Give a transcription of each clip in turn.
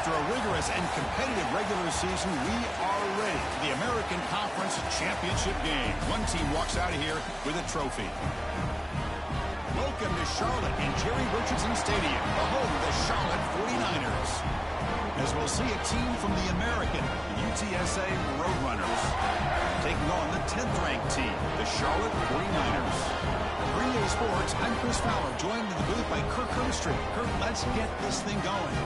After a rigorous and competitive regular season, we are ready for the American Conference Championship game. One team walks out of here with a trophy. Welcome to Charlotte in Jerry Richardson Stadium, the home of the Charlotte 49ers. As we'll see a team from the American, the UTSA Roadrunners, taking on the 10th-ranked team, the Charlotte 49ers. For EA Sports, I'm Chris Fowler, joined in the booth by Kirk Herbstreit. Kirk, let's get this thing going.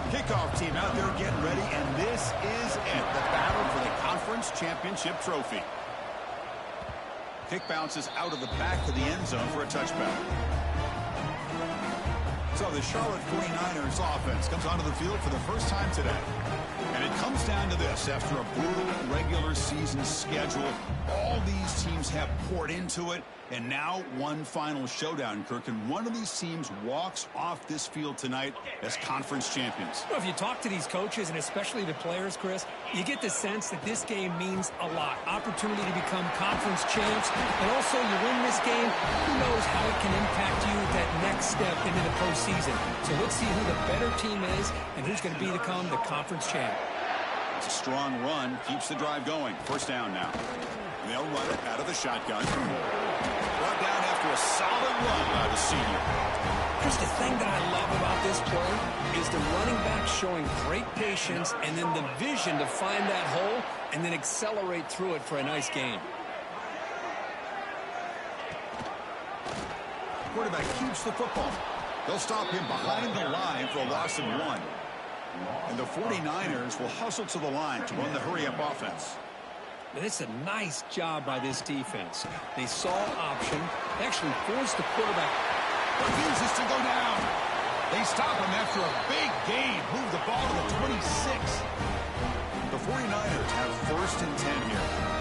Kickoff team out there getting ready, and this is it, the battle for the Conference Championship Trophy. Kick bounces out of the back of the end zone for a touchback. So the Charlotte 49ers offense comes onto the field for the first time today. And it comes down to this. After a brutal regular season schedule, all these teams have poured into it, and now one final showdown, Kirk. And one of these teams walks off this field tonight as conference champions. Well, if you talk to these coaches, and especially the players, Chris, you get the sense that this game means a lot. Opportunity to become conference champs, and also you win this game, who knows how it can impact you that next step into the postseason. So let's see who the better team is and who's going to become the conference champ. It's a strong run, keeps the drive going. First down now. They'll run it out of the shotgun. Brought down after a solid run by the senior. Chris, the thing that I love about this play is the running back showing great patience and then the vision to find that hole and then accelerate through it for a nice gain. Quarterback keeps the football. They'll stop him behind the line for a loss of 1. And the 49ers will hustle to the line to run the hurry-up offense. And it's a nice job by this defense. They saw option, actually forced the quarterback. Refuses to go down. They stop him after a big gain. Move the ball to the 26. The 49ers have first and 10 here.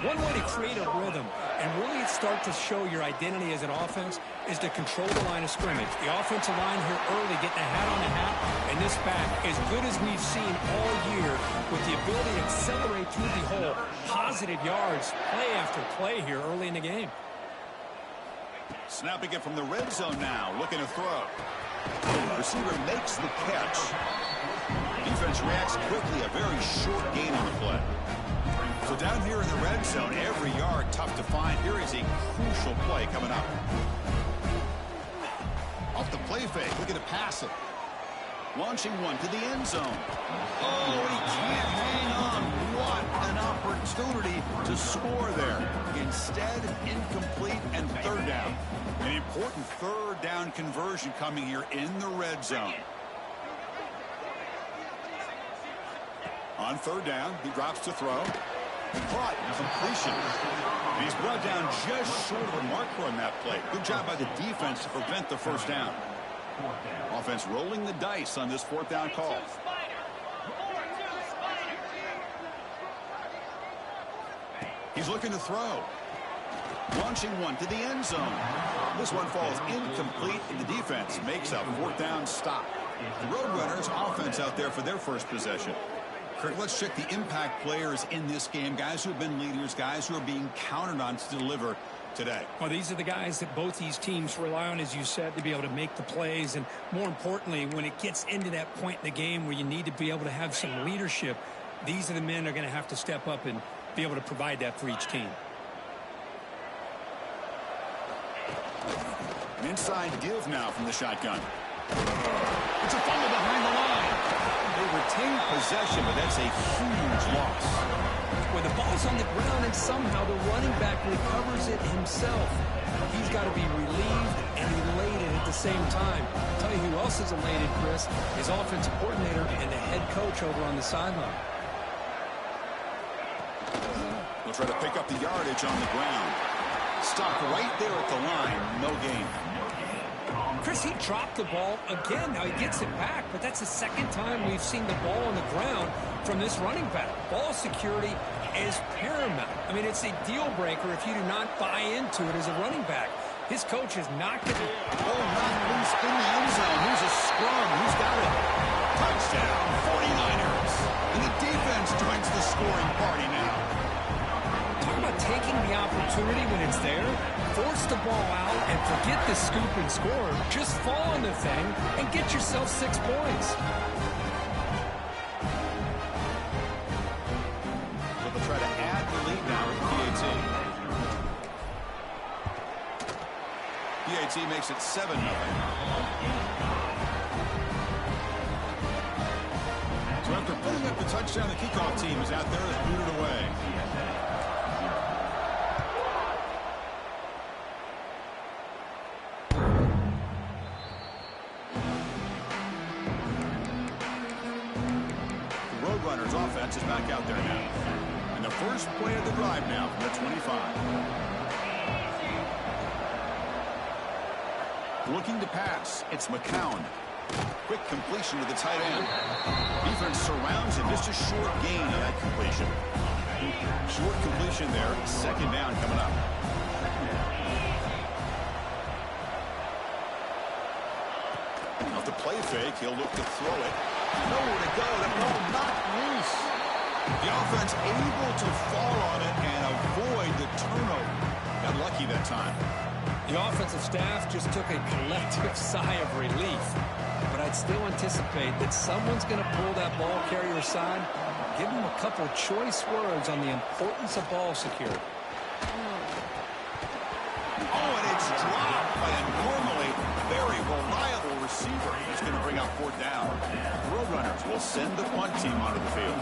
One way to create a rhythm and really start to show your identity as an offense is to control the line of scrimmage. The offensive line here early getting a hat on the hat, and this back, as good as we've seen all year, with the ability to accelerate through the hole, positive yards, play after play here early in the game. Snapping it from the red zone now, looking to throw. The receiver makes the catch. Defense reacts quickly, a very short gain on the play. So down here in the red zone, every yard tough to find. Here is a crucial play coming up. Off the play fake, looking to pass it. Launching one to the end zone. Oh, he can't hang on. What an opportunity to score there. Instead, incomplete and third down. An important third down conversion coming here in the red zone. On third down, he drops to throw. Caught, completion. And he's brought down just short of the marker on that play. Good job by the defense to prevent the first down. Offense rolling the dice on this fourth down call. He's looking to throw. Launching one to the end zone. This one falls incomplete, and the defense makes a fourth down stop. The Roadrunners offense out there for their first possession. Kirk, let's check the impact players in this game. Guys who have been leaders, guys who are being counted on to deliver today. Well, these are the guys that both these teams rely on, as you said, to be able to make the plays. And more importantly, when it gets into that point in the game where you need to be able to have some leadership, these are the men that are going to have to step up and be able to provide that for each team. An inside give now from the shotgun. It's a fumble behind the line. They retain possession, but that's a huge loss. When the ball's on the ground and somehow the running back recovers it himself, he's got to be relieved and elated at the same time. I'll tell you who else is elated, Chris, his offensive coordinator and the head coach over on the sideline. We'll try to pick up the yardage on the ground. Stopped right there at the line. No gain. Chris, he dropped the ball again. Now he gets it back, but that's the second time we've seen the ball on the ground from this running back. Ball security is paramount. I mean, it's a deal breaker if you do not buy into it as a running back. His coach is not going to... Oh, knocked loose in the end zone. Here's a scrum. Who's got it? Touchdown, 49ers. And the defense joins the scoring party the ball out and forget the scoop and score. Just fall on the thing and get yourself 6 points. So they'll try to add the lead now with PAT. PAT makes it 7-0. So after putting up the touchdown, the kickoff team is out there and booted away. The Roadrunners offense is back out there now. And the first play of the drive now from the 25. Looking to pass, it's McCown. Quick completion to the tight end. Defense surrounds him. Just a short gain on that completion. Short completion there. Second down coming up. Off the play fake, he'll look to throw it. Nowhere to go. The ball not loose. The offense able to fall on it and avoid the turnover. Got lucky that time. The offensive staff just took a collective sigh of relief. But I'd still anticipate that someone's going to pull that ball carrier aside, give him a couple choice words on the importance of ball security. Oh, and it's dropped by a normally very reliable receiver. He's going to bring up 4th down. The Roadrunners will send the punt team onto the field.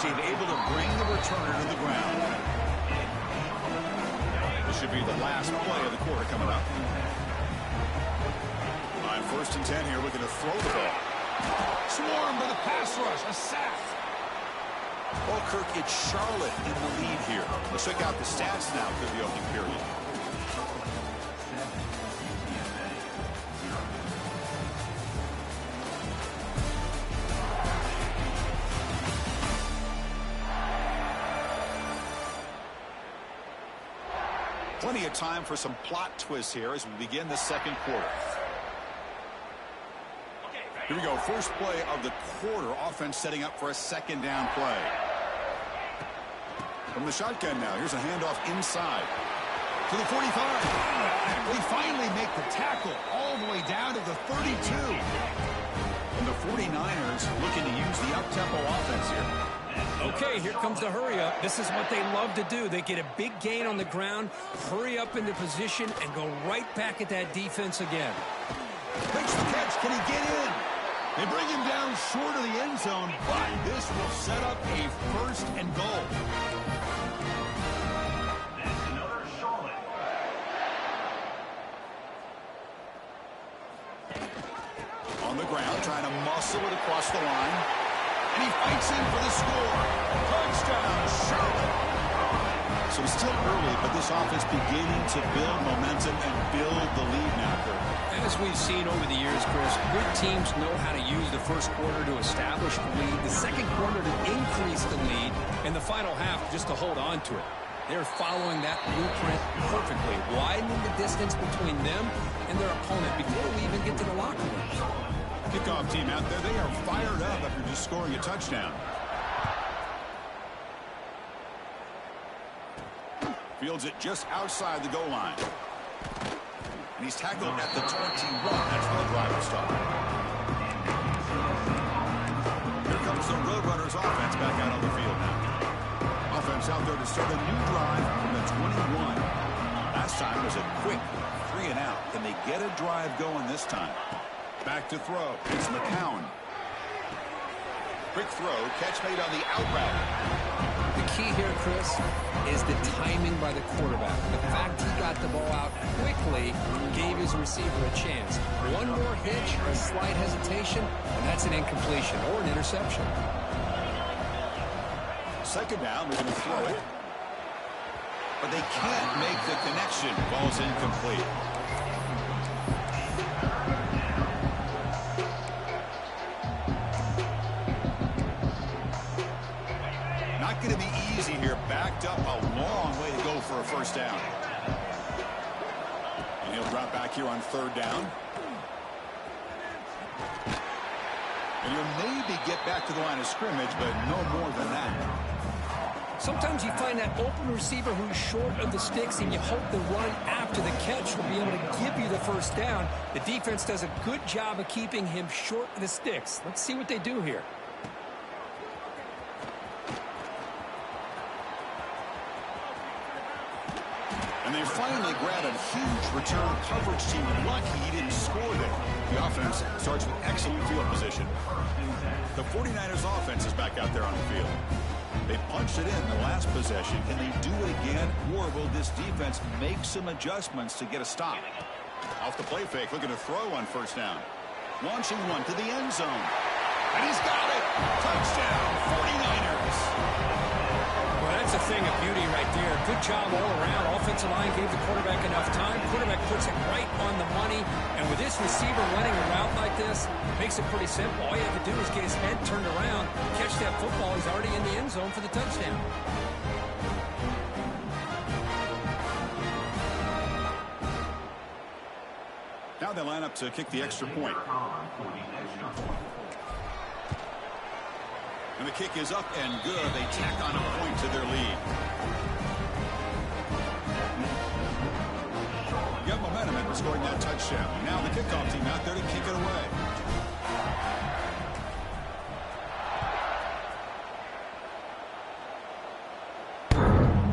Team able to bring the returner to the ground. This should be the last play of the quarter coming up. On 1st and 10 here, looking to throw the ball. Swarm by the pass rush, a sack. Well, Kirk, it's Charlotte in the lead here. Let's check out the stats now through the opening period. Plenty of time for some plot twists here as we begin the second quarter. Here we go. First play of the quarter. Offense setting up for a second down play. From the shotgun now. Here's a handoff inside to the 45. They finally make the tackle all the way down to the 32. And the 49ers looking to use the up-tempo offense here. Okay, here comes the hurry up. This is what they love to do. They get a big gain on the ground, hurry up into position, and go right back at that defense again. Makes the catch. Can he get in? They bring him down short of the end zone, but this will set up a 1st and goal. On the ground, trying to muscle it across the line. And he fights in for the score. Touchdown, Charlotte. So it's still early, but this offense beginning to build momentum and build the lead now, Kirk. As we've seen over the years, Chris, good teams know how to use the first quarter to establish the lead, the second quarter to increase the lead, and the final half just to hold on to it. They're following that blueprint perfectly, widening the distance between them and their opponent before we even get to the locker rooms. Kickoff team out there, they are fired up after just scoring a touchdown. Fields it just outside the goal line. And he's tackled at the 21. That's where the drive will stop. Here comes the Roadrunners offense back out on the field now. Offense out there to start a new drive from the 21. Last time was a quick 3 and out. Can they get a drive going this time? Back to throw. It's McCown. Quick throw. Catch made on the out route. The key here, Chris, is the timing by the quarterback. The fact he got the ball out quickly gave his receiver a chance. One more hitch or a slight hesitation, and that's an incompletion or an interception. Second down, we're going to throw it. But they can't make the connection. Ball's incomplete. Not going to be easy here. Backed up a long way to go for a first down. And he'll drop back here on 3rd down. And he'll maybe get back to the line of scrimmage, but no more than that. Sometimes you find that open receiver who's short of the sticks, and you hope the run after the catch will be able to give you the first down. The defense does a good job of keeping him short of the sticks. Let's see what they do here. And they finally grab a huge return coverage team. Lucky he didn't score there. The offense starts with excellent field position. The 49ers offense is back out there on the field. They punched it in the last possession. Can they do it again, or will this defense make some adjustments to get a stop? Off the play fake, looking to throw on first down. Launching one to the end zone. And he's got it! Touchdown, 49ers! Well, that's a thing of beauty right there. Good job all around. Offensive line gave the quarterback enough time. Quarterback puts it right on the money. And with this receiver running a route like this, makes it pretty simple. All you have to do is get his head turned around, catch that football. He's already in the end zone for the touchdown. Now they line up to kick the extra point. And the kick is up and good. They tack on a point to their lead. You have momentum after scoring that touchdown. Now the kickoff team out there to kick it away.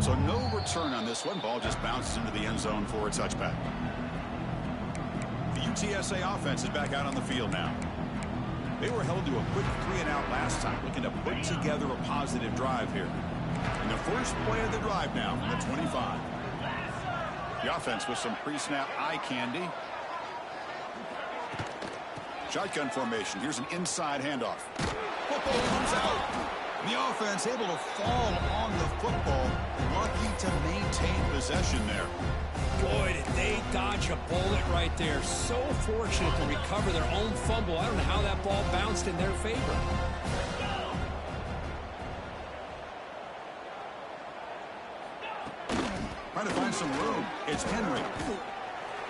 So no return on this one. Ball just bounces into the end zone for a touchback. The UTSA offense is back out on the field now. They were held to a quick 3-and-out last time, looking to put together a positive drive here. And the first play of the drive now from the 25. The offense with some pre-snap eye candy. Shotgun formation. Here's an inside handoff. Football comes out. And the offense able to fall on the football. Lucky to maintain possession there. Boy, did they dodge a bullet right there. So fortunate to recover their own fumble. I don't know how that ball bounced in their favor. Trying to find some room. It's Henry.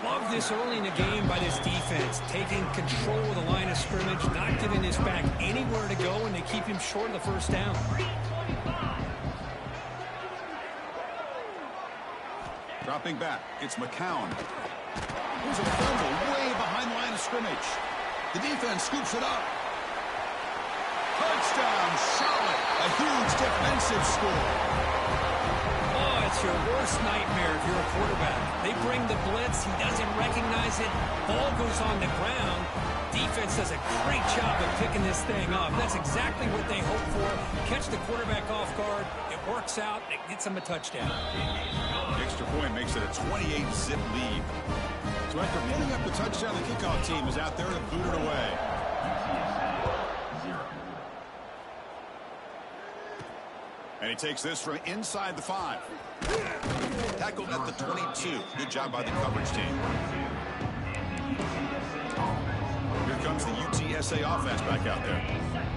Love this early in the game by this defense. Taking control of the line of scrimmage, not giving this back anywhere to go, and they keep him short of the first down. Dropping back, it's McCown. Here's a fumble way behind the line of scrimmage. The defense scoops it up. Touchdown, Charlotte. A huge defensive score. Oh, it's your worst nightmare if you're a quarterback. They bring the blitz, he doesn't recognize it, ball goes on the ground. Defense does a great job of picking this thing up. That's exactly what they hope for. Catch the quarterback off guard, it works out, it gets them a touchdown. The extra point makes it a 28-zip lead. So after putting up the touchdown, the kickoff team is out there to boot it away. And he takes this from inside the 5. Tackled at the 22. Good job by the coverage team. Here comes the UTSA offense back out there.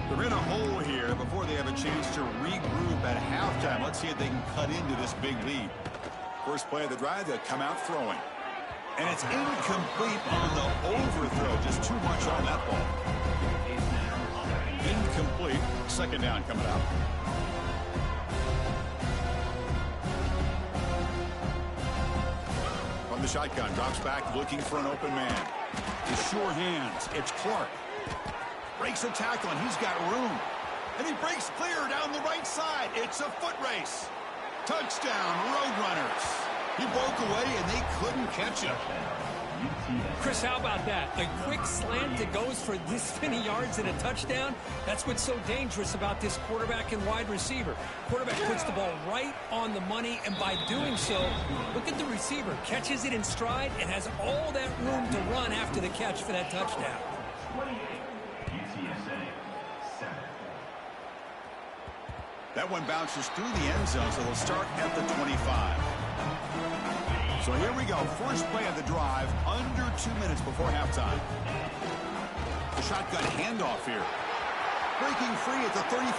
They're in a hole here before they have a chance to regroup at halftime. Let's see if they can cut into this big lead. First play of the drive, they'll come out throwing. And it's incomplete on the overthrow. Just too much on that ball. Incomplete. Second down coming out. From the shotgun, drops back looking for an open man. His sure hands. It's Clark. Breaks a tackle, and he's got room. And he breaks clear down the right side. It's a foot race. Touchdown, Roadrunners. He broke away, and they couldn't catch him. Chris, how about that? A quick slant that goes for this many yards and a touchdown? That's what's so dangerous about this quarterback and wide receiver. Quarterback puts the ball right on the money, and by doing so, look at the receiver. Catches it in stride and has all that room to run after the catch for that touchdown. That one bounces through the end zone, so they'll start at the 25. So here we go. First play of the drive, under 2 minutes before halftime. The shotgun handoff here. Breaking free at the 35.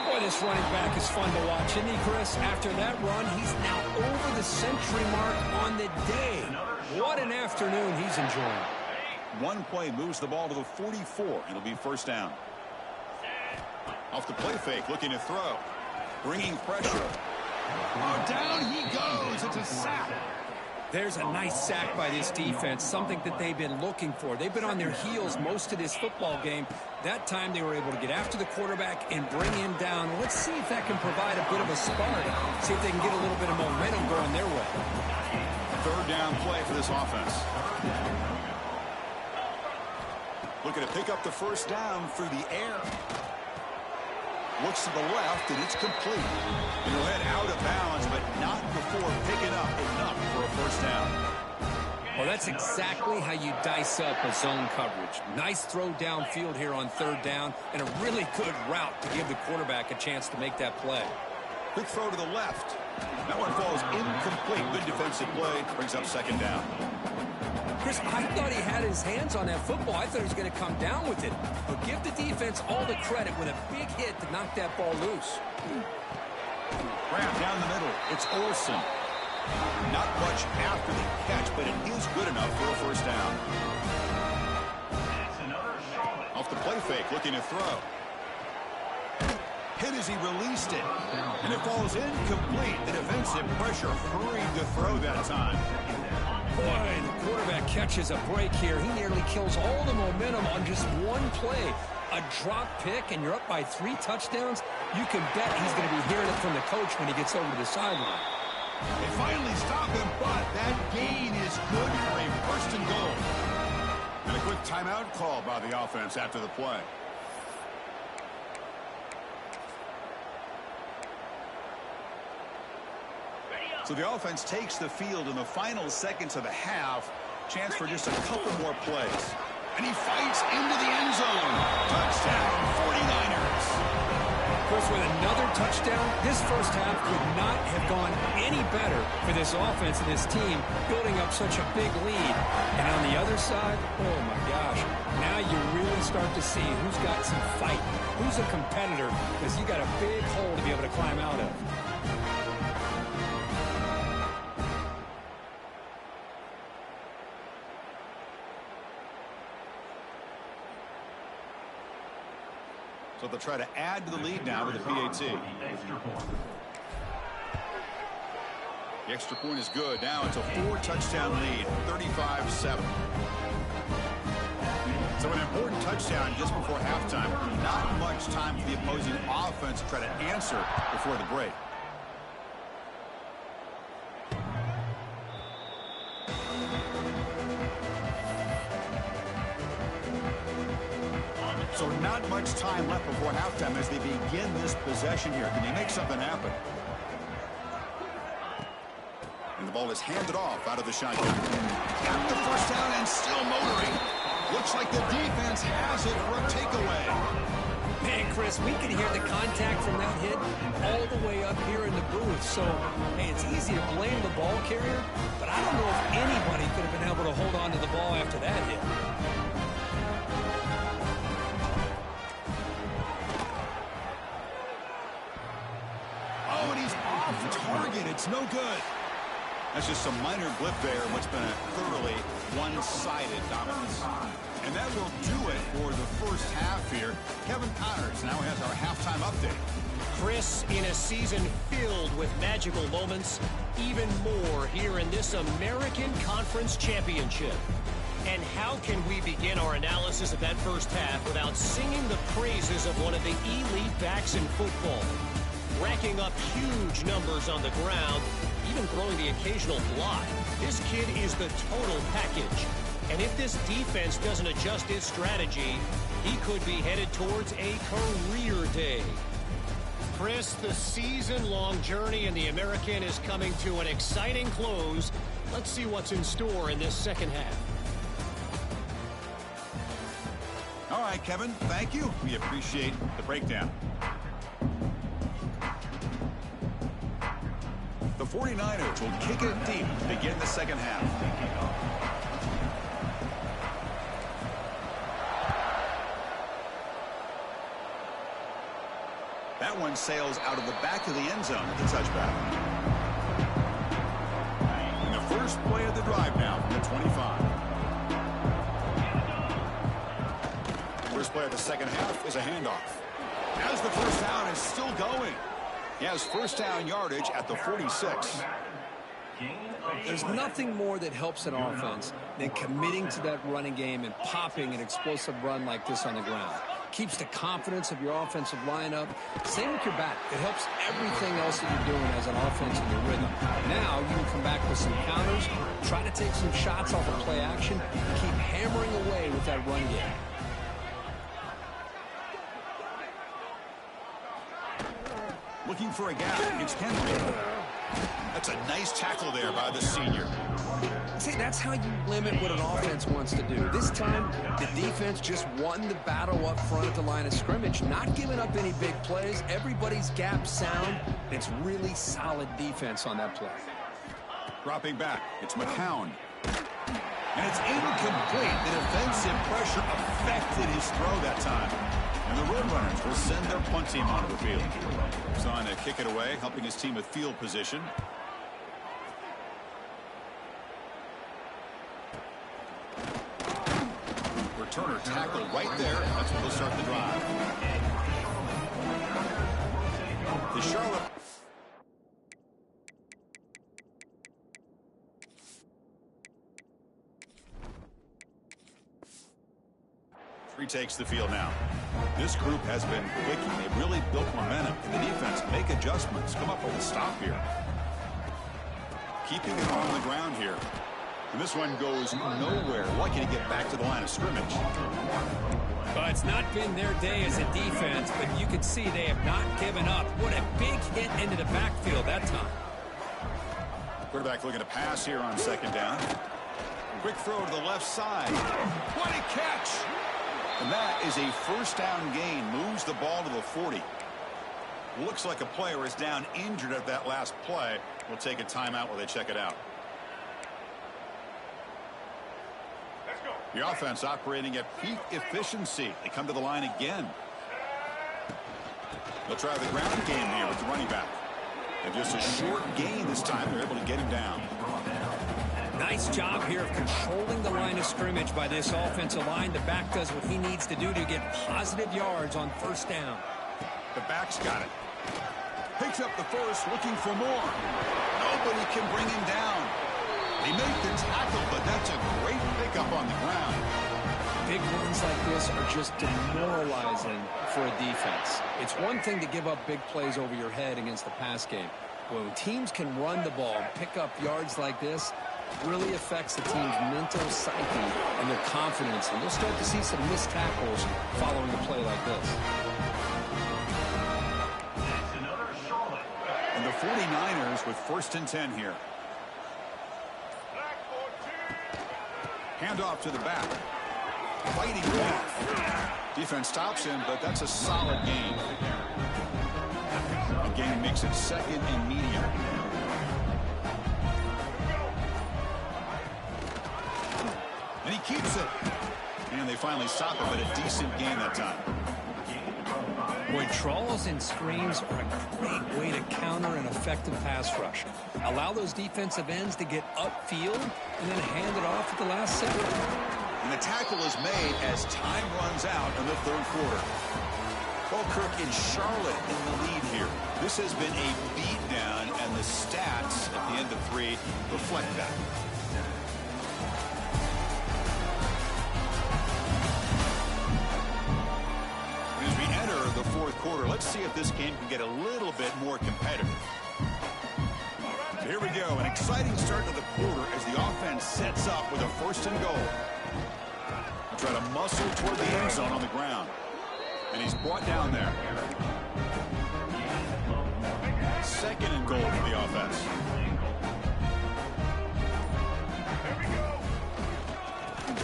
Boy, this running back is fun to watch, isn't he, Chris? After that run, he's now over the century mark on the day. What an afternoon he's enjoying. One play moves the ball to the 44. It'll be first down. Off the play fake, looking to throw. Bringing pressure. Oh, down he goes. It's a sack. There's a nice sack by this defense, something that they've been looking for. They've been on their heels most of this football game. That time they were able to get after the quarterback and bring him down. Let's see if that can provide a bit of a spark. See if they can get a little bit of momentum going their way. Third down play for this offense. Looking to pick up the first down through the air. Looks to the left, and it's complete. It'll head out of bounds, but not before picking up enough for a first down. Well, that's exactly how you dice up a zone coverage. Nice throw downfield here on third down, and a really good route to give the quarterback a chance to make that play. Quick throw to the left. That one falls incomplete. Good defensive play. Brings up second down. Chris, I thought he had his hands on that football. I thought he was going to come down with it. But give the defense all the credit with a big hit to knock that ball loose. Grab down the middle. It's Olsen. Not much after the catch, but it is good enough for a first down. Off the play fake, looking to throw. Hit as he released it. And it falls incomplete. The defensive pressure hurried to throw that time. Boy, the quarterback catches a break here. He nearly kills all the momentum on just one play. A drop pick, and you're up by 3 touchdowns. You can bet he's going to be hearing it from the coach when he gets over to the sideline. They finally stop him, but that gain is good for a first and goal. And a quick timeout call by the offense after the play. So the offense takes the field in the final seconds of the half. Chance for just a couple more plays. And he fights into the end zone. Touchdown, 49ers. Of course, with another touchdown, this first half could not have gone any better for this offense and this team, building up such a big lead. And on the other side, oh my gosh, now you really start to see who's got some fight, who's a competitor, because you got a big hole to be able to climb out of. So they'll try to add to the lead now with the PAT. The extra point is good. Now it's a 4-touchdown lead, 35-7. So an important touchdown just before halftime. Not much time for the opposing offense to try to answer before the break. So not much time left before halftime as they begin this possession here. Can they make something happen? And the ball is handed off out of the shotgun. Got the first down and still motoring. Looks like the defense has it for a takeaway. Man, Chris, we can hear the contact from that hit all the way up here in the booth. So, hey, it's easy to blame the ball carrier, but I don't know if anybody could have been able to hold on to the ball after that hit. Oh, and he's off target. It's no good. That's just some minor blip there, what's been a thoroughly one-sided dominance. And that will do it for the first half here. Kevin Connors now has our halftime update. Chris, in a season filled with magical moments, even more here in this American Conference Championship. And how can we begin our analysis of that first half without singing the praises of one of the elite backs in football? Racking up huge numbers on the ground, even throwing the occasional block. This kid is the total package. And if this defense doesn't adjust its strategy, he could be headed towards a career day. Chris, the season-long journey in the American is coming to an exciting close. Let's see what's in store in this second half. All right, Kevin, thank you. We appreciate the breakdown. The 49ers will kick it deep to begin the second half. That one sails out of the back of the end zone at the touchback. And the first play of the drive now from the 25. First play of the second half is a handoff. As the first down is still going. He has first down yardage at the 46. There's nothing more that helps an offense than committing to that running game and popping an explosive run like this on the ground. Keeps the confidence of your offensive lineup. Same with your back. It helps everything else that you're doing as an offense in your rhythm. Now you can come back with some counters, try to take some shots off of play action, keep hammering away with that run game. Looking for a gap. It's Henry. That's a nice tackle there by the senior. See, that's how you limit what an offense wants to do. This time, the defense just won the battle up front at the line of scrimmage, not giving up any big plays. Everybody's gap sound. It's really solid defense on that play. Dropping back. It's McCown. And it's incomplete. The defensive pressure affected his throw that time. And the Roadrunners will send their punt team onto the field. He's on to kick it away, helping his team with field position. Returner tackled right there. That's what will start the drive. The Charlotte. Takes the field now. This group has been clicking. They've really built momentum in the defense. Make adjustments. Come up with a stop here. Keeping it on the ground here. And this one goes nowhere. Lucky to get back to the line of scrimmage. Well, it's not been their day as a defense, but you can see they have not given up. What a big hit into the backfield that time. Quarterback looking to pass here on second down. Quick throw to the left side. What a catch! And that is a first down gain. Moves the ball to the 40. Looks like a player is down injured at that last play. We'll take a timeout while they check it out. Let's go. The offense operating at peak efficiency. They come to the line again. They'll try the ground game here with the running back. And just a short gain this time. They're able to get him down. Nice job here of controlling the line of scrimmage by this offensive line. The back does what he needs to do to get positive yards on first down. The back's got it. Picks up the first, looking for more. Nobody can bring him down. He made the tackle, but that's a great pickup on the ground. Big runs like this are just demoralizing for a defense. It's one thing to give up big plays over your head against the pass game. When teams can run the ball, pick up yards like this, really affects the team's mental psyche and their confidence. And you'll start to see some missed tackles following a play like this. And the 49ers with first and 10 here. Handoff to the back. Fighting off. Defense stops him, but that's a solid gain. The gain makes it second and medium. And he keeps it. And they finally stop him, but a decent gain that time. Boy, trawls and screens are a great way to counter an effective pass rush. Allow those defensive ends to get upfield and then hand it off at the last second. And the tackle is made as time runs out in the third quarter. Falkirk and Charlotte in the lead here. This has been a beatdown, and the stats at the end of 3 reflect that. As we enter the fourth quarter, let's see if this game can get a little bit more competitive. So here we go, an exciting start to the quarter as the offense sets up with a first and goal. Try to muscle toward the end zone on the ground. And he's brought down there. Second and goal for the offense.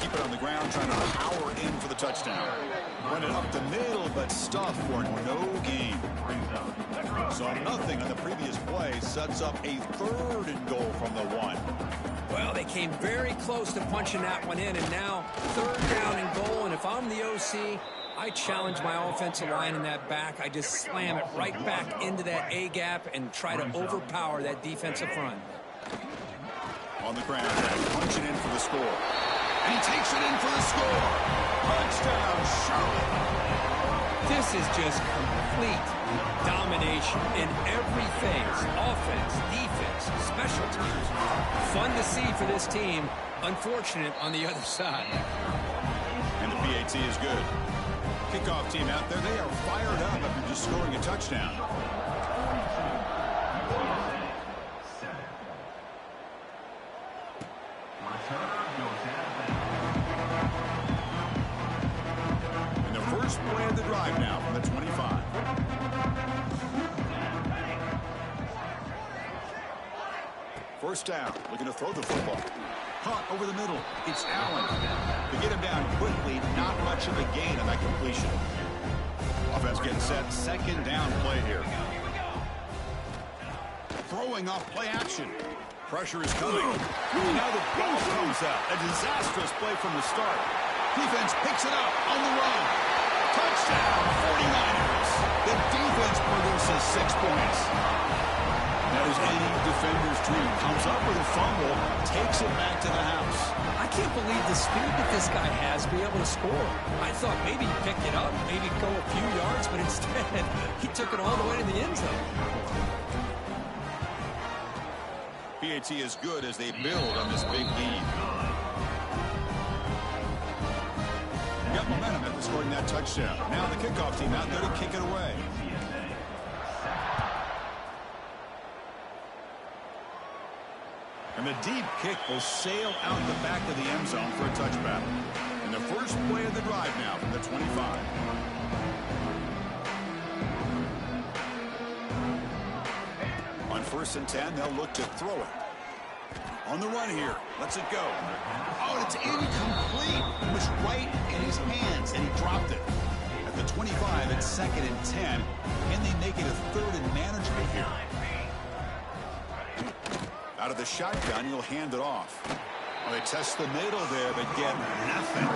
Keep it on the ground, trying to power in for the touchdown. Run it up the middle, but stuffed for no gain. So nothing on the previous play sets up a third and goal from the 1. Well, they came very close to punching that one in, and now third down and goal. And if I'm the OC, I challenge my offensive line in that back. I just slam it right back into that A gap and try to overpower that defensive front. On the ground, punching in for the score. And he takes it in for the score. Touchdown, Charlotte. This is just complete domination in every phase. Offense, defense, special teams. Fun to see for this team. Unfortunate on the other side. And the PAT is good. Kickoff team out there, they are fired up after just scoring a touchdown. And the first play of the drive now from the 25. First down, looking to throw the football. Caught over the middle. It's Allen. To get him down quickly, not much of a gain on that completion. Offense getting set. Second down play here. Throwing off play action. Pressure is coming. Now the ball comes out. A disastrous play from the start. Defense picks it up on the run. Touchdown, 49ers. The defense produces 6 points. That is any defender's dream. Comes up with a fumble, takes it back to the house. I can't believe the speed that this guy has to be able to score. I thought maybe he picked it up, maybe go a few yards, but instead he took it all the way to the end zone. PAT is good as they build on this big lead. Got momentum after scoring that touchdown. Now the kickoff team out there to kick it away. And the deep kick will sail out the back of the end zone for a touchback. And the first play of the drive now from the 25. On 1st and 10, they'll look to throw it. On the run here. Lets it go. Oh, it's incomplete. It was right in his hands, and he dropped it. At the 25, it's 2nd and 10. Can they make it a 3rd and manageable here? Out of the shotgun, he'll hand it off. Well, they test the middle there, but get nothing.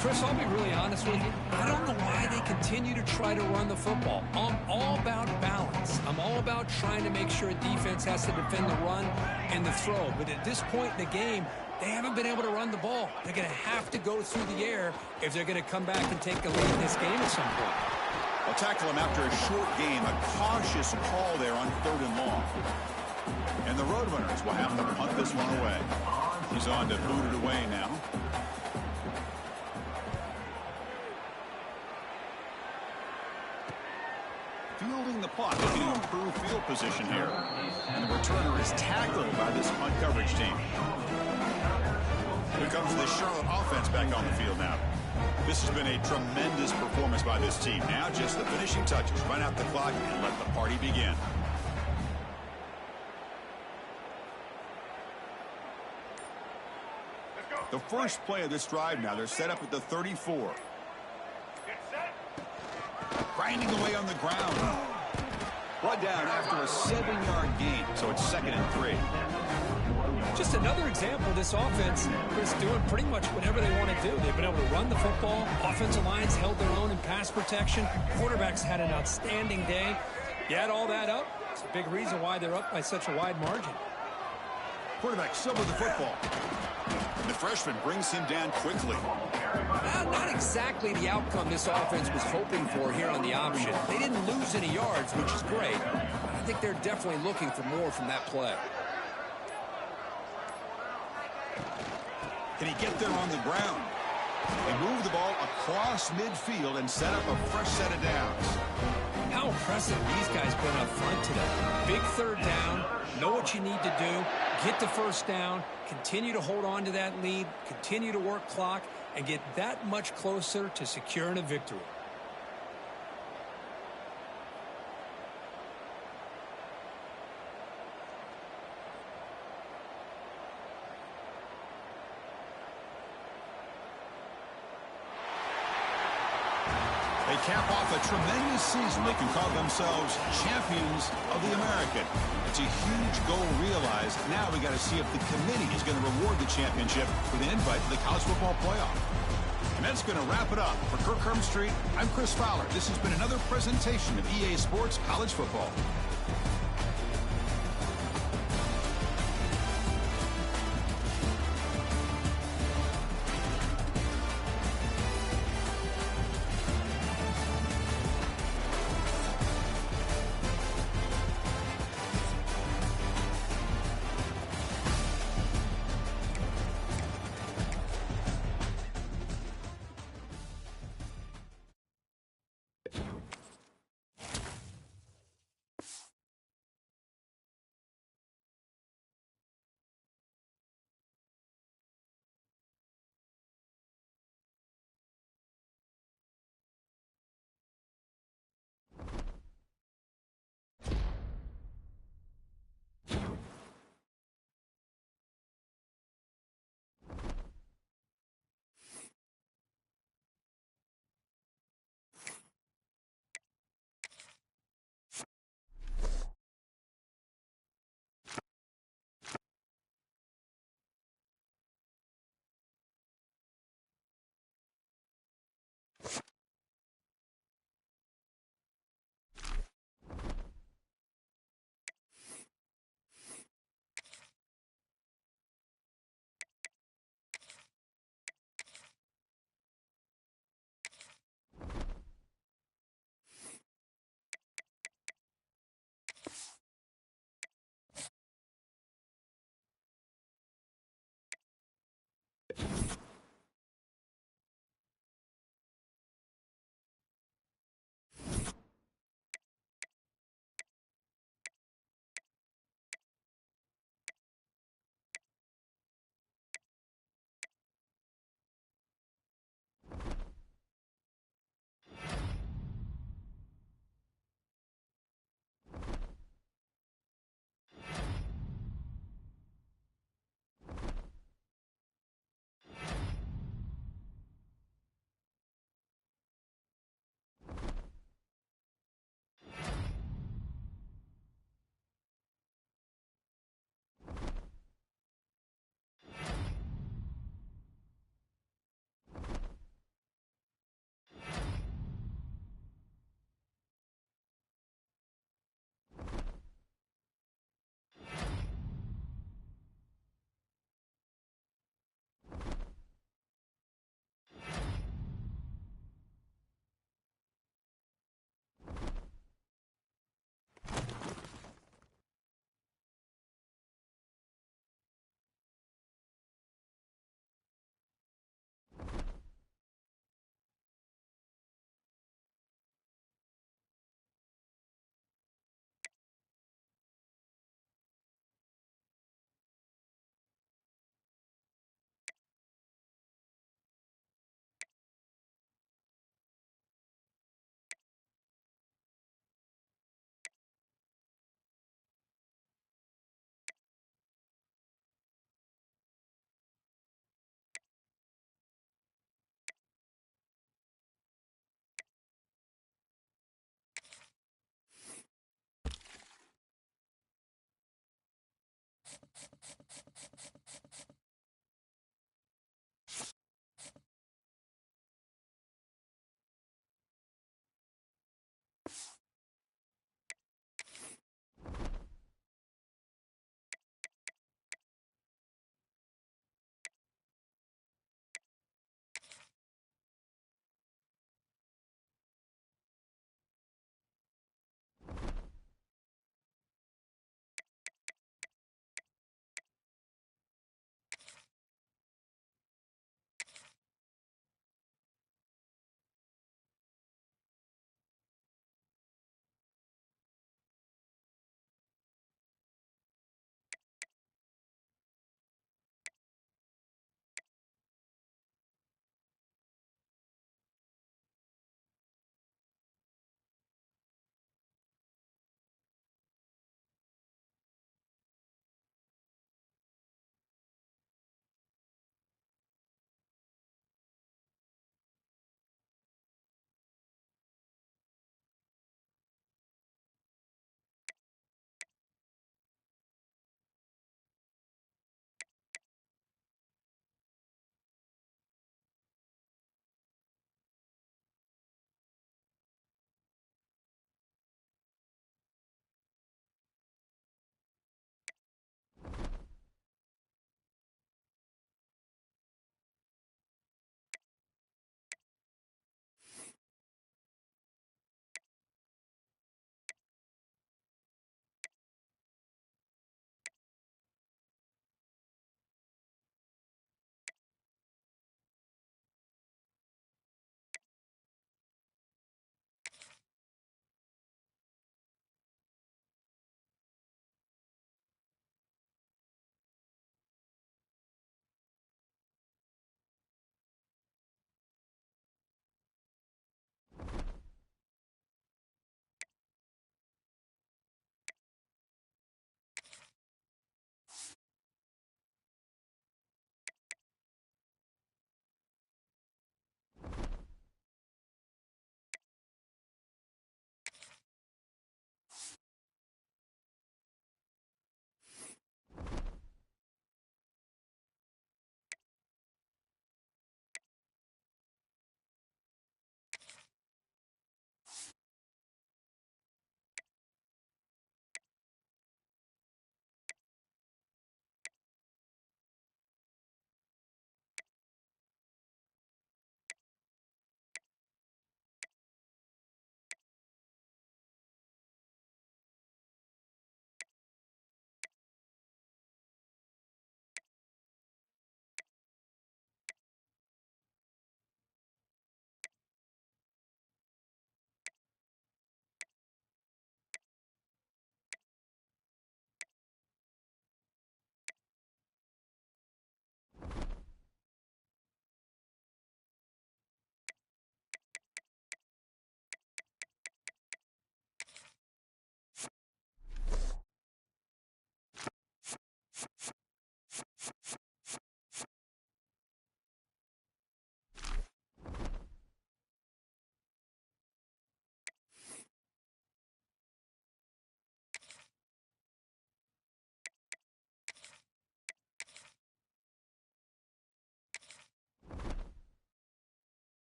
Chris, I'll be really honest with you. I don't know why they continue to try to run the football. I'm all about balance. I'm all about trying to make sure a defense has to defend the run and the throw. But at this point in the game, they haven't been able to run the ball. They're going to have to go through the air if they're going to come back and take the lead in this game at some point. They'll tackle him after a short game. A cautious call there on 3rd and long. And the Roadrunners will have to punt this one away. He's on to boot it away now. Fielding the punt, looking to improve field position here. And the returner is tackled by this punt coverage team. Here comes the Charlotte offense back on the field now. This has been a tremendous performance by this team. Now just the finishing touches. Run out the clock and let the party begin. The first play of this drive now, they're set up at the 34. Grinding away on the ground. Brought down after a 7-yard gain, so it's 2nd and 3. Just another example of this offense is doing pretty much whatever they want to do. They've been able to run the football. Offensive lines held their own in pass protection. Quarterbacks had an outstanding day. You add all that up, it's a big reason why they're up by such a wide margin. Quarterback still with the football. The freshman brings him down quickly. Not exactly the outcome this offense was hoping for here on the option. They didn't lose any yards, which is great. I think they're definitely looking for more from that play. Can he get there on the ground? They move the ball across midfield and set up a fresh set of downs. How impressive these guys been up front today. Big 3rd down, know what you need to do, get the 1st down, continue to hold on to that lead, continue to work clock, and get that much closer to securing a victory. They cap off a tremendous season. They can call themselves champions of the American. It's a huge goal realized. Now we got to see if the committee is going to reward the championship with an invite to the college football playoff. And that's going to wrap it up. For Kirk Street, I'm Chris Fowler. This has been another presentation of EA Sports College Football.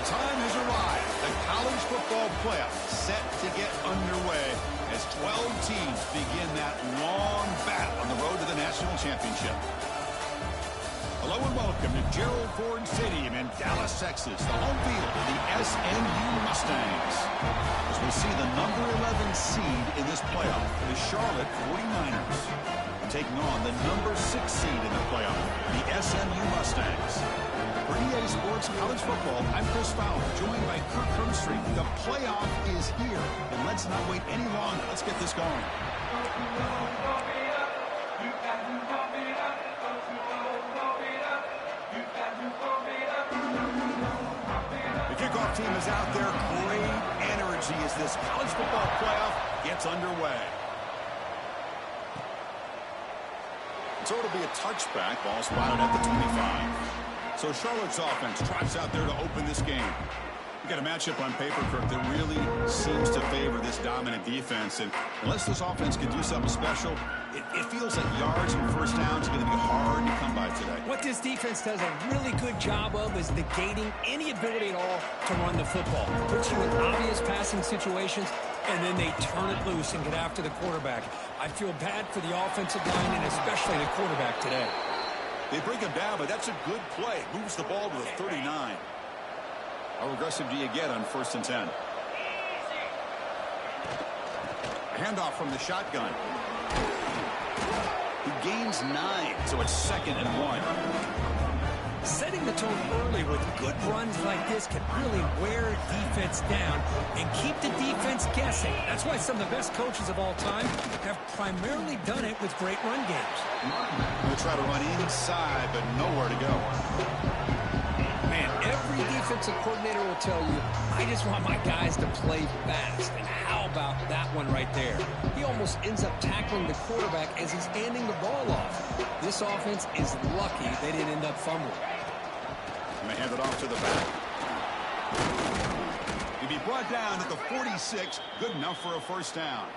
The time has arrived. The college football playoff set to get underway as 12 teams begin that long battle on the road to the national championship. Hello and welcome to Gerald Ford Stadium in Dallas, Texas, the home field of the SMU Mustangs. As we see the number 11 seed in this playoff, the Charlotte 49ers, taking on the number 6 seed in the playoff, the SMU Mustangs. For EA Sports College Football, I'm Chris Fowler, joined by Kirk Hermstreet. The playoff is here, and let's not wait any longer. Let's get this going. The kickoff team is out there. Great energy as this college football playoff gets underway. So it'll be a touchback. Ball spotted at the 25. So Charlotte's offense trots out there to open this game. We got a matchup on paper, Kirk, that really seems to favor this dominant defense. And unless this offense can do something special, it feels like yards and first downs are going to be hard to come by today. What this defense does a really good job of is negating any ability at all to run the football. Puts you in obvious passing situations, and then they turn it loose and get after the quarterback. I feel bad for the offensive line and especially the quarterback today. They bring him down, but that's a good play. Moves the ball to the 39. How aggressive do you get on 1st and 10? Handoff from the shotgun. He gains 9, so it's 2nd and 1. Setting the tone early with good runs like this can really wear defense down and keep the defense guessing. That's why some of the best coaches of all time have primarily done it with great run games. We'll try to run inside, but nowhere to go. Man, every defensive coordinator will tell you, I just want my guys to play fast. And how about that one right there? He almost ends up tackling the quarterback as he's handing the ball off. This offense is lucky they didn't end up fumbling. And they hand it off to the back. He'd be brought down at the 46. Good enough for a first down.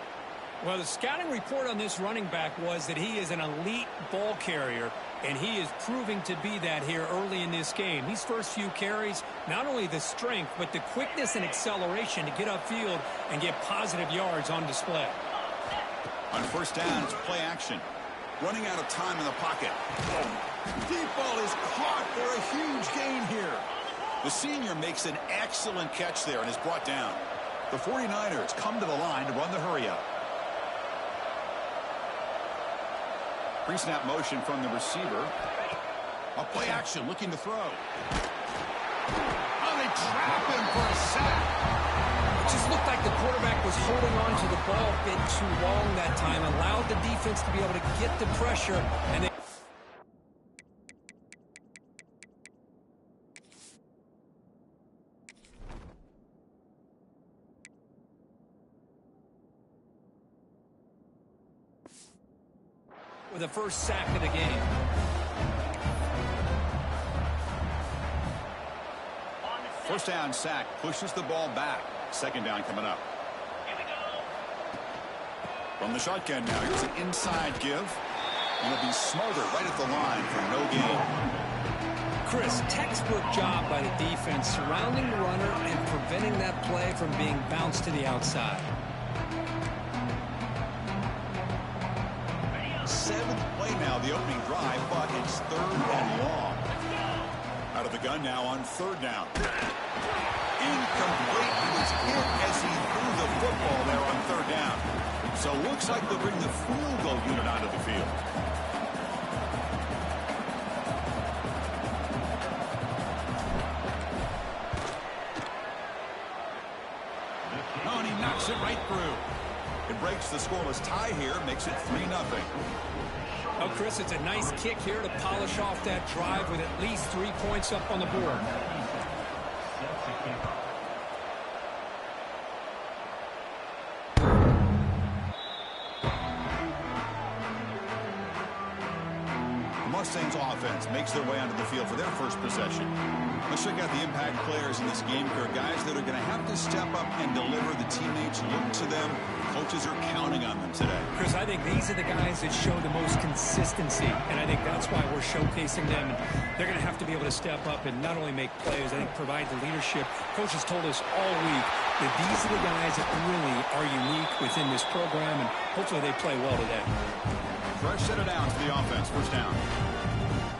Well, the scouting report on this running back was that he is an elite ball carrier, and he is proving to be that here early in this game. These first few carries, not only the strength, but the quickness and acceleration to get upfield and get positive yards on display. On first down, it's play action. Running out of time in the pocket. Deep ball is caught for a huge gain here. The senior makes an excellent catch there and is brought down. The 49ers come to the line to run the hurry-up. Pre-snap motion from the receiver. A play action looking to throw. Oh, they trap him for a sack. It just looked like the quarterback was holding on to the ball a bit too long that time. Allowed the defense to be able to get the pressure. And they with the first sack of the game. First down sack pushes the ball back. 2nd down coming up. From the shotgun now, here's an inside give. And he'll be smarter right at the line for no gain. Chris, textbook job by the defense surrounding the runner and preventing that play from being bounced to the outside. 7th play now, the opening drive, but it's 3rd and long. Out of the gun now on 3rd down. Incomplete. He was hit as he threw the football there on 3rd down. So looks like they'll bring the field goal unit onto the field. Oh, and he knocks it right through. It breaks the scoreless tie here, makes it 3-0. Oh, Chris, it's a nice kick here to polish off that drive with at least 3 points up on the board. The Mustangs offense makes their way onto the field for their first possession. Let's check out the impact players in this game, Kirk. Guys that are going to have to step up and deliver. The teammates look to them. coaches are counting on them today? Chris, I think these are the guys that show the most consistency, and I think that's why we're showcasing them. And they're going to have to be able to step up and not only make plays, I think provide the leadership. Coach has told us all week that these are the guys that really are unique within this program, and hopefully they play well today. Fresh set of downs for the offense. First down.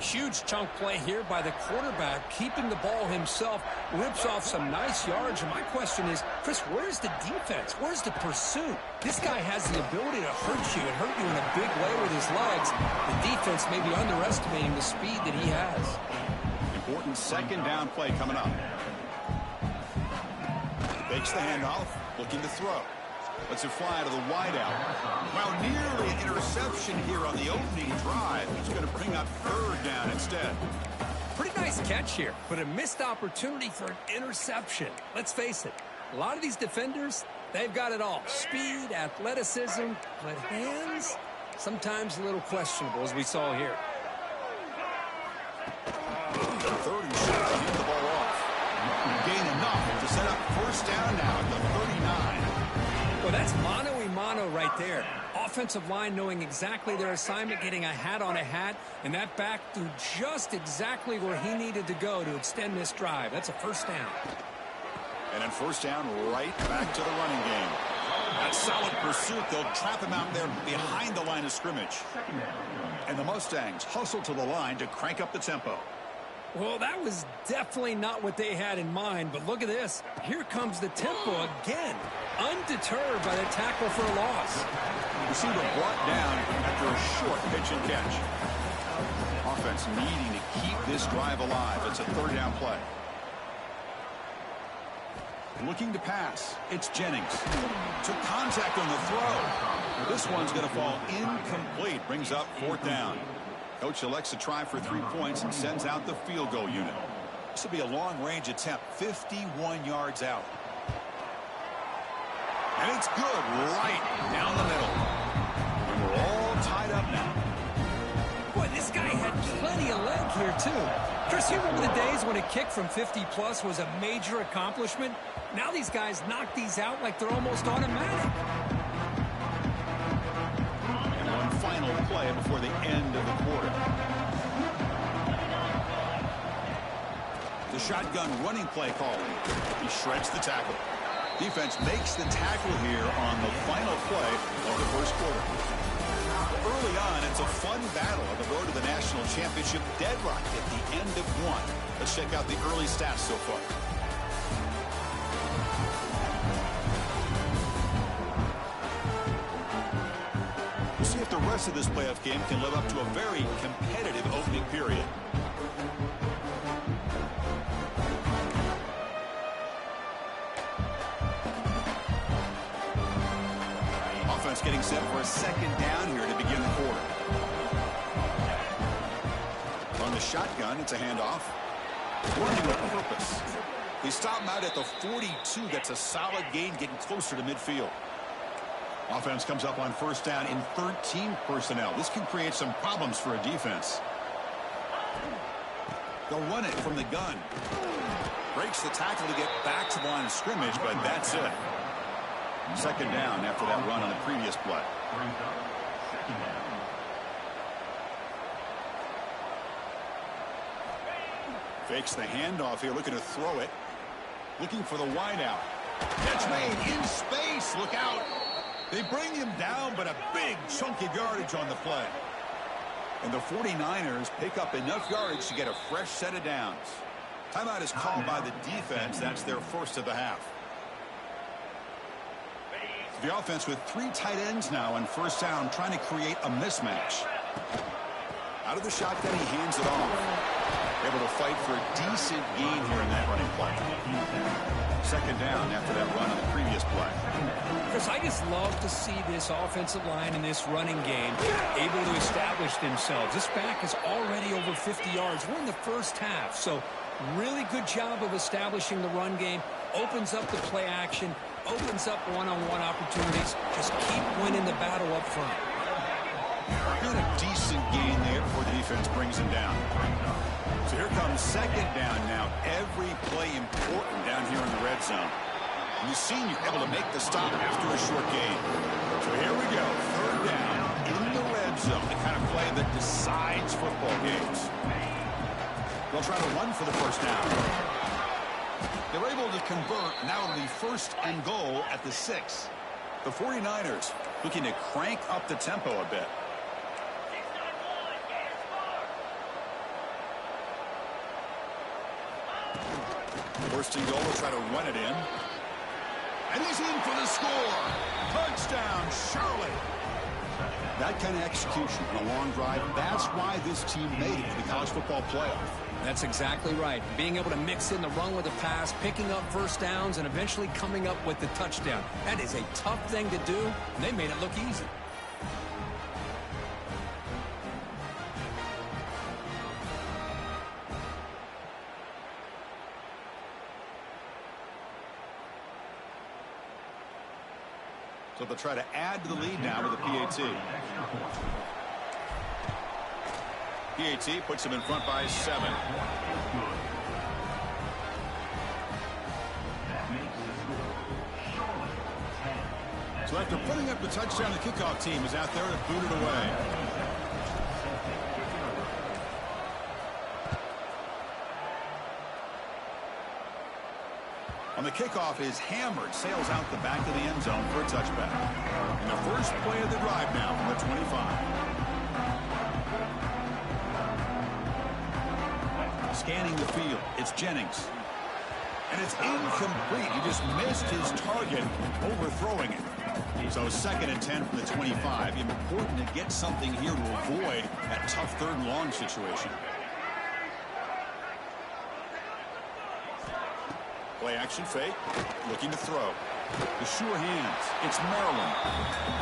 Huge chunk play here by the quarterback, keeping the ball himself, rips off some nice yards. And my question is, Chris, where's the defense? Where's the pursuit? This guy has the ability to hurt you and hurt you in a big way with his legs. The defense may be underestimating the speed that he has. Important second down play coming up. Fakes the handoff, looking to throw. Lets it fly to the wideout. Well, nearly an interception here on the opening drive. He's going to bring up third down instead. Pretty nice catch here, but a missed opportunity for an interception. Let's face it, a lot of these defenders, they've got it all. Speed, athleticism, but hands, sometimes a little questionable, as we saw here. Third and short, hand the ball off. Gain enough to set up first down now at the 39. Well, that's mano-a-mano right there. Offensive line knowing exactly their assignment, getting a hat on a hat, and that back threw just exactly where he needed to go to extend this drive. That's a first down. And then first down right back to the running game. That solid pursuit, they'll trap him out there behind the line of scrimmage. And the Mustangs hustle to the line to crank up the tempo. Well, that was definitely not what they had in mind, but look at this. Here comes the tempo again, undeterred by the tackle for a loss. Receiver brought down after a short pitch and catch. Offense needing to keep this drive alive. It's a third down play. Looking to pass. It's Jennings. Took contact on the throw. This one's going to fall incomplete. Brings up fourth down. Coach elects to try for 3 points and sends out the field goal unit. This will be a long-range attempt, 51 yards out. And it's good right down the middle. And we're all tied up now. Boy, this guy had plenty of leg here, too. Chris, you remember the days when a kick from 50-plus was a major accomplishment? Now these guys knock these out like they're almost automatic. Final play before the end of the quarter. The shotgun running play call. He shreds the tackle. Defense makes the tackle here on the final play of the first quarter. Early on, it's a fun battle on the road to the national championship. Deadlock at the end of one. Let's check out the early stats so far. See if the rest of this playoff game can live up to a very competitive opening period. Offense getting set for a second down here to begin the quarter. On the shotgun, it's a handoff. Running with purpose. They stop him out at the 42. That's a solid gain, getting closer to midfield. Offense comes up on first down in 13 personnel. This can create some problems for a defense. They'll run it from the gun. Breaks the tackle to get back to the line of scrimmage, but that's it. Second down after that run on the previous play. Fakes the handoff here, looking to throw it. Looking for the wideout. Catch made in space. Look out. They bring him down, but a big chunk of yardage on the play. And the 49ers pick up enough yardage to get a fresh set of downs. Timeout is called by the defense. That's their first of the half. The offense with 3 tight ends now on first down, trying to create a mismatch. Out of the shotgun, he hands it off. Able to fight for a decent gain here in that running play. Second down after that run on the previous play. Chris, I just love to see this offensive line in this running game able to establish themselves. This back is already over 50 yards. We're in the first half, so really good job of establishing the run game. Opens up the play action, opens up one-on-one opportunities. Just keep winning the battle up front. Got a decent gain there before the defense brings him down. So here comes second down now. Every play important down here in the red zone. And the senior able to make the stop after a short gain. So here we go. Third down in the red zone. The kind of play that decides football games. They'll try to run for the first down. They're able to convert. Now it'll be first and goal at the 6. The 49ers looking to crank up the tempo a bit. First and goal, will try to run it in. And he's in for the score. Touchdown, Charlotte. That kind of execution on a long drive, that's why this team made it to the college football playoff. That's exactly right. Being able to mix in the run with the pass, picking up first downs, and eventually coming up with the touchdown. That is a tough thing to do, and they made it look easy. So they'll try to add to the lead now with a PAT. PAT puts him in front by 7. So after putting up the touchdown, the kickoff team is out there to boot it away. On the kickoff is hammered, sails out the back of the end zone for a touchback. And the first play of the drive now from the 25. Scanning the field, it's Jennings. And it's incomplete. He just missed his target, overthrowing it. So 2nd and 10 from the 25. Important to get something here to avoid that tough 3rd and long situation. Play action fake, looking to throw. The sure hands, it's Maryland.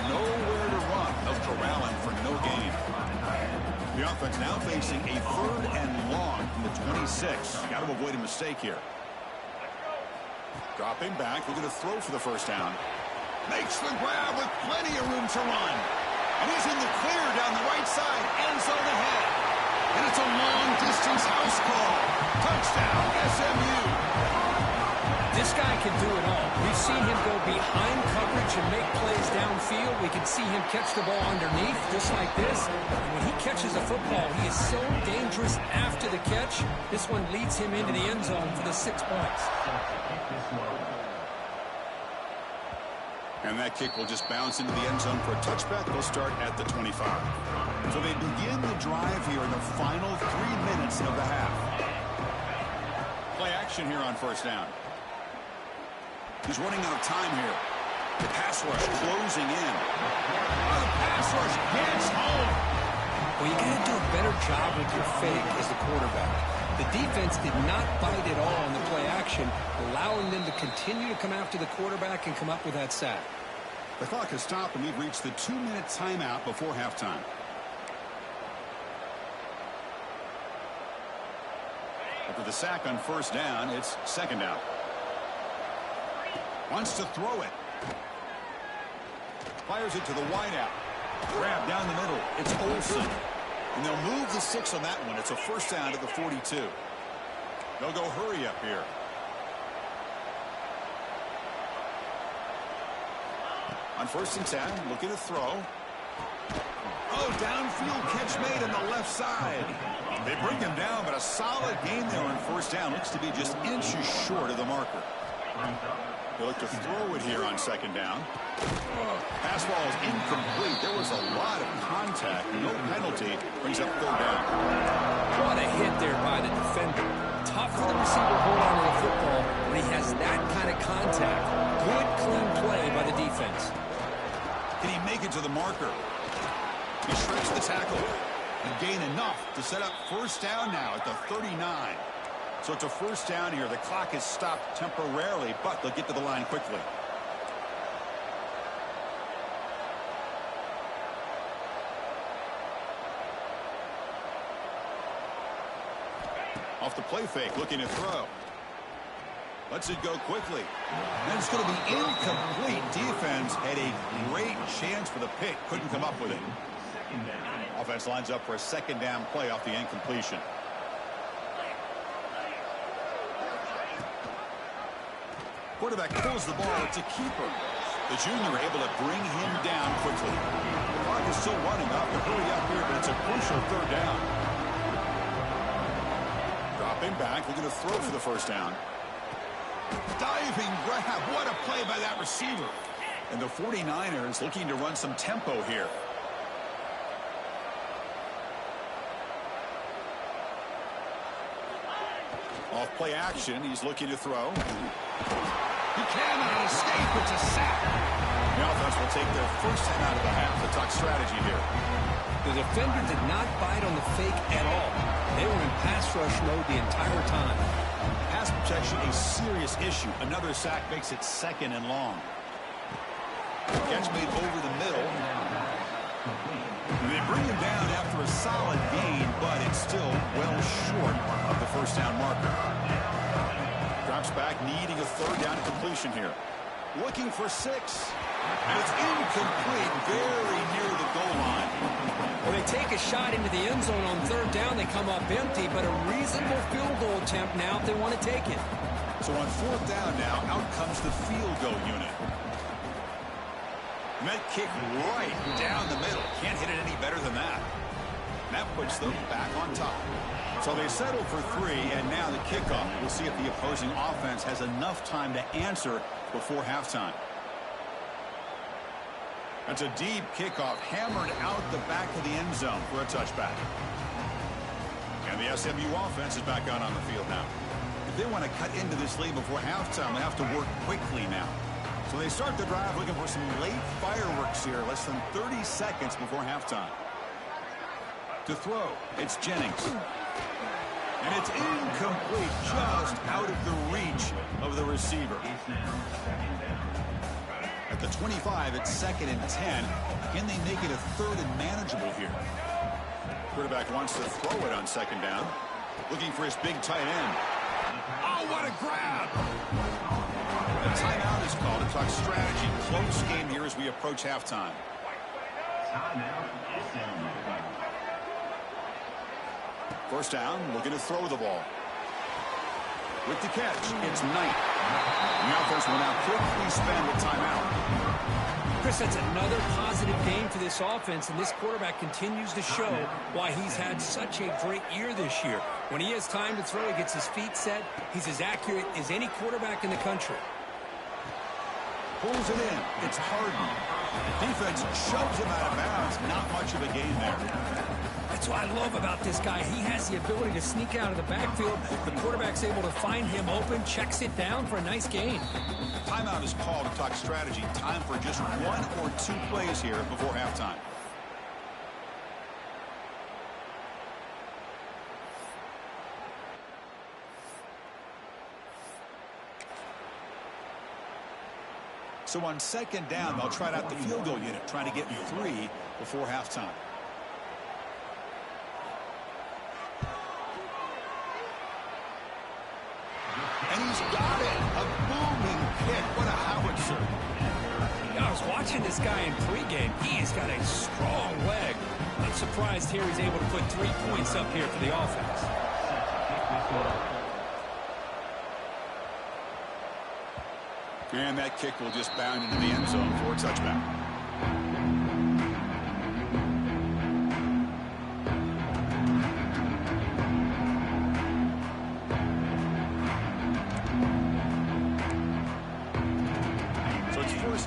Nowhere to run. They'll corral him for no gain. The offense now facing a 3rd and long from the 26. Got to avoid a mistake here. Dropping back, looking to throw for the first down. Makes the grab with plenty of room to run. And he's in the clear down the right side, end zone ahead. And it's a long-distance house call. Touchdown, SMU. This guy can do it all. We've seen him go behind coverage and make plays downfield. We can see him catch the ball underneath, just like this. And when he catches a football, he is so dangerous after the catch. This one leads him into the end zone for the 6 points. And that kick will just bounce into the end zone for a touchback. They'll start at the 25. So they begin the drive here in the final 3 minutes of the half. Play action here on first down. He's running out of time here. The pass rush closing in. Oh, the pass rush gets home. Well, you got to do a better job with your fake as the quarterback. The defense did not bite at all on the play action, allowing them to continue to come after the quarterback and come up with that sack. The clock has stopped, and we've reached the 2-minute timeout before halftime. After the sack on first down, it's 2nd down. Wants to throw it. Fires it to the wideout. Grab down the middle. It's Olsen. And they'll move the 6 on that one. It's a first down at the 42. They'll go hurry up here. On 1st and 10, looking to throw. Oh, downfield catch made on the left side. They bring him down, but a solid gain there on first down. Looks to be just inches short of the marker. They look to throw it here on 2nd down. Pass ball is incomplete. There was a lot of contact. No penalty. Brings up 3rd down. What a hit there by the defender. Tough for the receiver to hold on to the football when he has that kind of contact. Good, clean play by the defense. Can he make it to the marker? He shreds the tackle and gain enough to set up first down now at the 39. So it's a first down here. The clock is stopped temporarily, but they'll get to the line quickly. Off the play fake, looking to throw. Lets it go quickly. And it's going to be incomplete. Defense had a great chance for the pick. Couldn't come up with it. Offense lines up for a 2nd down play off the incompletion. Quarterback pulls the ball. It's a keeper. The junior able to bring him down quickly. The clock is still running. Off to hurry up here, but it's a crucial third down. Dropping back, looking to throw for the first down. Diving grab. What a play by that receiver. And the 49ers looking to run some tempo here. Off play action. He's looking to throw. He cannot escape. It's a sack. The offense will take their first time out of the half to talk strategy here. The defender did not bite on the fake at all. They were in pass rush mode the entire time. Pass protection a serious issue. Another sack makes it 2nd and long. Catch made over the middle. They bring him down after a solid gain, but it's still well short of the first down marker. Drops back, needing a third down completion here. Looking for 6. And it's incomplete, very near the goal line. Well, they take a shot into the end zone on third down. They come up empty, but a reasonable field goal attempt now if they want to take it. So on 4th down now, out comes the field goal unit. And that kick right down the middle. Can't hit it any better than that. And that puts them back on top. So they settle for 3, and now the kickoff. We'll see if the opposing offense has enough time to answer before halftime. That's a deep kickoff, hammered out the back of the end zone for a touchback. And the SMU offense is back out on the field now. If they want to cut into this lead before halftime, they have to work quickly now. So they start the drive looking for some late fireworks here, less than 30 seconds before halftime. To throw, it's Jennings. And it's incomplete, just out of the reach of the receiver. At the 25, it's 2nd and 10. Can they make it a 3rd and manageable here? Quarterback wants to throw it on 2nd down. Looking for his big tight end. Oh, what a grab! A timeout is called to talk strategy. Close game here as we approach halftime. First down, looking to throw the ball. With the catch, it's Knight. The offense will now quickly spend the timeout. Chris, that's another positive game for this offense, and this quarterback continues to show why he's had such a great year this year. When he has time to throw, he gets his feet set. He's as accurate as any quarterback in the country. Pulls it in. It's Harden. Defense shoves him out of bounds. Not much of a gain there. That's what I love about this guy. He has the ability to sneak out of the backfield. The quarterback's able to find him open, checks it down for a nice gain. Timeout is called to talk strategy. Time for just 1 or 2 plays here before halftime. So on 2nd down, they'll try out the field goal unit, trying to get 3 before halftime. And he's got it. A booming kick. What a howitzer. I was watching this guy in pregame. He has got a strong leg. I'm surprised here he's able to put 3 points up here for the offense. And that kick will just bound into the end zone for a touchback.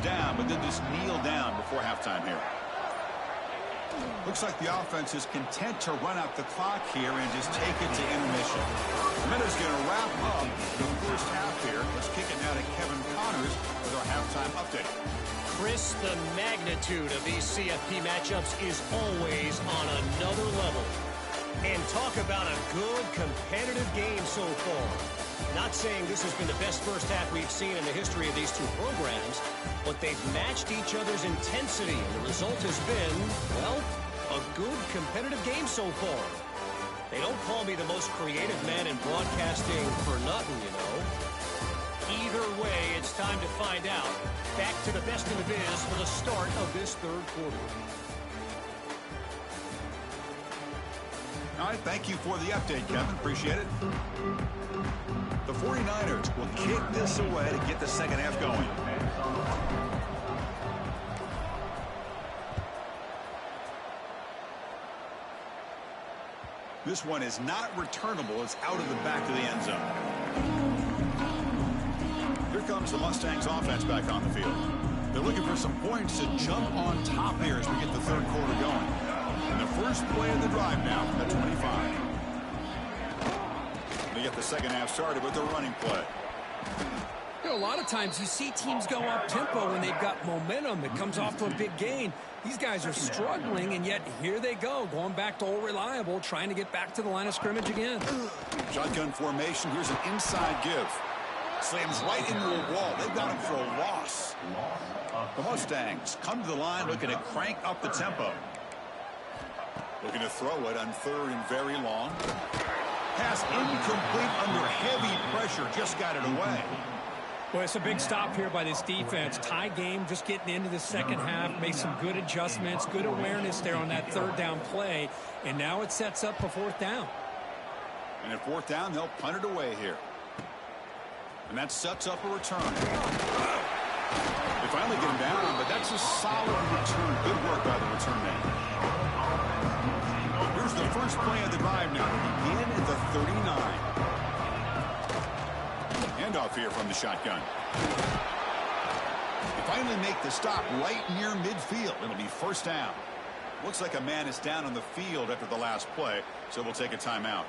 Down, but then just kneel down before halftime here. Looks like the offense is content to run out the clock here and just take it to intermission. The minute's going to wrap up the first half here. Let's kick it now to Kevin Connors with our halftime update. Chris, the magnitude of these CFP matchups is always on another level. And talk about a good competitive game so far. Not saying this has been the best first half we've seen in the history of these 2 programs, but they've matched each other's intensity, and the result has been, well, a good competitive game so far. They don't call me the most creative man in broadcasting for nothing, you know. Either way, it's time to find out. Back to the best in the biz for the start of this 3rd quarter. All right, thank you for the update, Kevin. Appreciate it. The 49ers will kick this away to get the second half going. This one is not returnable. It's out of the back of the end zone. Here comes the Mustangs offense back on the field. They're looking for some points to jump on top here as we get the third quarter going. And the first play of the drive now at 25. They get the second half started with their running play. You know, a lot of times you see teams go up-tempo when they've got momentum that comes off to a big gain. These guys are struggling, and yet here they go, going back to old reliable, trying to get back to the line of scrimmage again. Shotgun formation. Here's an inside give. Slams right into a wall. They've got him for a loss. The Mustangs come to the line looking to crank up the tempo. Looking to throw it on third and very long. Pass incomplete under heavy pressure. Just got it away. Well, it's a big stop here by this defense. Tie game, just getting into the second half. Made some good adjustments, good awareness there on that third down play. And now it sets up a fourth down. And at fourth down, they'll punt it away here. And that sets up a return. They finally get him down, but that's a solid return. Good work by the return man. Here's the first play of the drive now. Begin at the 39. Handoff here from the shotgun. They finally make the stop right near midfield. It'll be first down. Looks like a man is down on the field after the last play, so we'll take a timeout.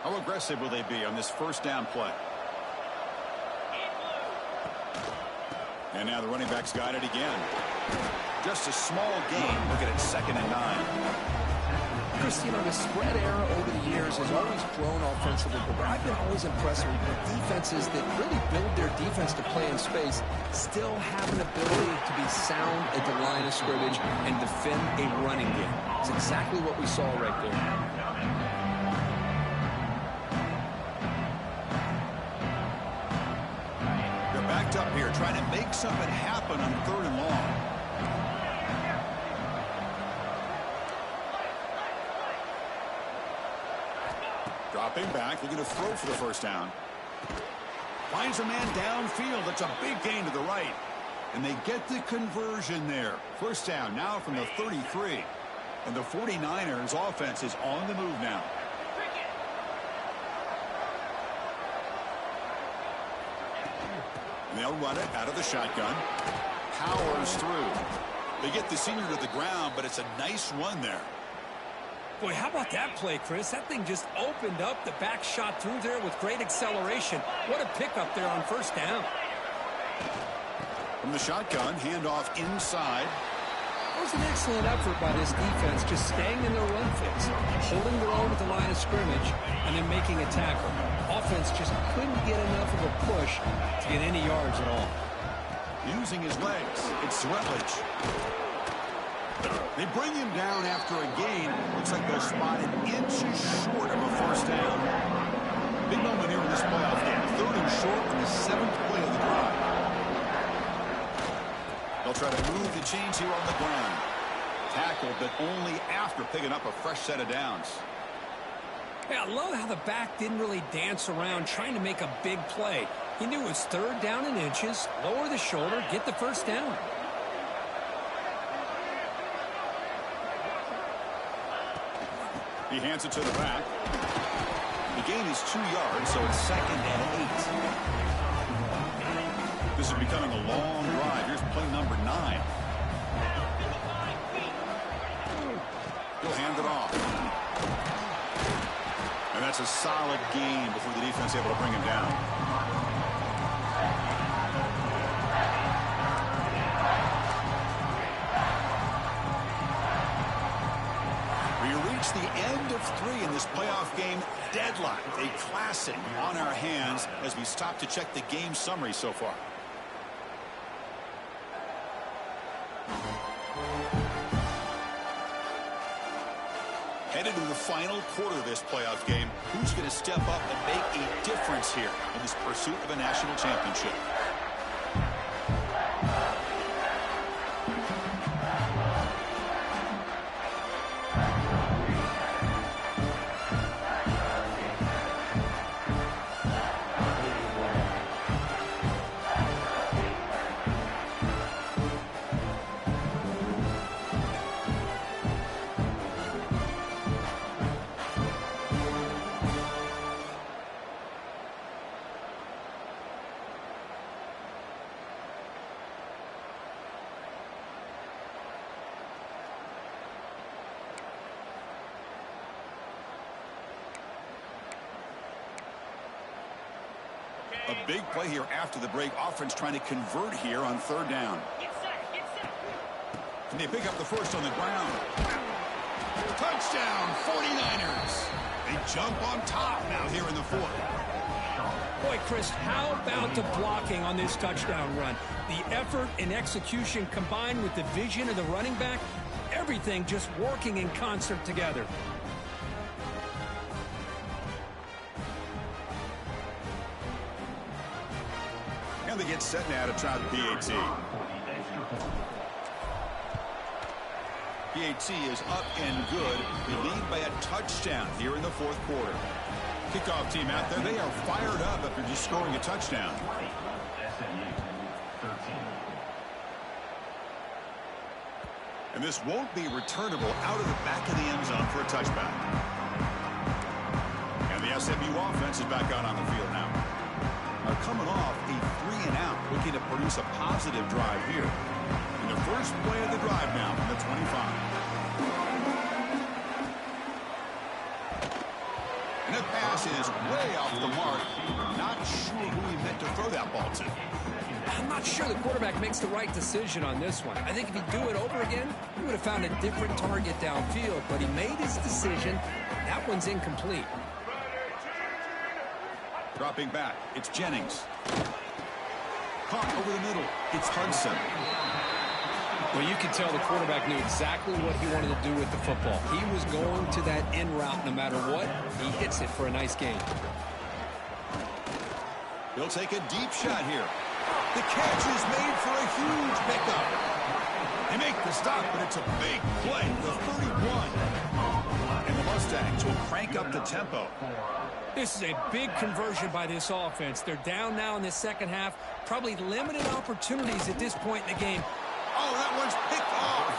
How aggressive will they be on this first down play? And now the running back's got it again. Just a small gain. Look at it, 2nd and 9. Chris, you know, the spread era over the years has always grown offensively, but I've been always impressed with defenses that really build their defense to play in space, still have an ability to be sound at the line of scrimmage and defend a running game. It's exactly what we saw right there. Up here trying to make something happen on 3rd and long. Dropping back, looking to throw for the first down. Finds a man downfield. That's a big gain to the right. And they get the conversion there. First down now from the 33. And the 49ers offense is on the move now. They'll run it out of the shotgun. Powers through. They get the senior to the ground, but it's a nice run there. Boy, how about that play, Chris? That thing just opened up. The back shot through there with great acceleration. What a pickup there on first down. From the shotgun, handoff inside. That was an excellent effort by this defense, just staying in their run fits, holding their own at the line of scrimmage, and then making a tackle. Offense just couldn't get enough of a push to get any yards at all. Using his legs, it's Rutledge. They bring him down after a gain. Looks like they'll spot it inches short of a first down. Big moment here in this playoff game. 3rd and short from the 7th play of the drive. They'll try to move the chains here on the ground. Tackled, but only after picking up a fresh set of downs. Yeah, I love how the back didn't really dance around trying to make a big play. He knew it was 3rd down in inches, lower the shoulder, get the first down. He hands it to the back. The gain is 2 yards, so it's 2nd and 8. This is becoming a long drive. Here's play number 9. He'll hand it off. And that's a solid gain before the defense able to bring him down. It's the end of 3 in this playoff game. Deadlock, a classic on our hands as we stop to check the game summary so far. Headed to the final quarter of this playoff game. Who's going to step up and make a difference here in this pursuit of a national championship? A big play here after the break. Offense trying to convert here on 3rd down. And they pick up the first on the ground. Touchdown, 49ers. They jump on top now here in the 4th. Boy, Chris, how about the blocking on this touchdown run? The effort and execution combined with the vision of the running back, everything just working in concert together. And they get set now to try the PAT. PAT is up and good. They lead by a touchdown here in the 4th quarter. Kickoff team out there, they are fired up after just scoring a touchdown. And this won't be returnable out of the back of the end zone for a touchback. And the SMU offense is back out on the field now. Are coming off a 3-and-out, looking to produce a positive drive here. And the first play of the drive now from the 25. And that pass is way off the mark. Not sure who he meant to throw that ball to. I'm not sure the quarterback makes the right decision on this one. I think if he'd do it over again, he would have found a different target downfield. But he made his decision. That one's incomplete. Dropping back, it's Jennings. Caught over the middle, it's Hudson. Well, you can tell the quarterback knew exactly what he wanted to do with the football. He was going to that in route no matter what. He hits it for a nice gain. He'll take a deep shot here. The catch is made for a huge pickup. They make the stop, but it's a big play. The 31. And the Mustangs will crank up the tempo. This is a big conversion by this offense. They're down now in the 2nd half. Probably limited opportunities at this point in the game. Oh, that one's picked off.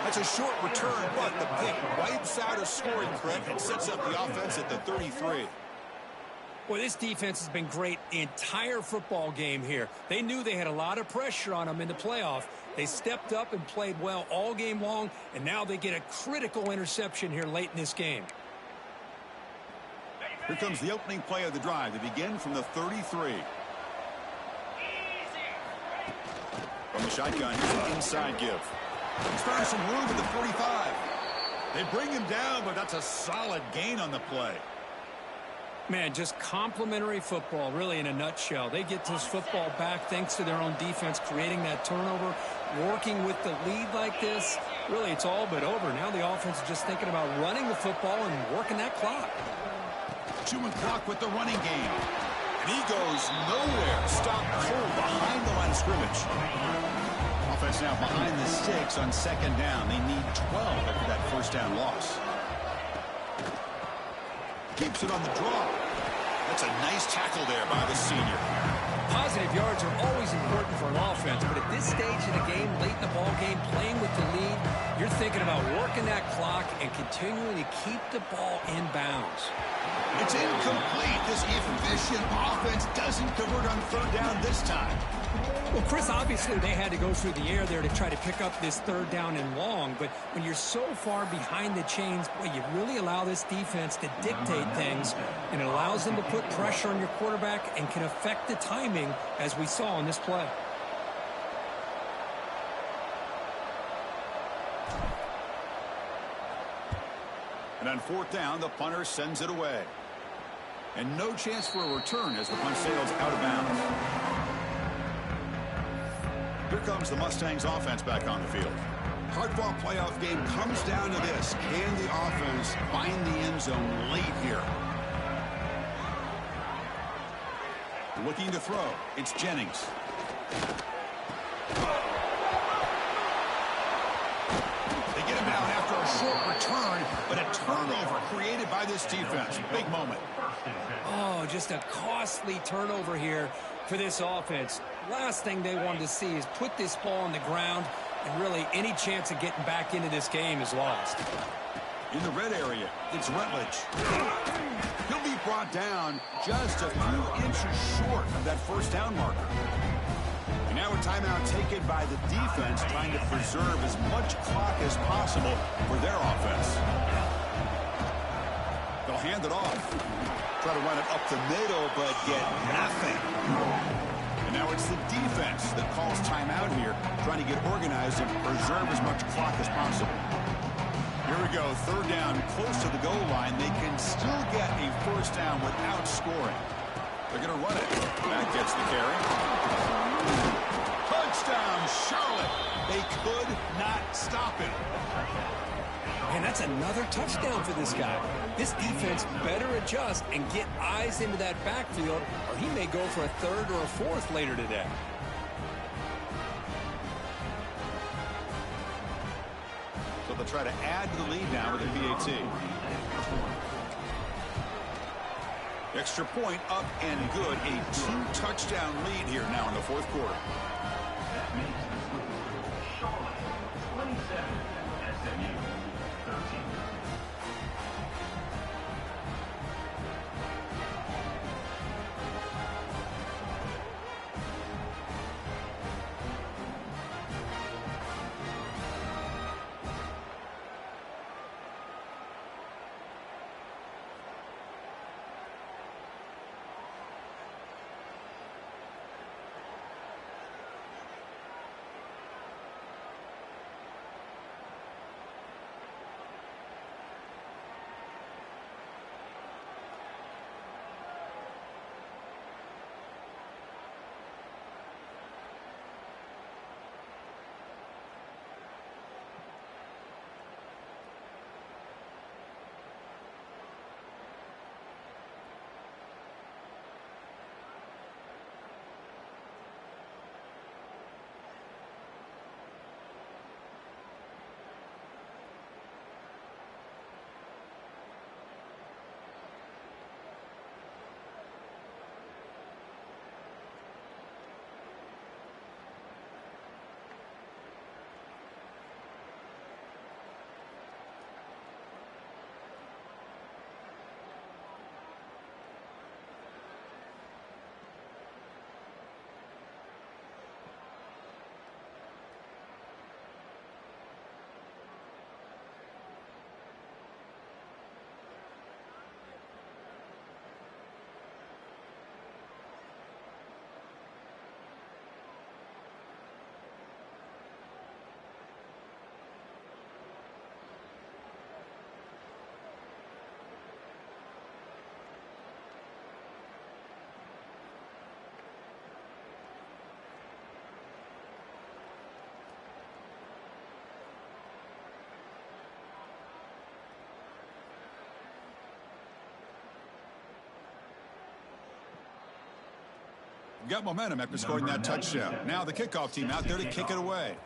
That's a short return, but the pick wipes out a scoring threat and sets up the offense at the 33. Well, this defense has been great the entire football game here. They knew they had a lot of pressure on them in the playoff. They stepped up and played well all game long, and now they get a critical interception here late in this game. Here comes the opening play of the drive. They begin from the 33. From the shotgun, here's an inside give. He's found some room at the 45. They bring him down, but that's a solid gain on the play. Man, just complimentary football, really, in a nutshell. They get this football back thanks to their own defense, creating that turnover, working with the lead like this. Really, it's all but over. Now the offense is just thinking about running the football and working that clock. Chewing clock with the running game. And he goes nowhere. Stopped cold behind the line of scrimmage. Offense now behind the 6 on 2nd down. They need 12 after that 1st down loss. Keeps it on the draw. That's a nice tackle there by the senior. Positive yards are always important for an offense, but at this stage of the game, late in the ball game, playing with the lead, you're thinking about working that clock and continuing to keep the ball in bounds. It's incomplete. This efficient offense doesn't convert on 3rd down this time. Well, Chris, obviously they had to go through the air there to try to pick up this 3rd down and long, but when you're so far behind the chains, boy, you really allow this defense to dictate things, and it allows them to put pressure on your quarterback and can affect the timing, as we saw in this play. And on fourth down, the punter sends it away. And no chance for a return as the punt sails out of bounds. Here comes the Mustangs offense back on the field. Hard-fought playoff game comes down to this. Can the offense find the end zone late here? Looking to throw. It's Jennings. They get him down after a short return, but a turnover created by this defense. Big moment. Oh, just a costly turnover here for this offense. Last thing they wanted to see is put this ball on the ground, and really any chance of getting back into this game is lost. In the red area, it's Rutledge. He'll be brought down just a few inches short of that first down marker. And now a timeout taken by the defense, trying to preserve as much clock as possible for their offense. They'll hand it off. Try to run it up the middle, but get nothing. And now it's the defense that calls timeout here, trying to get organized and preserve as much clock as possible. Here we go, third down, close to the goal line. They can still get a first down without scoring. They're going to run it. That gets the carry. Touchdown, Charlotte. They could not stop it. And that's another touchdown for this guy. This defense better adjust and get eyes into that backfield, or he may go for a third or a fourth later today. So they'll try to add to the lead now with a PAT. Extra point up and good. A 2-touchdown lead here now in the fourth quarter. That makes the score Charlotte 27, SMU 13. Got momentum after scoring that touchdown. Now the kickoff team out there to kick it away.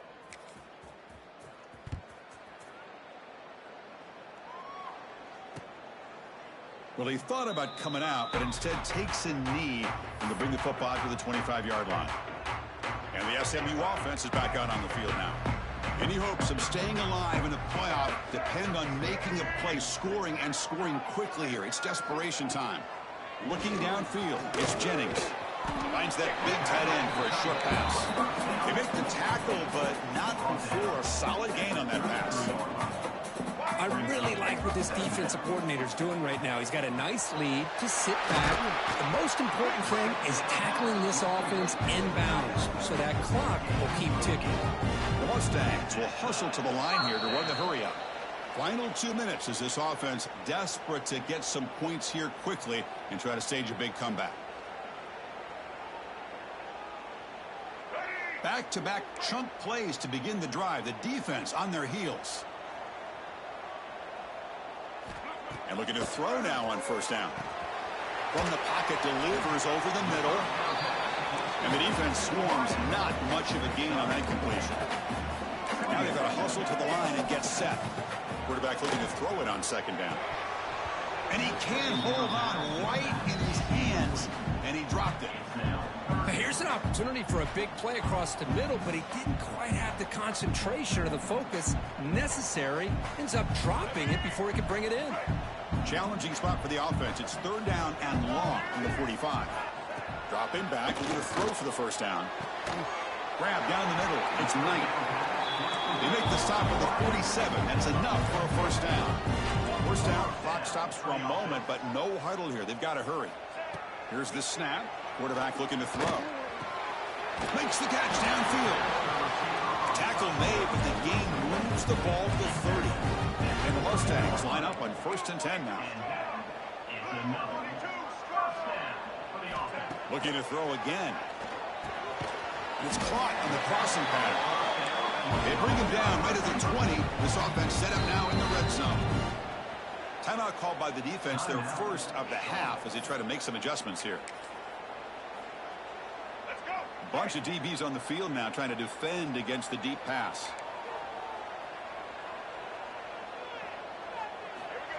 Well, he thought about coming out, but instead takes a knee and to bring the football to the 25-yard line. And the SMU offense is back out on the field now. Any hopes of staying alive in the playoff depend on making a play, scoring, and scoring quickly here. It's desperation time. Looking downfield, it's Jennings. Finds that big tight end for a short pass. They make the tackle, but not before a solid gain on that pass. I really like what this defensive coordinator's doing right now. He's got a nice lead to sit back. The most important thing is tackling this offense inbounds so that clock will keep ticking. The Mustangs will hustle to the line here to run the hurry up. Final 2 minutes as this offense desperate to get some points here quickly and try to stage a big comeback. Back-to-back chunk plays to begin the drive. The defense on their heels. And looking to throw now on first down. From the pocket, delivers over the middle. And the defense swarms. Not much of a gain on that completion. Now they've got to hustle to the line and get set. Quarterback looking to throw it on second down. And he can hold on right in his hands. And he dropped it. Here's an opportunity for a big play across the middle, but he didn't quite have the concentration or the focus necessary. Ends up dropping it before he could bring it in. Challenging spot for the offense. It's third down and long from the 45. Dropping back. We're going to throw for the first down. Grab down the middle. It's Knight. They make the stop at the 47. That's enough for a first down. First down. Clock stops for a moment, but no huddle here. They've got to hurry. Here's the snap. Quarterback looking to throw. Makes the catch downfield. Tackle made, but the game moves the ball to the 30. And the Mustangs line up on 1st and 10 now. Looking to throw again. And it's caught on the crossing pattern. They bring him down right at the 20. This offense set up now in the red zone. Timeout called by the defense, their first of the half, as they try to make some adjustments here. Bunch of DBs on the field now trying to defend against the deep pass.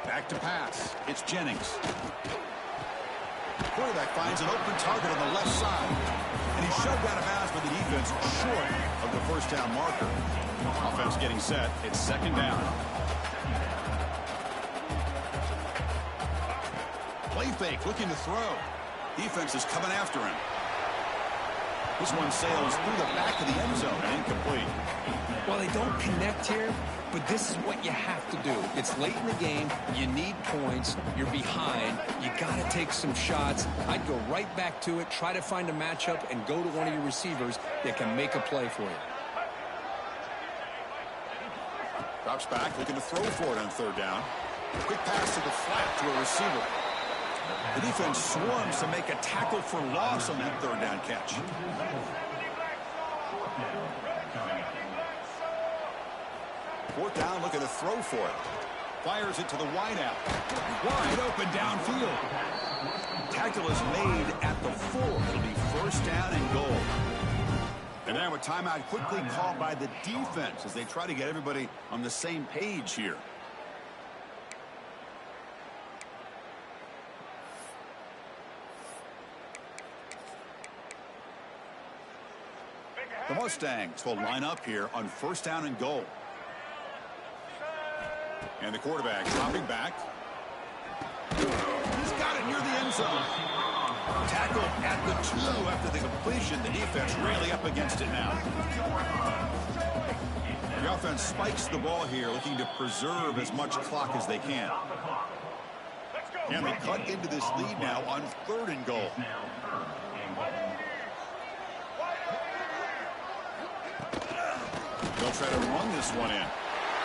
Back to pass. It's Jennings. Quarterback finds an open target on the left side. And he's shoved out of bounds by the defense short of the first down marker. Offense getting set. It's second down. Play fake, looking to throw. Defense is coming after him. This one sails through the back of the end zone and incomplete. Well, they don't connect here, but this is what you have to do. It's late in the game. You need points. You're behind. You got to take some shots. I'd go right back to it, try to find a matchup, and go to one of your receivers that can make a play for you. Drops back, looking to throw for it on third down. Quick pass to the flat to a receiver. The defense swarms to make a tackle for loss on that third down catch. Fourth down, looking to throw for it. Fires it to the wideout. Wide open downfield. Tackle is made at the 4. It'll be first down and goal. And now a timeout quickly called by the defense as they try to get everybody on the same page here. The Mustangs will line up here on first down and goal. And the quarterback dropping back. He's got it near the end zone. Tackle at the 2 after the completion. The defense really up against it now. The offense spikes the ball here, looking to preserve as much clock as they can. And they cut into this lead now on third and goal. They'll try to run this one in.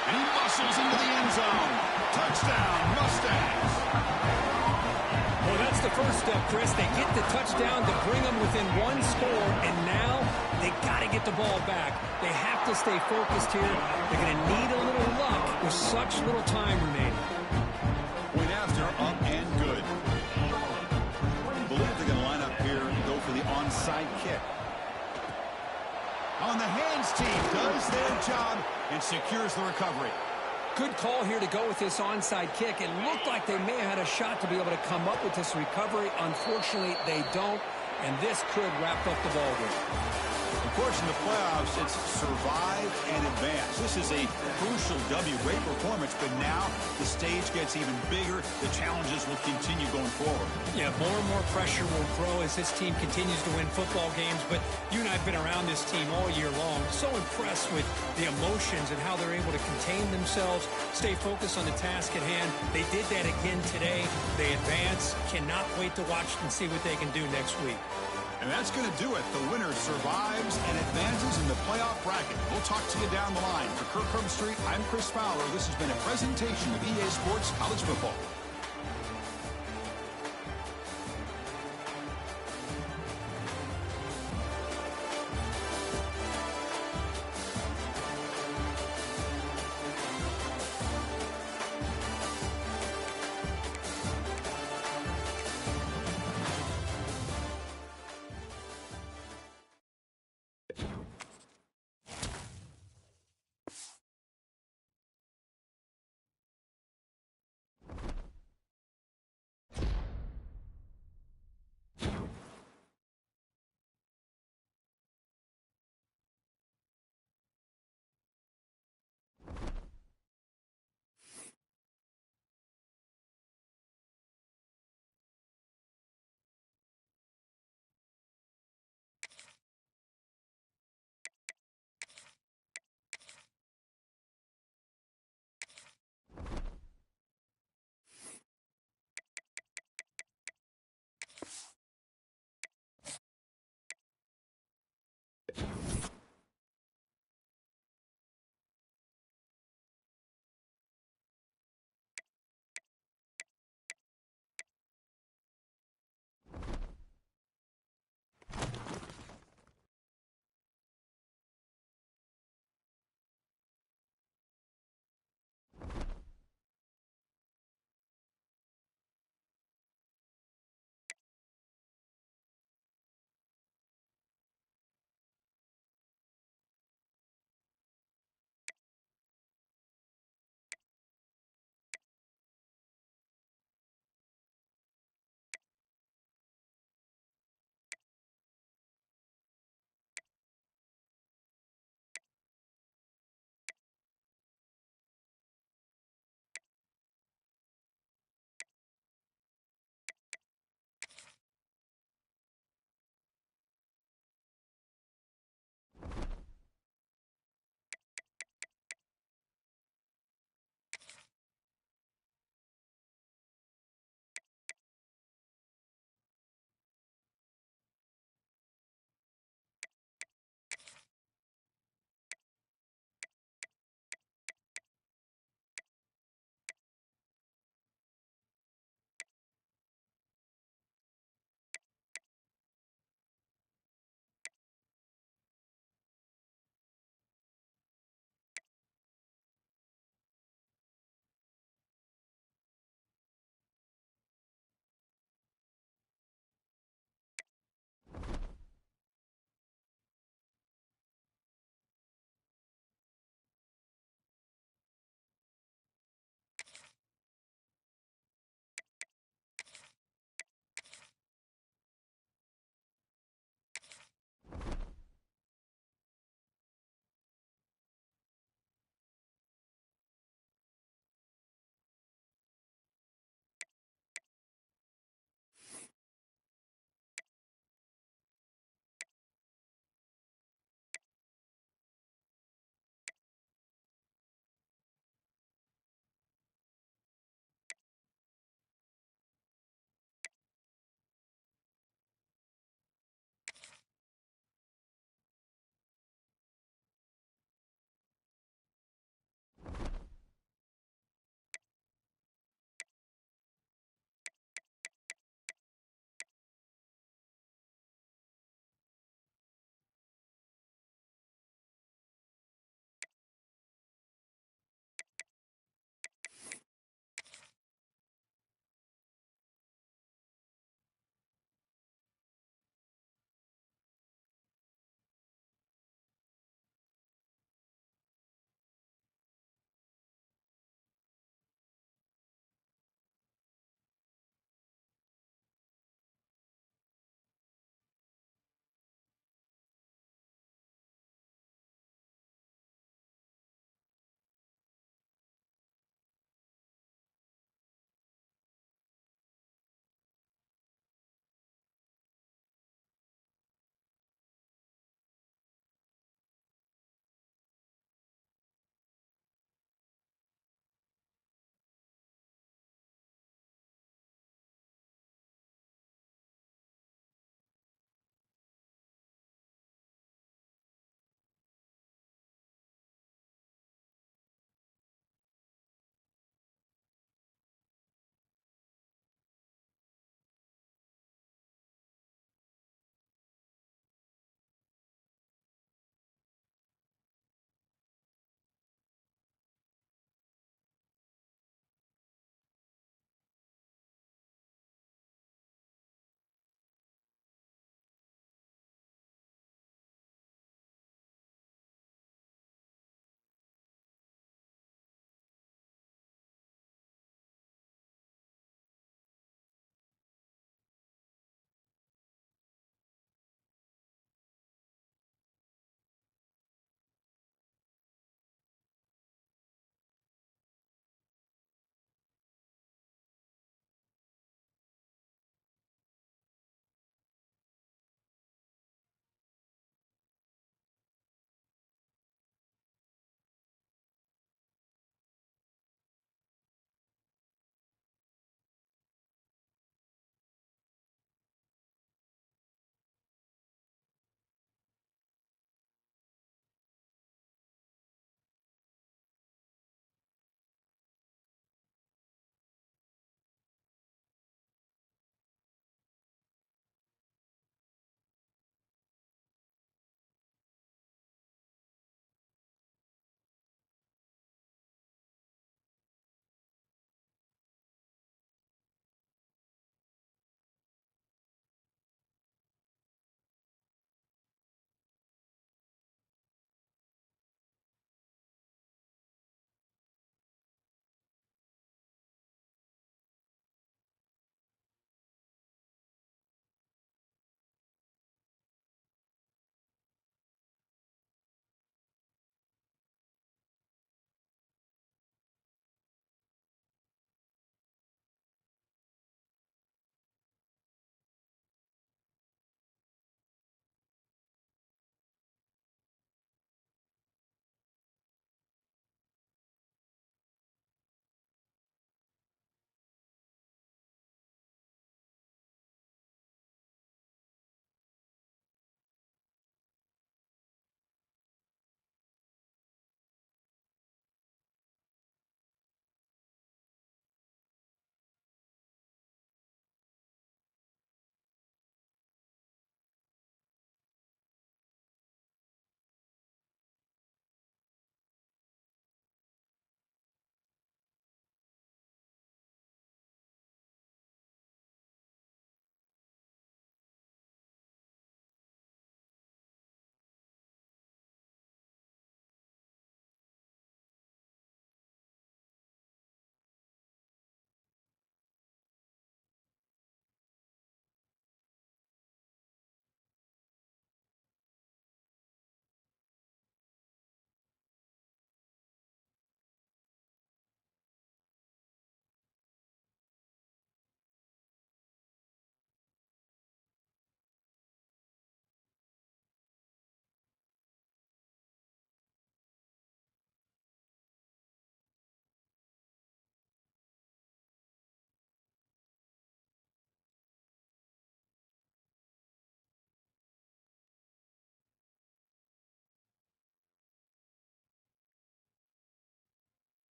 And he muscles into the end zone. Touchdown, Mustangs. Well, that's the first step, Chris. They get the touchdown to bring them within one score, and now they got to get the ball back. They have to stay focused here. They're going to need a little luck with such little time remaining. Point after, up and good. I believe they're going to line up here and go for the onside kick. On the hands team does their job and secures the recovery. Good call here to go with this onside kick. It looked like they may have had a shot to be able to come up with this recovery. Unfortunately, they don't, and this could wrap up the ball game. Of course, in the playoffs, it's survive and advance. This is a crucial W. Great performance, but now the stage gets even bigger. The challenges will continue going forward. Yeah, more and more pressure will grow as this team continues to win football games, but you and I have been around this team all year long. So impressed with the emotions and how they're able to contain themselves, stay focused on the task at hand. They did that again today. They advance. Cannot wait to watch and see what they can do next week. And that's going to do it. The winner survives and advances in the playoff bracket. We'll talk to you down the line. For Kirk Herbstreit, I'm Chris Fowler. This has been a presentation of EA Sports College Football.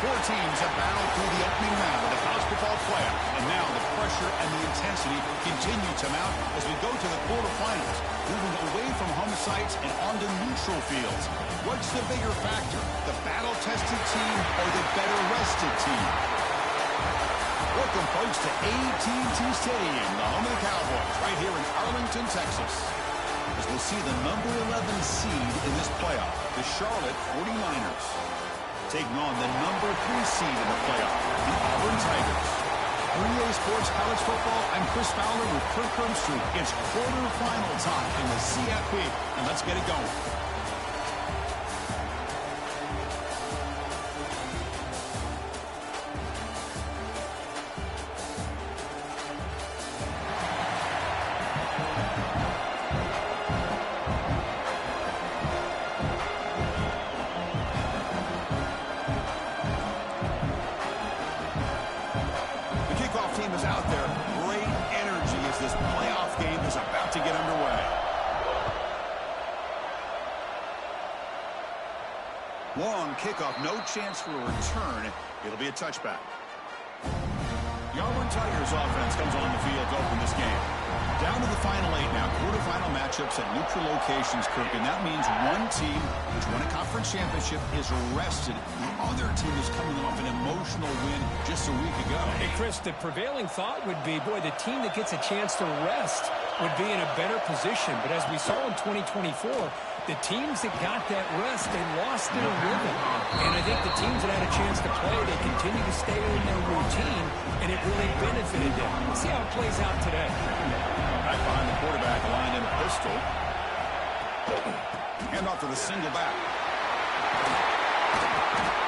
Four teams have battled through the opening round of the college football playoff, and now the pressure and the intensity continue to mount as we go to the quarterfinals, moving away from home sites and onto neutral fields. What's the bigger factor, the battle-tested team or the better-rested team? Welcome, folks, to AT&T Stadium, the home of the Cowboys, right here in Arlington, Texas, as we'll see the number 11 seed in this playoff, the Charlotte 49ers, taking on the number 3 seed in the playoff, the Auburn Tigers. For EA Sports College Football, I'm Chris Fowler with Kirk Herbstreit. It's quarterfinal time in the CFB, and let's get it going. Team is out there. Great energy as this playoff game is about to get underway. Long kickoff, no chance for a return. It'll be a touchback. The Auburn Tigers offense comes on the field to open this game. Down to the final 8 now. Quarterfinal matchups at neutral locations, Kirk, and that means one team which won a conference championship is rested. The other team is coming off an emotional win just a week ago. Hey, Chris, the prevailing thought would be, boy, the team that gets a chance to rest would be in a better position. But as we saw in 2024, the teams that got that rest, they lost their rhythm. And I think the teams that had a chance to play, they continue to stay in their routine, and it really benefited them. We'll see how it plays out today. Right behind the quarterback, aligned in a pistol. Hand off to the single back.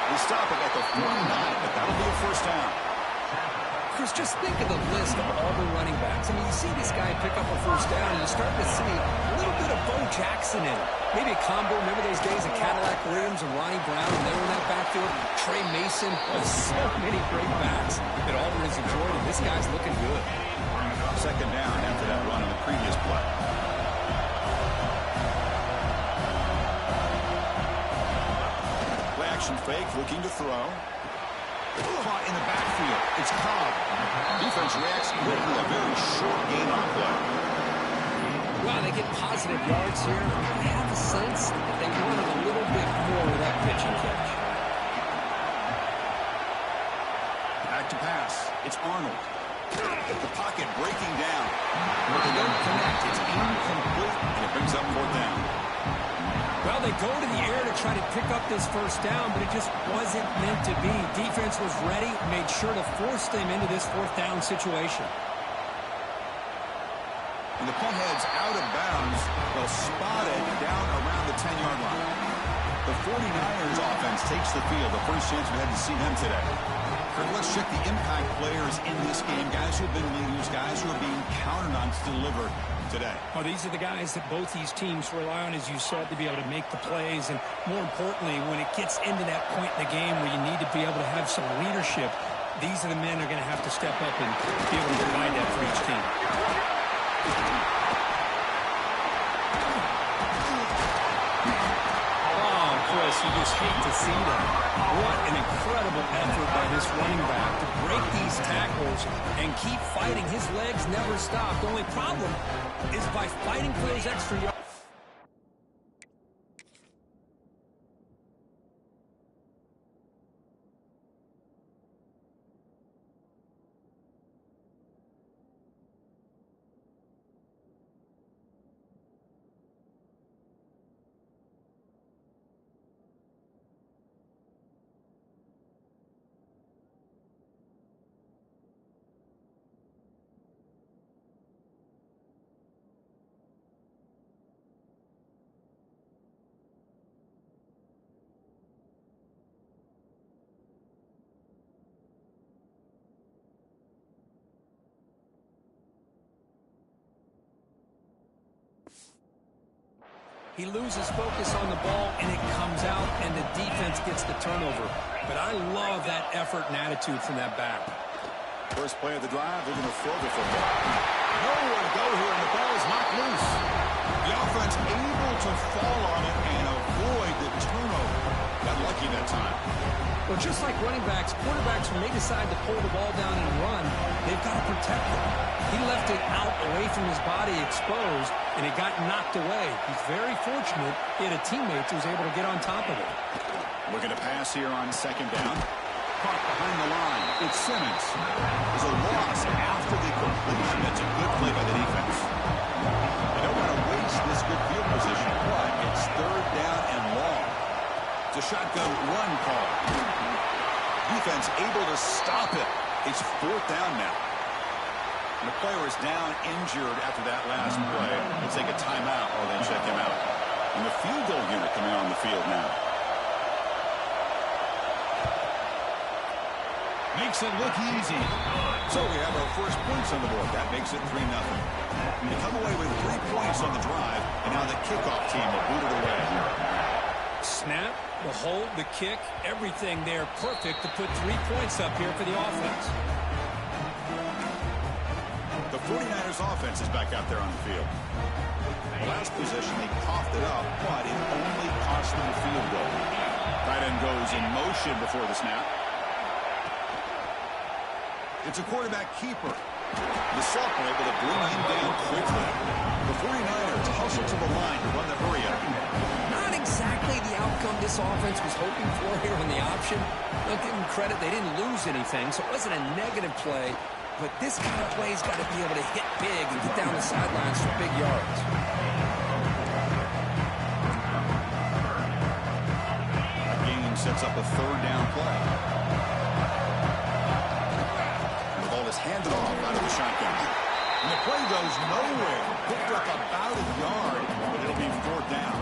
We stop it at the 49, but that'll be a first down. Chris, just think of the list of Auburn running backs. I mean, you see this guy pick up a first down, and you start to see a little bit of Bo Jackson in it. Maybe a combo. Remember those days of Cadillac Williams and Ronnie Brown, and they were in that backfield? Trey Mason. Oh, so many great backs that Auburn has enjoyed, and this guy's looking good. Second down after that run on the previous play. Play action fake, looking to throw. Caught in the backfield. It's Cobb. Defense reacts quickly. A very short gain on play. Wow, they get positive yards here. I have a sense that they wanted a little bit more of that pitch and catch. Back to pass. It's Arnold. The pocket breaking down. But they don't connect. It's incomplete, and it brings up fourth down. Well, they go to the air to try to pick up this first down, but it just wasn't meant to be. Defense was ready, made sure to force them into this fourth down situation. And the punt heads out of bounds, well spotted down around the 10-yard line. The 49ers offense takes the field. The first chance we had to see them today. Let's check the impact players in this game. Guys who have been leaders, guys who are being counted on to deliver today. Oh, these are the guys that both these teams rely on, as you said, to be able to make the plays. And more importantly, when it gets into that point in the game where you need to be able to have some leadership, these are the men that are going to have to step up and be able to provide that for each team. Chris, you just hate to see that. What an incredible effort by this running back to break these tackles and keep fighting. His legs never stop. The only problem is by fighting for those extra yards. He loses focus on the ball, and it comes out, and the defense gets the turnover. But I love that effort and attitude from that back. First play of the drive, they're going to throw the football. Nowhere to go here, and the ball is knocked loose. The offense able to fall on it and avoid the turnover. Got unlucky that time. Well, just like running backs, quarterbacks, when they decide to pull the ball down and run, they've got to protect it. He left it out away from his body exposed, and it got knocked away. He's very fortunate he had a teammate who was able to get on top of it. Looking to pass here on second down. Caught behind the line. It's Simmons. There's a loss after the completion. That's a good play by the defense. You don't want to waste this good field position, but it's third down and long. It's a shotgun run call. Defense able to stop it. It's fourth down now. And the player is down injured after that last play. Let's take a timeout while they check him out. And the field goal unit coming on the field now. Makes it look easy. So we have our first points on the board. That makes it 3-0. They come away with 3 points on the drive, and now the kickoff team will boot it away. Snap, the hold, the kick, everything there perfect to put 3 points up here for the offense. The 49ers offense is back out there on the field. Last possession, they coughed it up, but it only cost them a field goal. Tight end goes in motion before the snap. It's a quarterback keeper. The Sultan able to bring him down quickly. The 49ers hustle to the line to run the hurry up. Not exactly the outcome this offense was hoping for here on the option. I'll give them credit, they didn't lose anything, so it wasn't a negative play. But this kind of play's got to be able to hit big and get down the sidelines for big yards. A gain sets up a third down play. Handed off out of the shotgun. And the play goes nowhere. Picked up about a yard, but it'll be fourth down.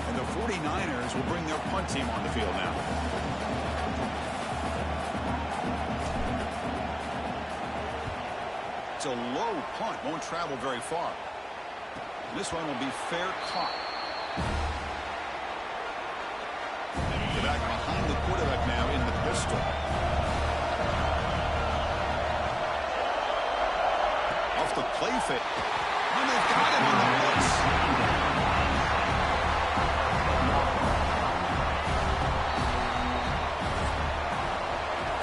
And the 49ers will bring their punt team on the field now. It's a low punt. Won't travel very far. And this one will be fair caught. They're back behind the quarterback now in the pistol. Off the play fake. And they've got him on the blitz.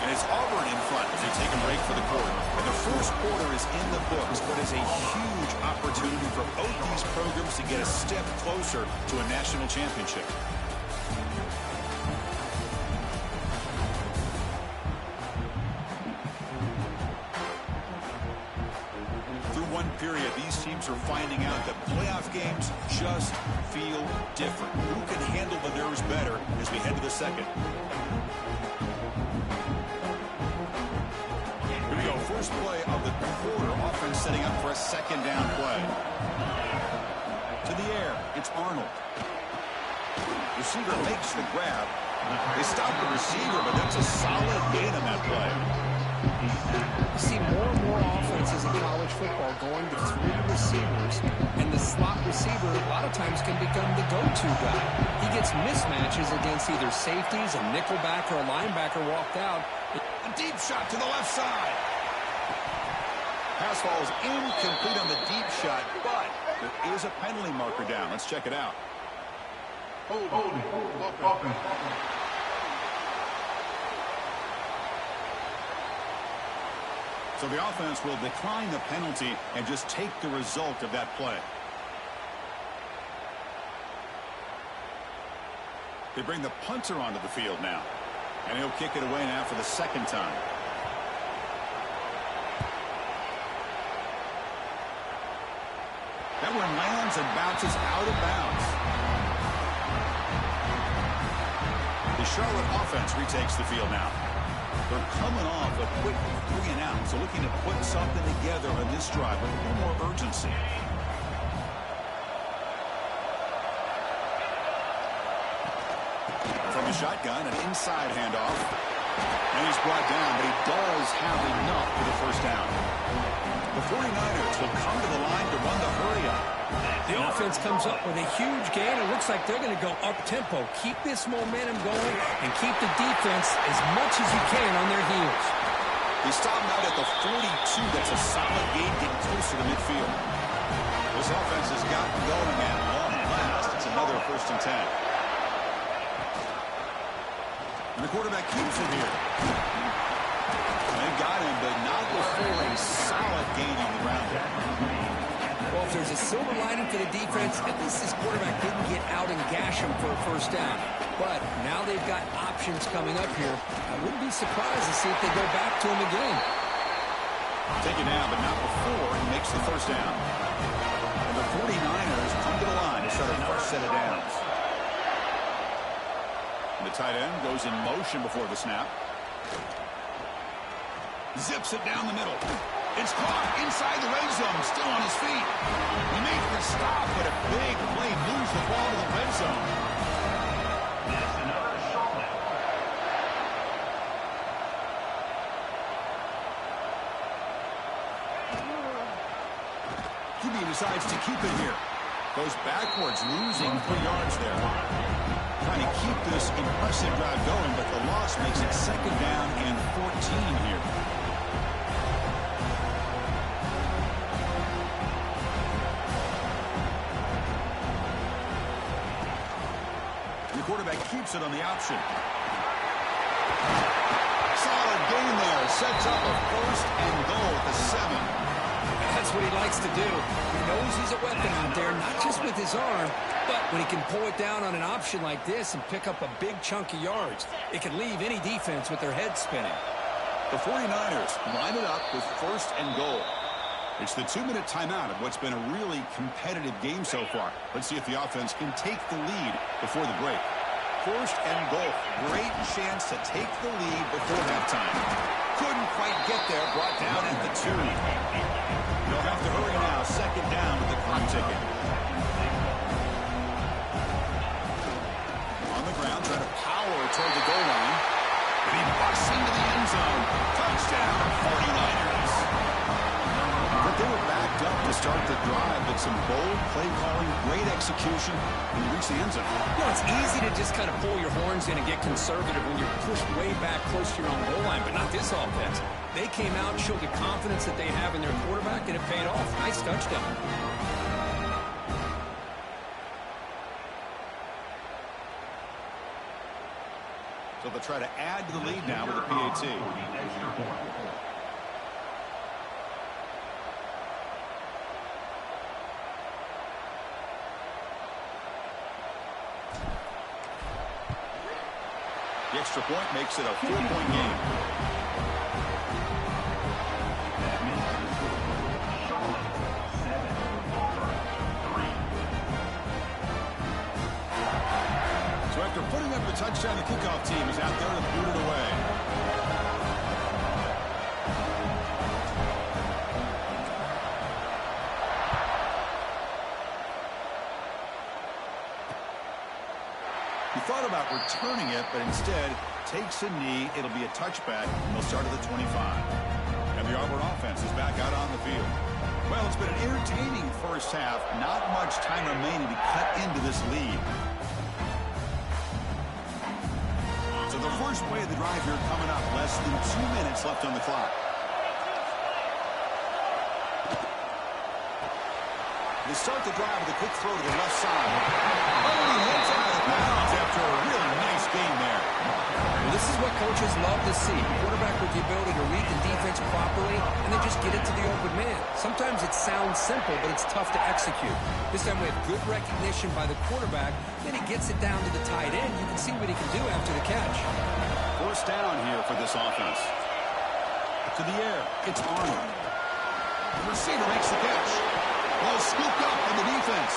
And it's Auburn in front as they take a break for the quarter. And the first quarter is in the books, but is a huge opportunity for both these programs to get a step closer to a national championship. Period. These teams are finding out that playoff games just feel different. Who can handle the nerves better as we head to the second? Here we go. First play of the quarter. Offense setting up for a second down play. To the air. It's Arnold. Receiver makes the grab. They stop the receiver, but that's a solid gain on that play. You see more and more offenses in college football going to 3 receivers, and the slot receiver a lot of times can become the go-to guy. He gets mismatches against either safeties, a nickelback, or a linebacker walked out. A deep shot to the left side. Pass falls incomplete on the deep shot, but there is a penalty marker down. Let's check it out. Holding. So the offense will decline the penalty and just take the result of that play. They bring the punter onto the field now. And he'll kick it away now for the second time. That one lands and bounces out of bounds. The Charlotte offense retakes the field now. They're coming off a quick 3 and out, so looking to put something together on this drive with a little more urgency. From the shotgun, an inside handoff. And he's brought down, but he does have enough for the first down. The 49ers will come to the line to run the hurry-up. The offense comes up with a huge gain. It looks like they're going to go up-tempo. Keep this momentum going and keep the defense as much as you can on their heels. They stop him out at the 42. That's a solid gain, getting closer to midfield. This offense has gotten going at long last. It's a another 1st and 10. And the quarterback keeps it here. They got him, but not before a solid gain on the ground. Well, if there's a silver lining for the defense, at least this quarterback didn't get out and gash him for a 1st down. But now they've got options coming up here. I wouldn't be surprised to see if they go back to him again. Take it down, but not before he makes the 1st down. And the 49ers come to the line to start a fresh set of downs. And the tight end goes in motion before the snap. Zips it down the middle. It's caught inside the red zone, still on his feet. He makes the stop, but a big play moves the ball to the red zone. QB decides to keep it here. Goes backwards, losing 3 yards there. Trying to keep this impressive drive going, but the loss makes it 2nd down and 14 here. The quarterback keeps it on the option. Solid gain there. Sets up a 1st and goal at the 7. That's what he likes to do. He knows he's a weapon out there, not just with his arm, but when he can pull it down on an option like this and pick up a big chunk of yards, it can leave any defense with their head spinning. The 49ers line it up with 1st and goal. It's the 2-minute timeout of what's been a really competitive game so far. Let's see if the offense can take the lead before the break. 1st and goal. Great chance to take the lead before halftime. Couldn't quite get there. Brought down at the 2. They'll have to hurry now. 2nd down with the clock ticking. On the ground, trying to power toward the goal line. And he busts into the end zone. Touchdown, 49ers. But they were backed up to start the drive, but some bold play calling, great execution, and you reach the end zone. You know, it's easy to just kind of pull your horns in and get conservative when you're pushed way back close to your own goal line, but not this offense. They came out and showed the confidence that they have in their quarterback, and it paid off. Nice touchdown. So they'll try to add to the lead now with a PAT. The extra point makes it a 4-point game. So after putting up a touchdown, the kickoff team is out there to boot it away. He thought about returning it, but instead takes a knee. It'll be a touchback, and they'll start at the 25. And the Auburn offense is back out on the field. Well, it's been an entertaining 1st half. Not much time remaining to cut into this lead. So the first play of the drive here coming up. Less than 2 minutes left on the clock. They start the drive with a quick throw to the left side. Oh, he hits out of bounds after a really nice game there. Well, this is what coaches love to see. Quarterback with the ability to read the defense properly and then just get it to the open man. Sometimes it sounds simple, but it's tough to execute. This time we have good recognition by the quarterback. Then he gets it down to the tight end. You can see what he can do after the catch. 1st down here for this offense. To the air. It's Arnold. The receiver makes the catch. Ball scooped up on the defense.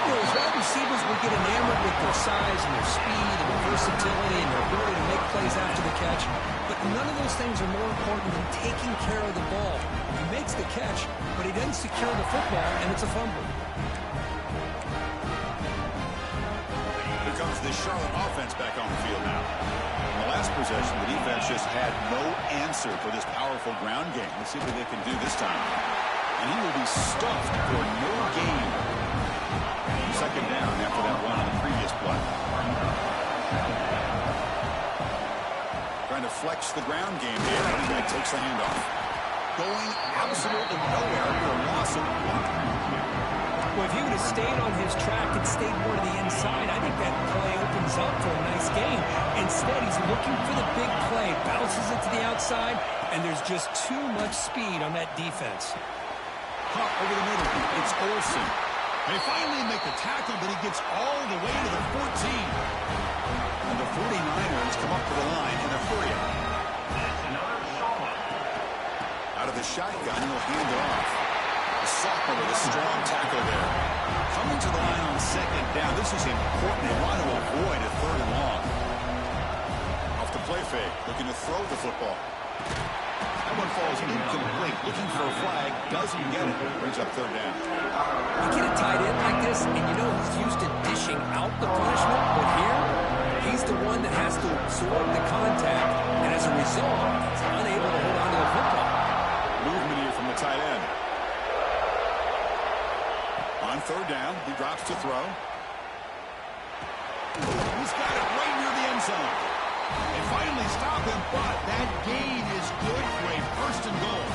Those wide receivers will get enamored with their size and their speed and their versatility and their ability to make plays after the catch. But none of those things are more important than taking care of the ball. He makes the catch, but he doesn't secure the football, and it's a fumble. Here comes the Charlotte offense back on the field now. In the last possession, the defense just had no answer for this powerful ground game. Let's see what they can do this time. And he will be stuffed for no gain. 2nd down after that run on the previous play. Trying to flex the ground game here. Anyway, takes the handoff. Going absolutely nowhere for a loss of 1. Well, if he would have stayed on his track and stayed more to the inside, I think that play opens up for a nice gain. Instead, he's looking for the big play, bounces it to the outside, and there's just too much speed on that defense. Caught over the middle. It's Olsen. They finally make the tackle, but he gets all the way to the 14. And the 49ers come up to the line in a hurry. Out of the shotgun, he'll hand it off. The sophomore with a strong tackle there. Coming to the line on second down. This is important. They want to avoid a third and long. Off the play fake. Looking to throw the football. That one falls incomplete. Looking for a flag. Doesn't get it. Brings up third down. You get a tight end like this, and you know he's used to dishing out the punishment. But here, he's the one that has to absorb the contact. And as a result, he's unable to hold on to the football. Movement here from the tight end. On third down, he drops to throw. He's got it right near the end zone. They finally stop him, but that gain is good for a first and goal.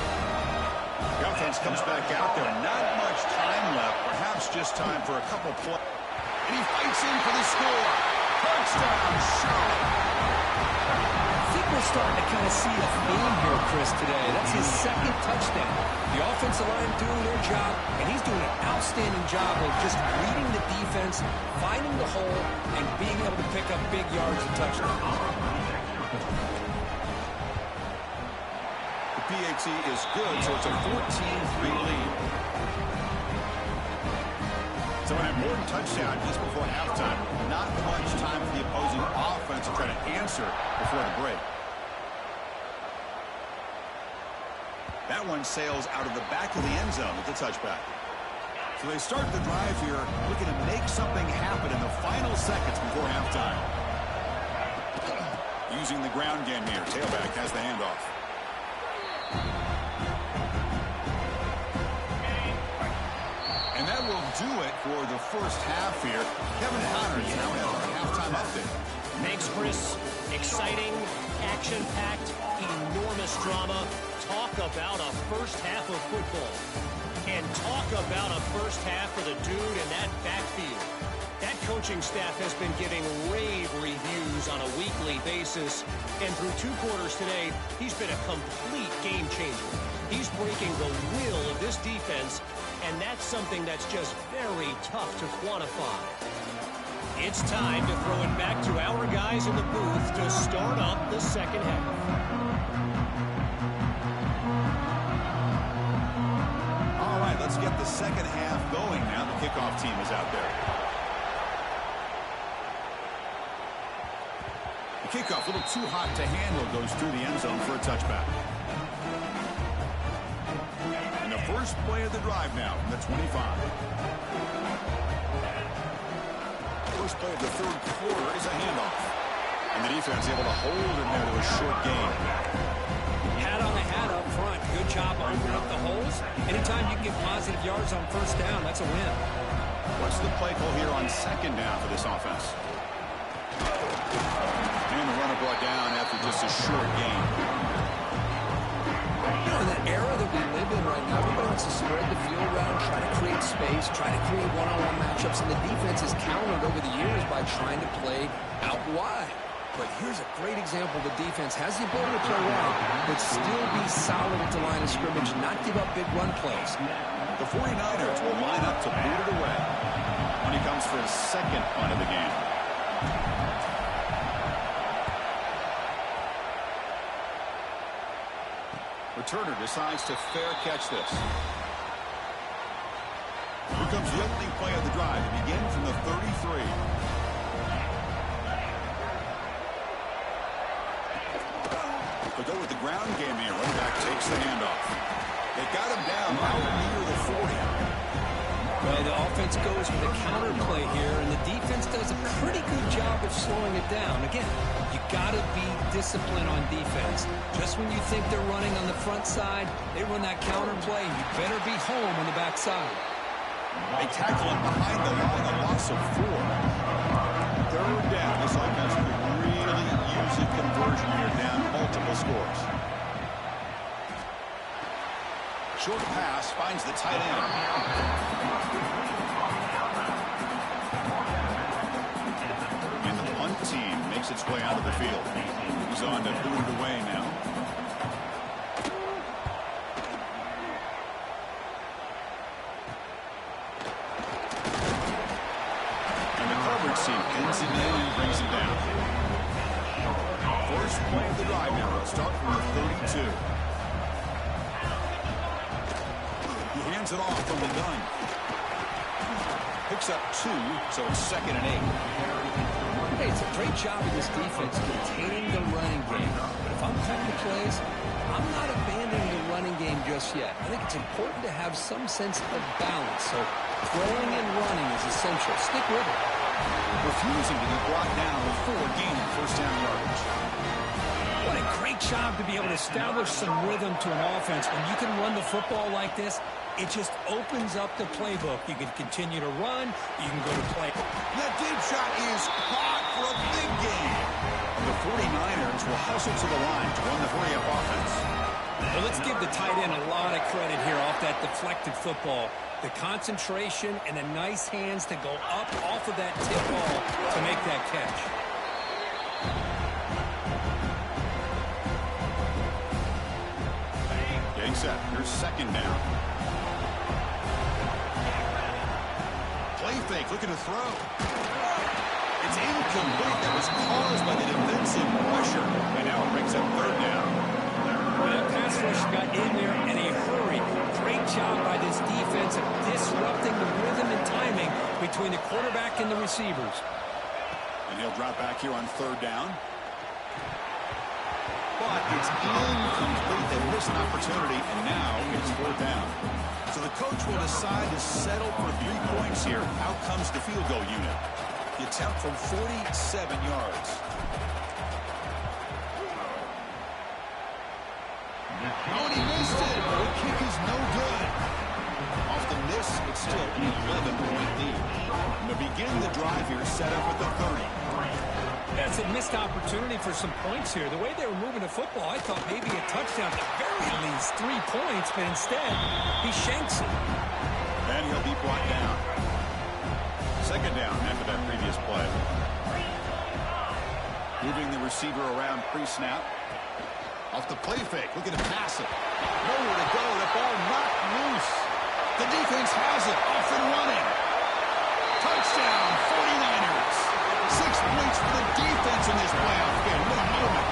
The offense comes back out there. Not much time left. Perhaps just time for a couple plays. And he fights in for the score. Touchdown, Charlotte. I think we're starting to kind of see a theme here, Chris, today. That's his second touchdown. The offensive line doing their job, and he's doing an outstanding job of just reading the defense, finding the hole, and being able to pick up big yards and touchdowns. The PAT is good, so it's a 14-3 lead. So an important touchdown just before halftime. Not much time for the opposing offense to try to answer before the break. That one sails out of the back of the end zone with the touchback. So they start the drive here, looking to make something happen in the final seconds before halftime. Using the ground game here. Tailback has the handoff. And that will do it for the first half here. Kevin Connors now has our halftime update. Thanks, Chris. Exciting, action-packed, enormous drama. Talk about a first half of football. And talk about a first half for the dude in that backfield. That coaching staff has been giving rave reviews on a weekly basis. And through 2 quarters today, he's been a complete game changer. He's breaking the will of this defense, and that's something that's just very tough to quantify. It's time to throw it back to our guys in the booth to start up the second half. All right, let's get the second half going now. The kickoff team is out there. The kickoff, a little too hot to handle, goes through the end zone for a touchback. And the first play of the drive now from the 25. First play of the third quarter is a handoff. And the defense able to hold him there to a short gain. Hat on the hat up front. Good job opening up the holes. Anytime you can get positive yards on first down, that's a win. What's the play call here on second down for this offense? And the runner brought down after just a short gain. You know, in that era that we live in right now, everybody wants to spread the field around, try to create space, try to create one-on-one matchups, and the defense has countered over the years by trying to play out wide. But here's a great example. The defense has the ability to play wide, but still be solid at the line of scrimmage, not give up big run plays. The 49ers will line up to boot it away when he comes for his second punt of the game. Returner decides to fair catch this. Here comes the opening play of the drive to begin from the 33. But go with the ground game here. Running back takes the handoff. They got him down out near the 40. Well, the offense goes with a counter play here, and the defense does a pretty good job of slowing it down. Again, you got to be disciplined on defense. Just when you think they're running on the front side, they run that counter play, and you better be home on the back side. They tackle him behind the line, a loss of 4. Third down. This offense could really use a conversion here, down multiple scores. Short pass finds the tight end. makes its way out of the field. He's on to boot it away now. And the coverage team pins him in and brings him down. First play of the drive now. We'll start from the 32. He hands it off from the gun. Picks up 2, so it's 2nd and 8. Hey, it's a great job of this defense containing the running game. But if I'm calling the plays, I'm not abandoning the running game just yet. I think it's important to have some sense of balance. So throwing and running is essential. Stick with it. Refusing to be brought down before gaining first down yardage. What a great job to be able to establish some rhythm to an offense. When you can run the football like this, it just opens up the playbook. You can continue to run. You can go to play. That deep shot is caught for a big gain. The 49ers will hustle to the line to run the hurry-up offense. Well, let's give the tight end a lot of credit here off that deflected football. The concentration and the nice hands to go up off of that tip ball to make that catch. Getting set. Here's 2nd down. Play fake, looking to throw. It's incomplete. That was caused by the defensive pressure. And now it brings up 3rd down. That pass rush got in there in a hurry. Great job by this defense of disrupting the rhythm and timing between the quarterback and the receivers. And he'll drop back here on 3rd down. But it's incomplete. They missed an opportunity, and now it's 4th down. So the coach will decide to settle for 3 points here. Out comes the field goal unit. The attempt from 47 yards. Oh, and he missed it. The kick is no good. Off the miss, it's still an 11-point lead. And to begin the drive here, set up at the 30. That's a missed opportunity for some points here. The way they were moving the football, I thought maybe a touchdown, at the very least 3 points, but instead, he shanks it. And he'll be brought down. 2nd down after that previous play. Moving the receiver around pre-snap. Off the play fake, looking to pass it. Nowhere to go, the ball knocked loose. The defense has it, off and running. Touchdown, 49ers. 6 points for the defense in this playoff game. What a moment.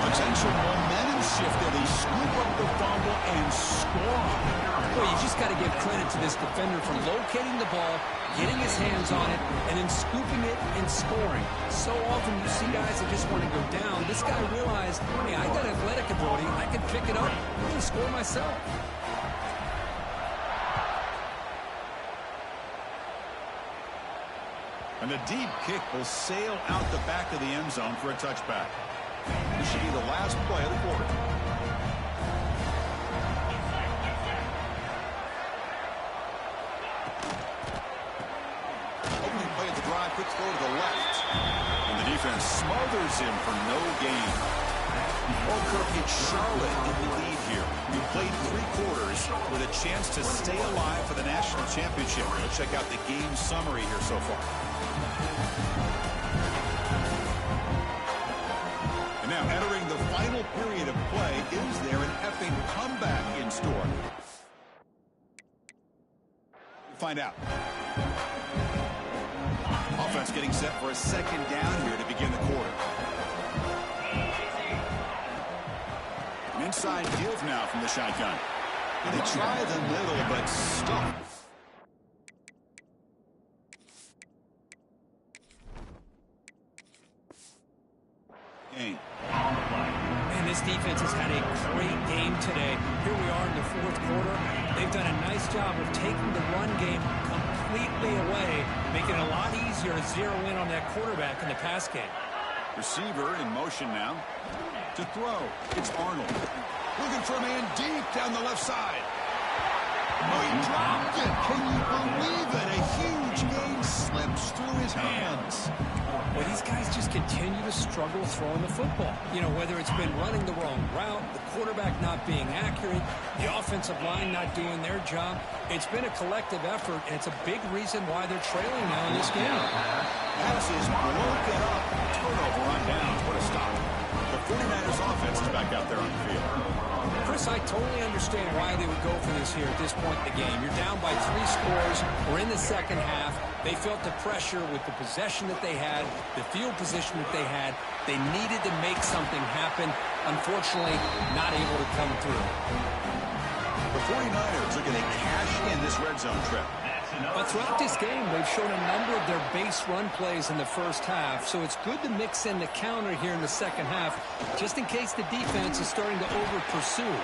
Potential momentum shift there. They scoop up the fumble and score. Boy, you just got to give credit to this defender for locating the ball, getting his hands on it, and then scooping it and scoring. So often you see guys that just want to go down. This guy realized, hey, I got athletic ability. I can pick it up and score myself. And the deep kick will sail out the back of the end zone for a touchback. This should be the last play of the quarter. Opening play of the drive, quick throw to the left. And the defense smothers him for no gain. Well, Kirk, it's Charlotte in the lead here. We played 3 quarters with a chance to stay alive for the national championship. Let's check out the game summary here so far. And now entering the final period of play, is there an epic comeback in store? Find out. Offense getting set for a 2nd down here to begin the quarter. An inside give now from the shotgun. And they try the middle, but stop. Man, this defense has had a great game today. Here we are in the 4th quarter. They've done a nice job of taking the run game completely away, making it a lot easier to zero in on that quarterback in the pass game. Receiver in motion now. To throw, it's Arnold. Looking for a man deep down the left side. Oh, he dropped it. Can you believe it? A huge gain slips through his hands. Well, these guys just continue to struggle throwing the football. You know, whether it's been running the wrong route, the quarterback not being accurate, the offensive line not doing their job. It's been a collective effort, and it's a big reason why they're trailing now in this game. Pass is broken up. turnover on downs. What a stop. The 49ers offense is back out there on the field. Chris, I totally understand why they would go for this here at this point in the game. You're down by 3 scores. We're in the second half. They felt the pressure with the possession that they had, the field position that they had. They needed to make something happen. Unfortunately, not able to come through. The 49ers are going to cash in this red zone trip. But throughout this game, they've shown a number of their base run plays in the first half, so it's good to mix in the counter here in the second half, just in case the defense is starting to over-pursue.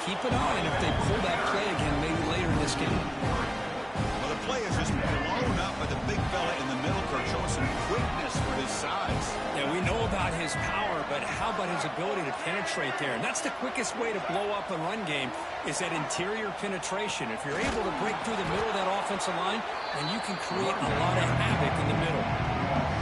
Keep an eye on if they pull that play again maybe later in this game. Well, the play is just blown up by the big fella in the middle, Kirk, showing some quickness for his size. Yeah, we know about his power, but how about his ability to penetrate there? And that's the quickest way to blow up a run game, is that interior penetration. If you're able to break through the middle of that offensive line, then you can create a lot of havoc in the middle.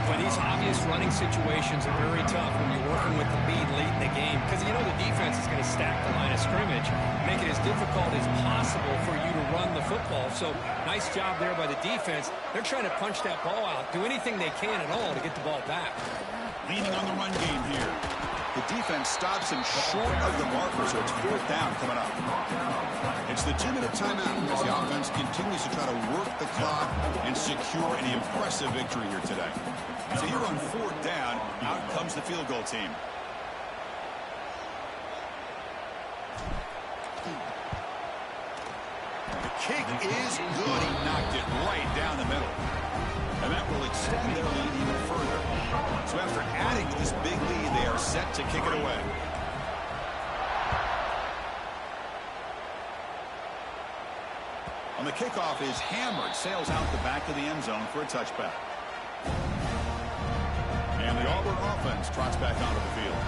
But these obvious running situations are very tough when you're working with the lead late in the game, because you know the defense is going to stack the line of scrimmage, make it as difficult as possible for you to run the football. So nice job there by the defense. They're trying to punch that ball out, do anything they can at all to get the ball back. Leaning on the run game here. The defense stops him short of the marker, so it's 4th down coming up. It's the 2-minute timeout as the offense continues to try to work the clock and secure an impressive victory here today. So here on 4th down, out comes the field goal team. The kick is good. He knocked it right down the middle. And that will extend their lead even further. So after adding to this big lead, they are set to kick it away. On the kickoff is hammered, sails out the back of the end zone for a touchback. And the Auburn offense trots back onto the field.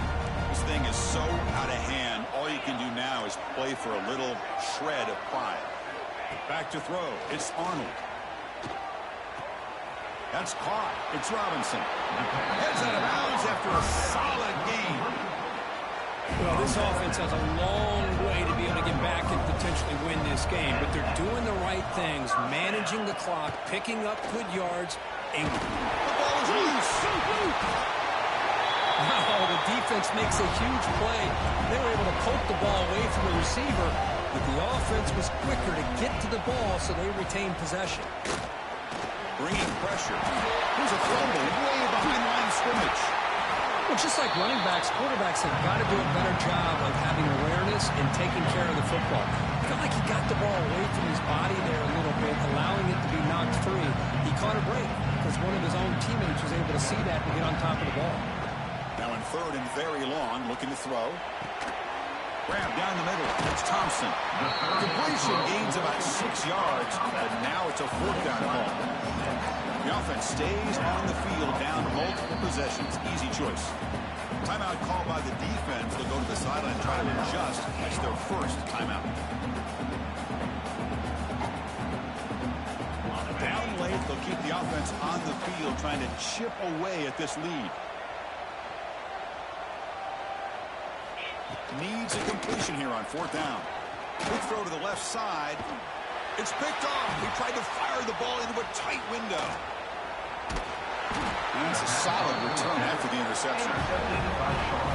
This thing is so out of hand, all you can do now is play for a little shred of pride. Back to throw. It's Arnold. That's caught. It's Robinson. Heads out of bounds after a solid game. Well, this offense has a long way to be able to get back and potentially win this game, but they're doing the right things, managing the clock, picking up good yards. And the ball is loose. Wow, the defense makes a huge play. They were able to poke the ball away from the receiver, but the offense was quicker to get to the ball, so they retained possession. Bringing pressure. Here's a fumble way behind the line of scrimmage. Well, just like running backs, quarterbacks have got to do a better job of having awareness and taking care of the football. I felt like he got the ball away from his body there a little bit, allowing it to be knocked free. He caught a break because one of his own teammates was able to see that and get on top of the ball. Now in 3rd and very long, looking to throw. Grab down the middle. It's Thompson. Completion gains about 6 yards, but now it's a 4th down ball. The offense stays on the field down multiple possessions. Easy choice. Timeout called by the defense. They'll go to the sideline and try to adjust. That's their first timeout. Down late, they'll keep the offense on the field trying to chip away at this lead. Needs a completion here on 4th down. Quick throw to the left side. It's picked off. He tried to fire the ball into a tight window. And that's a solid return after the interception.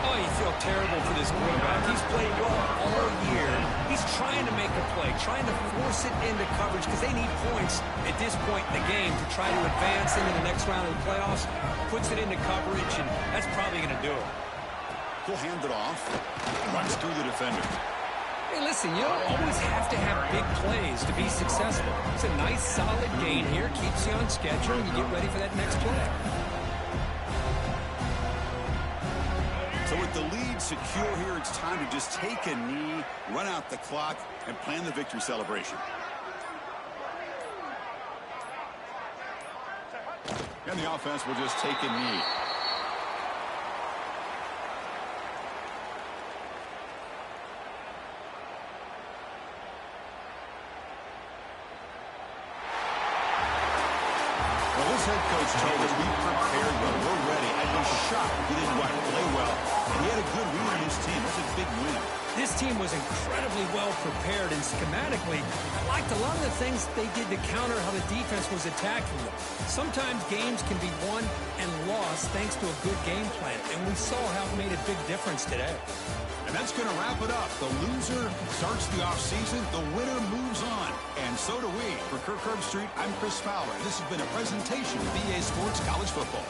Oh, you feel terrible for this quarterback. He's played well all year. He's trying to make a play, trying to force it into coverage because they need points at this point in the game to try to advance into the next round of the playoffs. Puts it into coverage, and that's probably going to do it. He'll hand it off. Runs through the defender. Hey, listen, you don't always have to have big plays to be successful. It's a nice, solid gain here. Keeps you on schedule, and you get ready for that next play. So with the lead secure here, it's time to just take a knee, run out the clock, and plan the victory celebration. And the offense will just take a knee. Head coach told us we prepared well. We're ready. I'd be shocked if he didn't play well. And he had a good win on his team. That's a big win. This This team was incredibly well prepared, and schematically, I liked a lot of the things they did to counter how the defense was attacking them. Sometimes games can be won and lost thanks to a good game plan, and we saw how it made a big difference today. And that's going to wrap it up. The loser starts the offseason. The winner moves on. And so do we. For Kirk Herbstreit, I'm Chris Fowler. This has been a presentation of EA Sports College Football.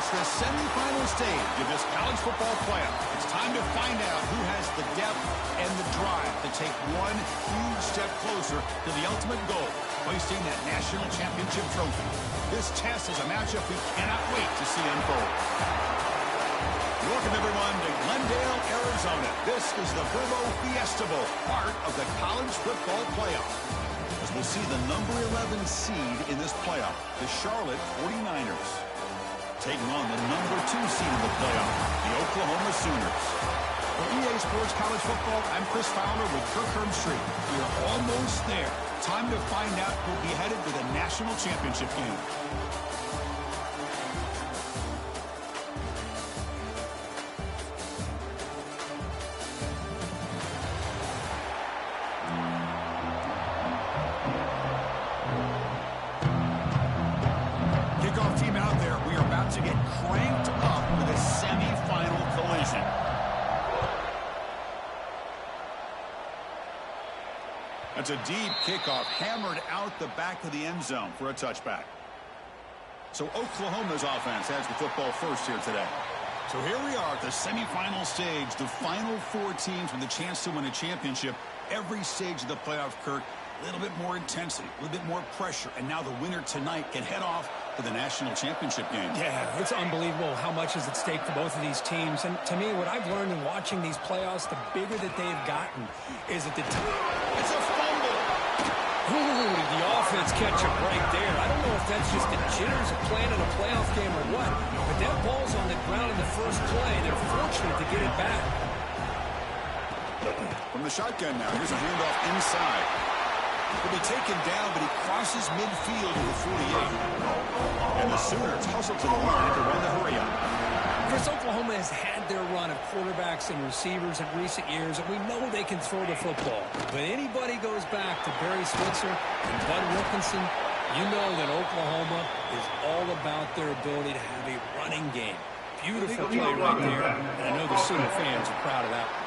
It's the semifinal stage of this college football playoff. It's time to find out who has the depth and the drive to take one huge step closer to the ultimate goal, hoisting that national championship trophy. This test is a matchup we cannot wait to see unfold. Welcome, everyone, to Glendale, Arizona. This is the Verbo Fiesta Bowl, part of the college football playoff. As we'll see the number 11 seed in this playoff, the Charlotte 49ers, taking on the number 2 seed in the playoff, the Oklahoma Sooners. For EA Sports College Football, I'm Chris Fowler with Kirk Herbstreit. We are almost there. Time to find out who'll be headed to the national championship game. Kickoff team out there. We are about to get cranked up with a semifinal collision. That's a deep kickoff, hammered out the back of the end zone for a touchback. So Oklahoma's offense has the football first here today. So here we are at the semifinal stage, the final 4 teams with a chance to win a championship. Every stage of the playoff, Kirk, a little bit more intensity, a little bit more pressure, and now the winner tonight can head off to the national championship game. Yeah, it's unbelievable how much is at stake for both of these teams. And to me, what I've learned in watching these playoffs, the bigger that they've gotten is that It's a fumble. Ooh, the offense catch it right there. I don't know if that's just the jitters of playing in a playoff game or what, but that ball's on the ground in the first play. They're fortunate to get it back. From the shotgun now, here's a handoff inside. He'll be taken down, but he crosses midfield to the 48. And the Sooners hustle to the line to run the hurry-up. Chris, Oklahoma has had their run of quarterbacks and receivers in recent years, and we know they can throw the football. But anybody goes back to Barry Switzer and Bud Wilkinson, you know that Oklahoma is all about their ability to have a running game. Beautiful play right there, and I know the Sooner fans are proud of that one.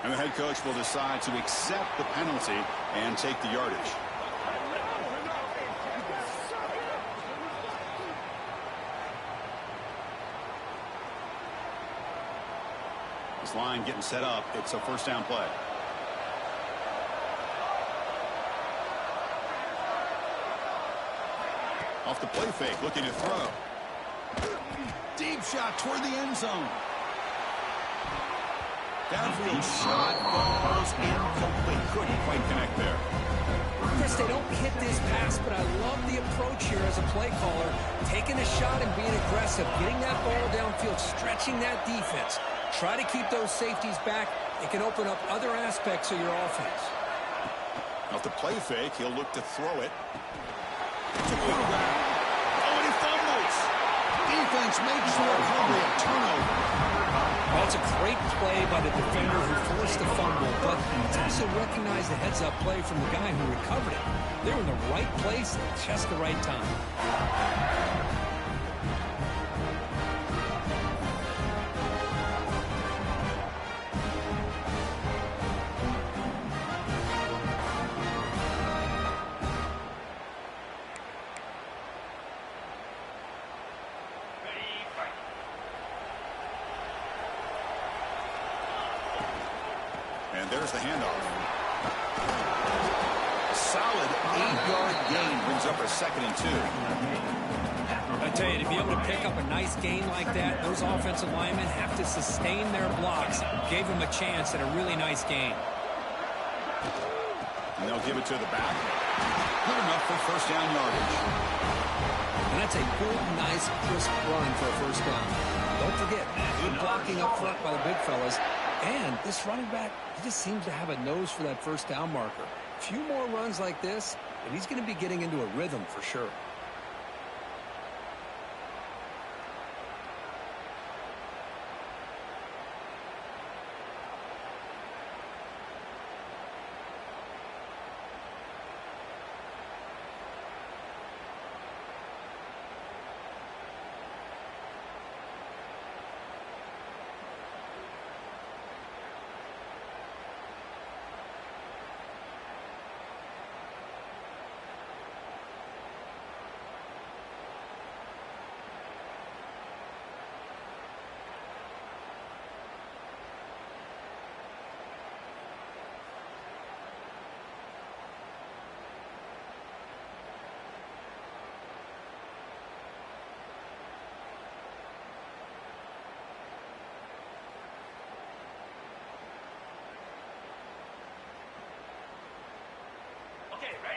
And the head coach will decide to accept the penalty and take the yardage. This line getting set up. It's a first down play. Off the play fake, looking to throw. Deep shot toward the end zone. Downfield shot falls incomplete. Couldn't quite connect there. Chris, they don't hit this pass, but I love the approach here as a play caller. Taking a shot and being aggressive, getting that ball downfield, stretching that defense. Try to keep those safeties back. It can open up other aspects of your offense. Off the play fake, he'll look to throw it. To quarterback. Oh, and he fumbles. Defense makes the recovery, a turnover. That's a great play by the defender who forced the fumble, but it's also recognized the heads-up play from the guy who recovered it. They were in the right place at just the right time. And there's the handoff. Solid 8-yard gain brings up a 2nd and 2. I tell you, to be able to pick up a nice gain like that, those offensive linemen have to sustain their blocks. Gave them a chance at a really nice gain. And they'll give it to the back. Good enough for first down yardage. And that's a good, nice, crisp run for a first down. Don't forget, good blocking up front by the big fellas. And this running back, he just seems to have a nose for that first down marker. A few more runs like this, and he's going to be getting into a rhythm for sure.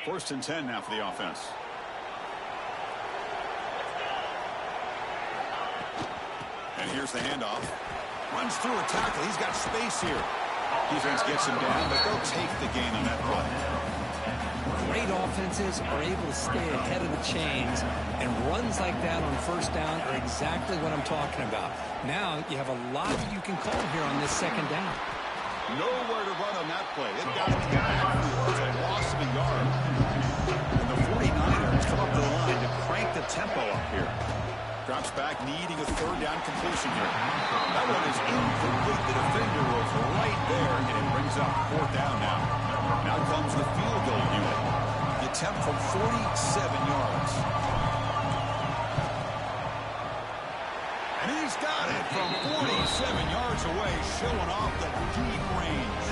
First and 10 now for the offense. And here's the handoff. Runs through a tackle. He's got space here. Defense gets him down, but they'll take the gain on that play. Great offenses are able to stay ahead of the chains, and runs like that on first down are exactly what I'm talking about. Now you have a lot that you can call here on this second down. Nowhere to run on that play. It got to the backfield. It's a loss of a yard. And the 49ers come up to the line to crank the tempo up here. Drops back, needing a third down completion here. That one is incomplete. The defender was right there, and it brings up fourth down now. Now comes the field goal unit. The attempt from 47 yards. And he's got it from 47 yards away, showing off the deep range.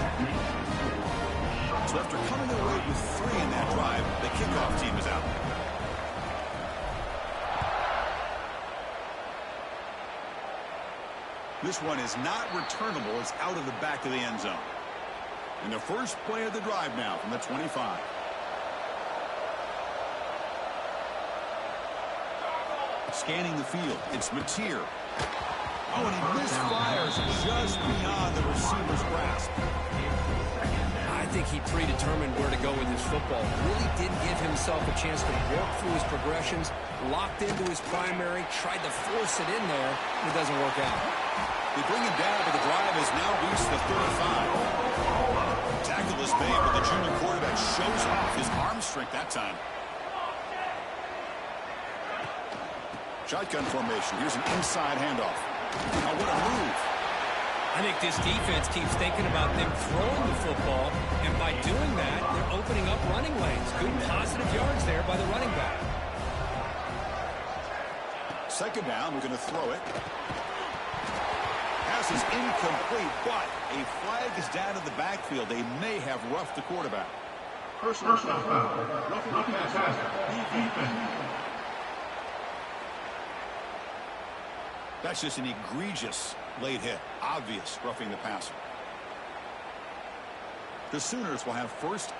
So after coming away with 3 in that drive, the kickoff team is out. This one is not returnable. It's out of the back of the end zone. And the first play of the drive now from the 25. Scanning the field. It's Mateer. Oh, and he misfires just beyond the receiver's grasp. I think he predetermined where to go with his football. Really didn't give himself a chance to work through his progressions. Locked into his primary. Tried to force it in there. And it doesn't work out. They bring him down, but the drive has now reached the 35. Tackle is made, but the junior quarterback shows off his arm strength that time. Shotgun formation. Here's an inside handoff. Now what a move. I think this defense keeps thinking about them throwing the football, and by doing that, they're opening up running lanes. Good positive yards there by the running back. Second down, we're going to throw it. Pass is incomplete, but a flag is down in the backfield. They may have roughed the quarterback. Personal foul. Roughing the passer. Defense. That's just an egregious late hit. Obvious roughing the passer. The Sooners will have first.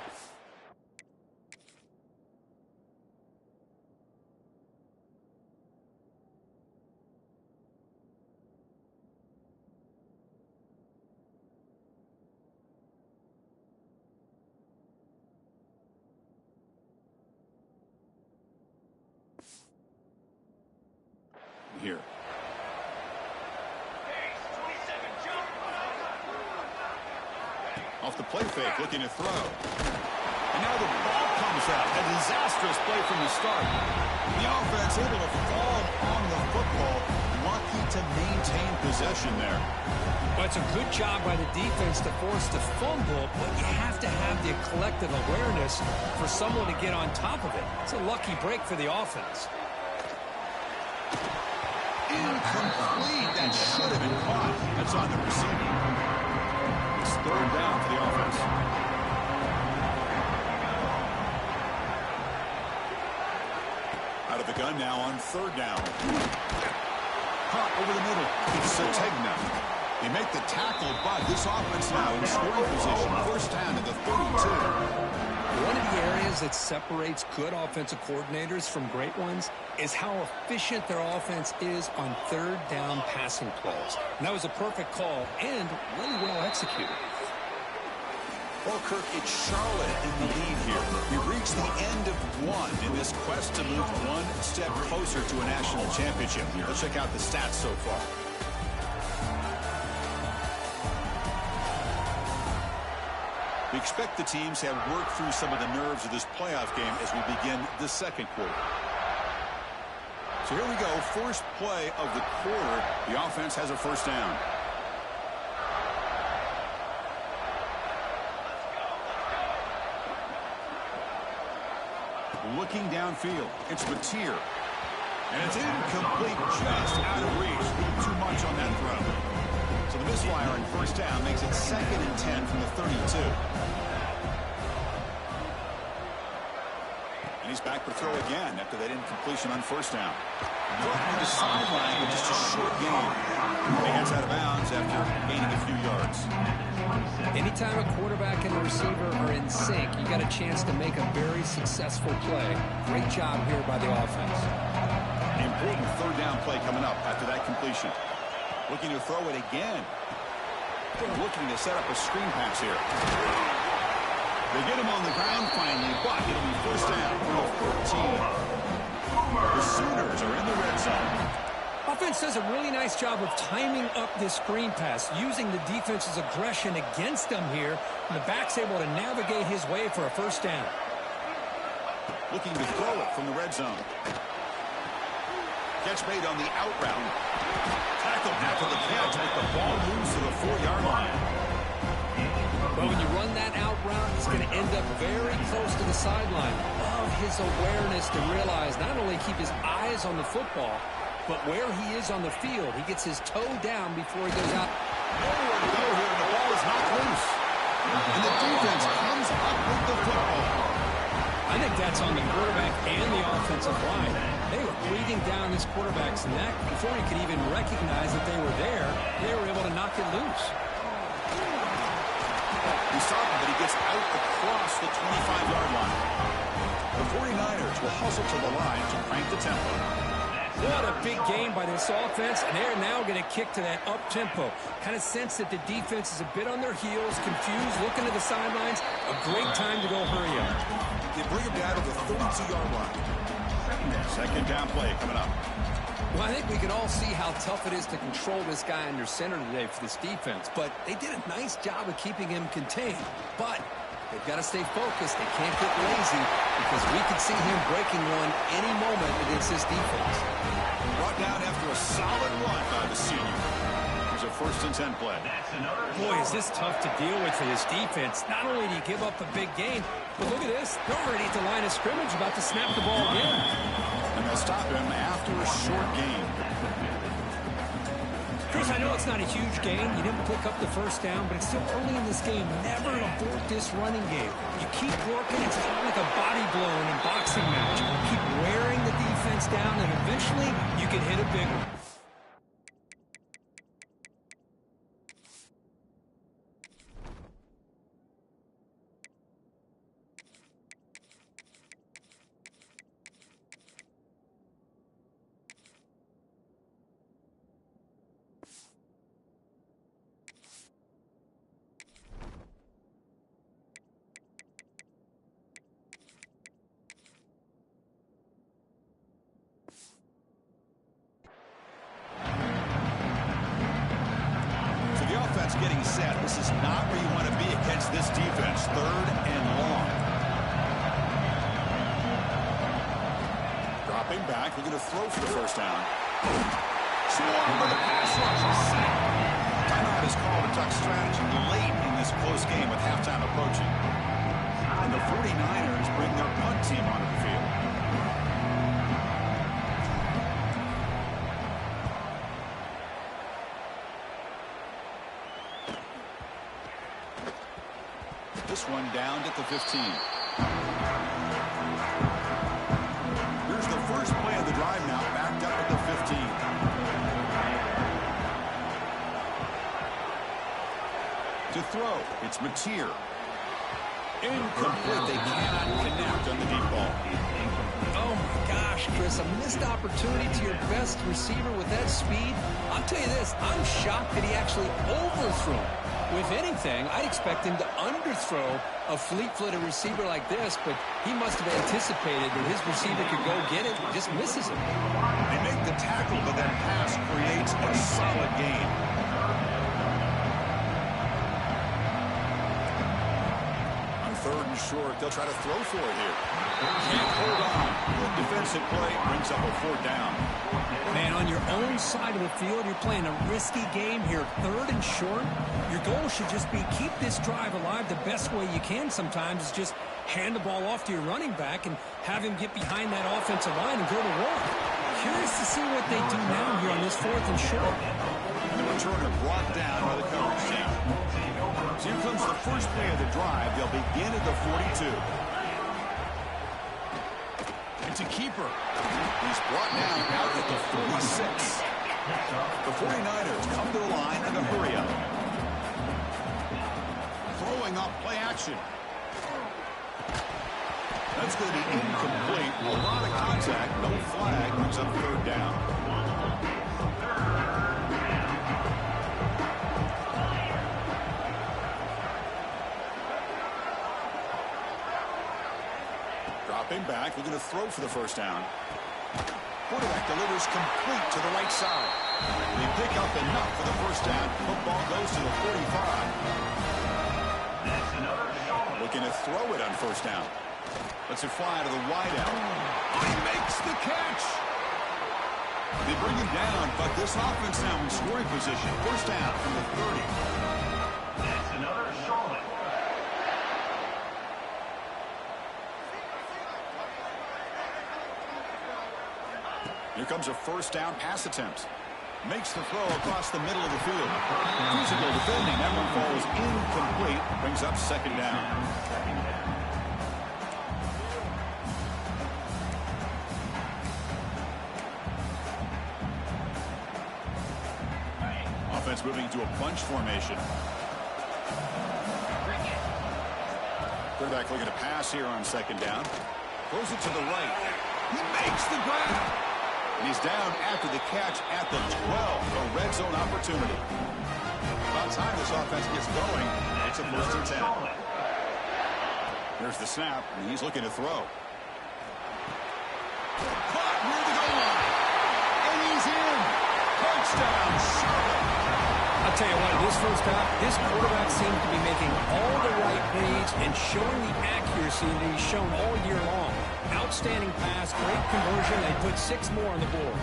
Here. Off the play fake, looking to throw. And now the ball comes out. A disastrous play from the start. The offense able to fall on the football. Lucky to maintain possession there. Well, it's a good job by the defense to force the fumble, but you have to have the collective awareness for someone to get on top of it. It's a lucky break for the offense. Incomplete. That should have been caught. That's on the receiver. It's third down for the offense. Out of the gun now on third down. Caught over the middle. It's Sategna. They make the tackle, but this offense now in scoring position. First down at the 32. One of the areas that separates good offensive coordinators from great ones is how efficient their offense is on third down passing plays. And that was a perfect call and really well executed. Well, Kirk, it's Charlotte in the lead here. We've reached the end of one in this quest to move one step closer to a national championship. Let's check out the stats so far. We expect the teams to have worked through some of the nerves of this playoff game as we begin the second quarter. So here we go. First play of the quarter. The offense has a first down. Looking downfield. It's Mateer. And it's incomplete, just out of reach. Too much on that throw. So the misfire on first down makes it 2nd and 10 from the 32. And he's back for throw again after that incompletion on first down. Thrown to the sideline with just a short gain. He gets out of bounds after gaining a few yards. Anytime a quarterback and a receiver are in sync, you got a chance to make a very successful play. Great job here by the offense. Important third down play coming up after that completion. Looking to throw it again. They're looking to set up a screen pass here. They get him on the ground finally, but it'll be first down for the 14. The Sooners are in the red zone. Offense does a really nice job of timing up this screen pass, using the defense's aggression against them here, and the back's able to navigate his way for a first down. Looking to throw it from the red zone. Catch made on the out route. Tackled after the catch with the ball moves to the 4-yard line. But when you run that out route, it's going to end up very close to the sideline. Love his awareness to realize not only keep his eyes on the football, but where he is on the field. He gets his toe down before he goes out. Nowhere to go here, and the ball is knocked loose. And the defense comes up with the football. I think that's on the quarterback and the offensive line. They were breathing down this quarterback's neck before he could even recognize that they were there. They were able to knock it loose. He stopped him, but he gets out across the 25-yard line. The 49ers will hustle to the line to crank the tempo. What a big game by this offense, and they're now going to kick to that up-tempo. Kind of sense that the defense is a bit on their heels, confused, looking to the sidelines. A great time to go hurry up. They bring him down to the 32-yard line. Second down play coming up. Well, I think we can all see how tough it is to control this guy under center today for this defense, but they did a nice job of keeping him contained. But they've got to stay focused. They can't get lazy because we could see him breaking one any moment against this defense. Brought down after a solid run by the senior. Here's a 1st and 10 play. Boy, is this tough to deal with for this defense. Not only do you give up a big game, but look at this. They're already at the line of scrimmage about to snap the ball again. And they'll stop him after a short gain. Chris, I know it's not a huge gain. You didn't pick up the first down, but it's still early in this game. Never abort this running game. You keep working. It's kind of like a body blow in a boxing match. Keep wearing the defense down, and eventually you can hit a big one. Getting set. This is not where you want to be against this defense. 3rd and long. Dropping back. We're going to throw for the first down. Swarm with a pass rush. Timeout is called. A tuck strategy late in this close game with halftime approaching. And the 49ers bring their punt team onto the field. This one down at the 15. Here's the first play of the drive now, backed up at the 15. To throw, it's Mateer. Incomplete. They cannot connect on the deep ball. Oh, my gosh, Chris, a missed opportunity to your best receiver with that speed. I'll tell you this, I'm shocked that he actually overthrew. If anything, I'd expect him to underthrow a fleet-footed receiver like this, but he must have anticipated that his receiver could go get it and just misses him. They make the tackle, but that pass creates a solid gain. On 3rd and short, they'll try to throw for it here. Can't hold on. The defensive play brings up a 4th down. Man, on your own side of the field, you're playing a risky game here. 3rd and short. Your goal should just be keep this drive alive the best way you can sometimes is just hand the ball off to your running back and have him get behind that offensive line and go to work. Curious to see what they do now here on this 4th and short. And the returner brought down by the coverage team. So here comes the first play of the drive. They'll begin at the 42. It's a keeper. He's brought down out at the 46. The 49ers come to the line in a hurry up. Throwing up play action. That's going to be incomplete. A lot of contact. No flag. Brings up third down. Dropping back. We're going to throw for the first down. Quarterback delivers complete to the right side. They pick up enough for the first down. Football goes to the 45. Looking to throw it on first down. Lets it fly to the wideout. He makes the catch. They bring him down, but this offense now in scoring position. First down from the 30. That's another Charlotte. Here comes a first down pass attempt. Makes the throw across the middle of the field. Physical defending. That one falls incomplete. Brings up second down. Offense moving to a bunch formation. Quarterback looking to pass here on second down. Throws it to the right. He makes the grab. And he's down after the catch at the 12. A red zone opportunity. About time this offense gets going. It's a first and 10. There's the snap, and he's looking to throw. Caught near the goal line. And he's in. Touchdown, Charlotte. I'll tell you what, this first half, this quarterback seemed to be making all the right reads and showing the accuracy that he's shown all year long. Outstanding pass, great conversion. They put 6 more on the board.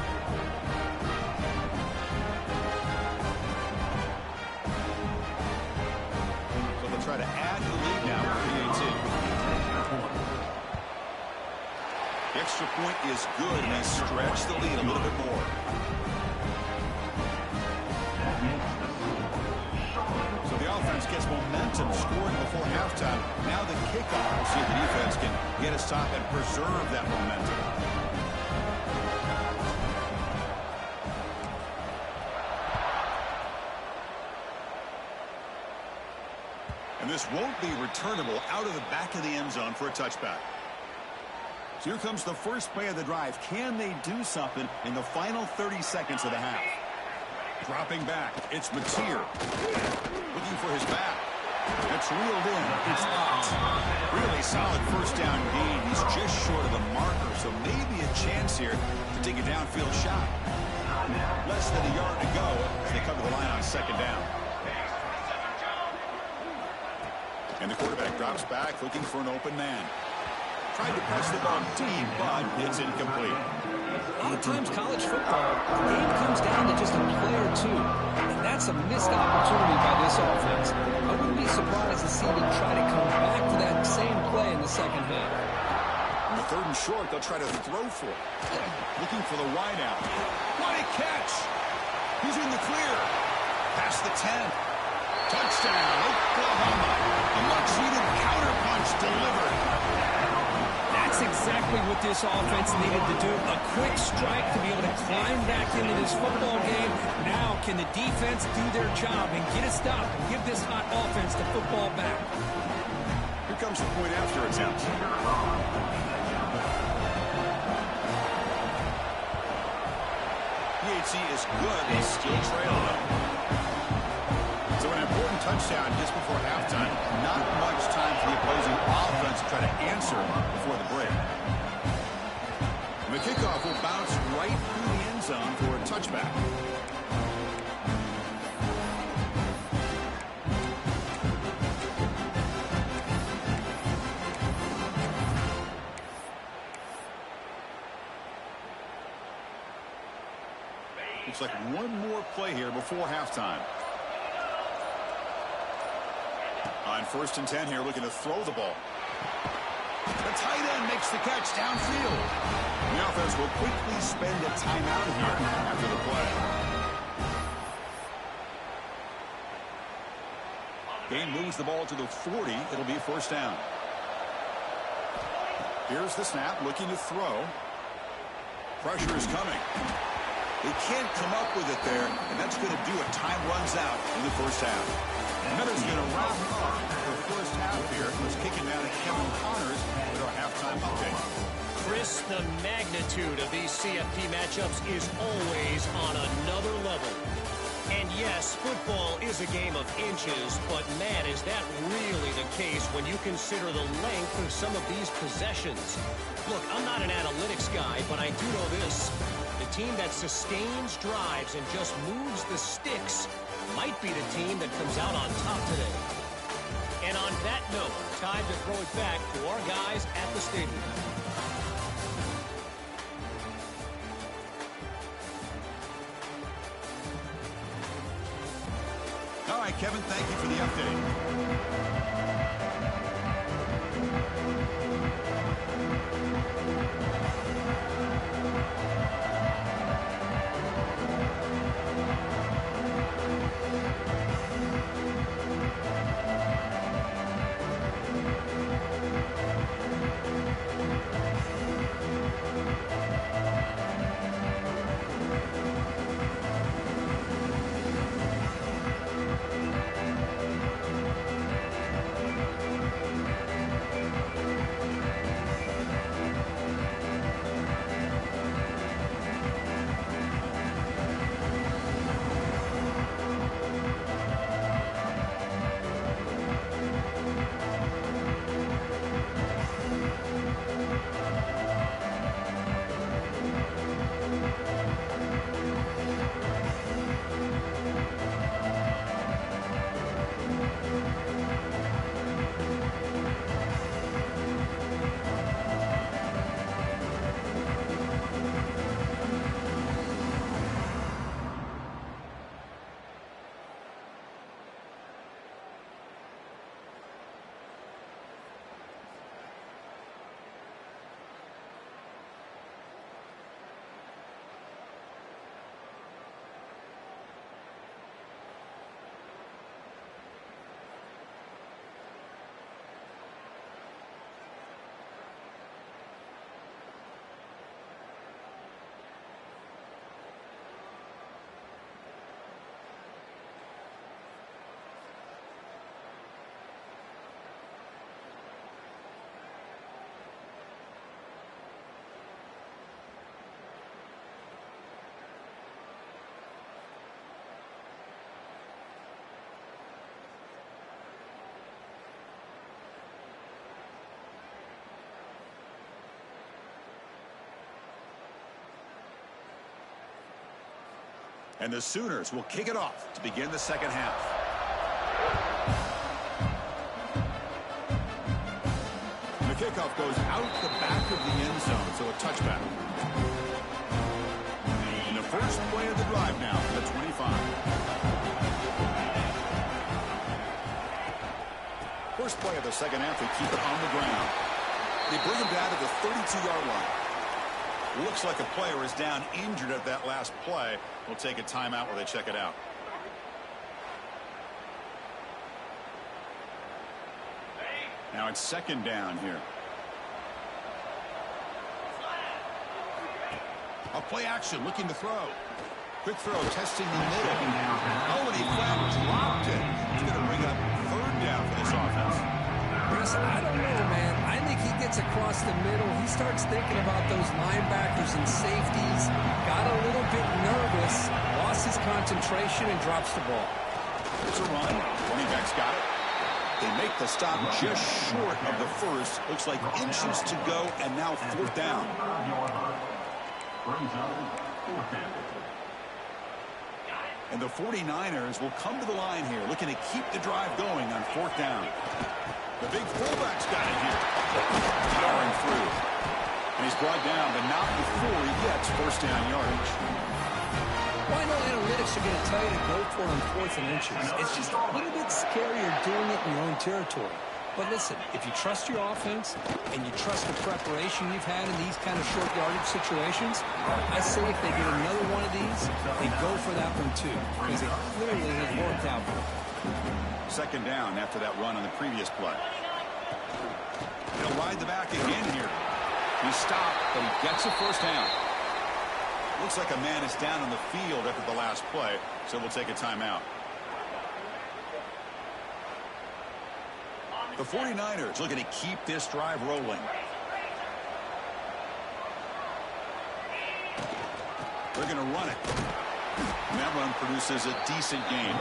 So they'll try to add to the lead now with the 18. The extra point is good, and they stretch the lead a little bit more. So the offense gets momentum, scoring before halftime. Now the kickoff. We'll see if the defense can get a stop and preserve that momentum. And this won't be returnable out of the back of the end zone for a touchback. So here comes the first play of the drive. Can they do something in the final 30 seconds of the half? Dropping back, it's Mateer. Looking for his back. It's reeled in. It's locked. Really solid first down gain. He's just short of the marker, so maybe a chance here to take a downfield shot. Less than a yard to go as they come to the line on second down. And the quarterback drops back, looking for an open man. Tried to press the ball deep, but it's incomplete. A lot of times college football, the game comes down to just a play or two. And that's a missed opportunity by this offense. I wouldn't be surprised to see them try to come back to that same play in the second half. On the third and short, they'll try to throw for it. Looking for the wideout. What a catch! He's in the clear. Past the 10. Touchdown, Oklahoma. A much-needed counterpunch delivered. That's exactly what this offense needed to do. A quick strike to be able to climb back into this football game. Now, can the defense do their job and get a stop and give this hot offense the football back? Here comes the point after attempt. PHC is good. They still trail though. So an important touchdown just before halftime. Not much time for the opposing offense to try to answer before the break. And the kickoff will bounce right through the end zone for a touchback. Looks like one more play here before halftime. On first and 10 here, looking to throw the ball. The tight end makes the catch downfield. The offense will quickly spend a timeout here after the play. Gain moves the ball to the 40. It'll be first down. Here's the snap, looking to throw. Pressure is coming. He can't come up with it there, and that's going to do it. Time runs out in the first half. And Minutes going to wrap up the first half here. Let's kick it down to Kevin Connors with our halftime update. Chris, the magnitude of these CFP matchups is always on another level. And yes, football is a game of inches, but man, is that really the case when you consider the length of some of these possessions. Look, I'm not an analytics guy, but I do know this. The team that sustains drives and just moves the sticks might be the team that comes out on top today. And on that note, time to throw it back to our guys at the stadium. All right, Kevin, thank you for the update. And the Sooners will kick it off to begin the second half. And the kickoff goes out the back of the end zone, so a touchback. And the first play of the drive now for the 25. First play of the second half, they keep it on the ground. They bring him down to the 32-yard line. Looks like a player is down injured at that last play. We'll take a timeout while they check it out. Now it's second down here. A play action, looking to throw. Quick throw, testing the middle. Oh, and he flat dropped it. It's going to bring up third down for this offense. Chris, I don't know, man. I think he gets across the middle. He starts thinking about those linebackers and safeties. Got a little bit nervous, lost his concentration, and drops the ball. There's a run. Running back's got it. They make the stop just short of the first. Looks like inches to go, and now fourth down. And the 49ers will come to the line here, looking to keep the drive going on fourth down. The big fullback's got it here. Powering through. And he's brought down, but not before he gets first down yardage. Well, I know analytics are going to tell you to go for it on fourth and inches. It's just a little bit scarier doing it in your own territory. But listen, if you trust your offense and you trust the preparation you've had in these kind of short yardage situations, I say if they get another one of these, they go for that one too, because it clearly has worked out for them. Second down after that run on the previous play. They'll ride the back again here. He stopped, but he gets a first down. Looks like a man is down on the field after the last play, so we'll take a timeout. The 49ers looking to keep this drive rolling. They're going to run it. And that run produces a decent gain.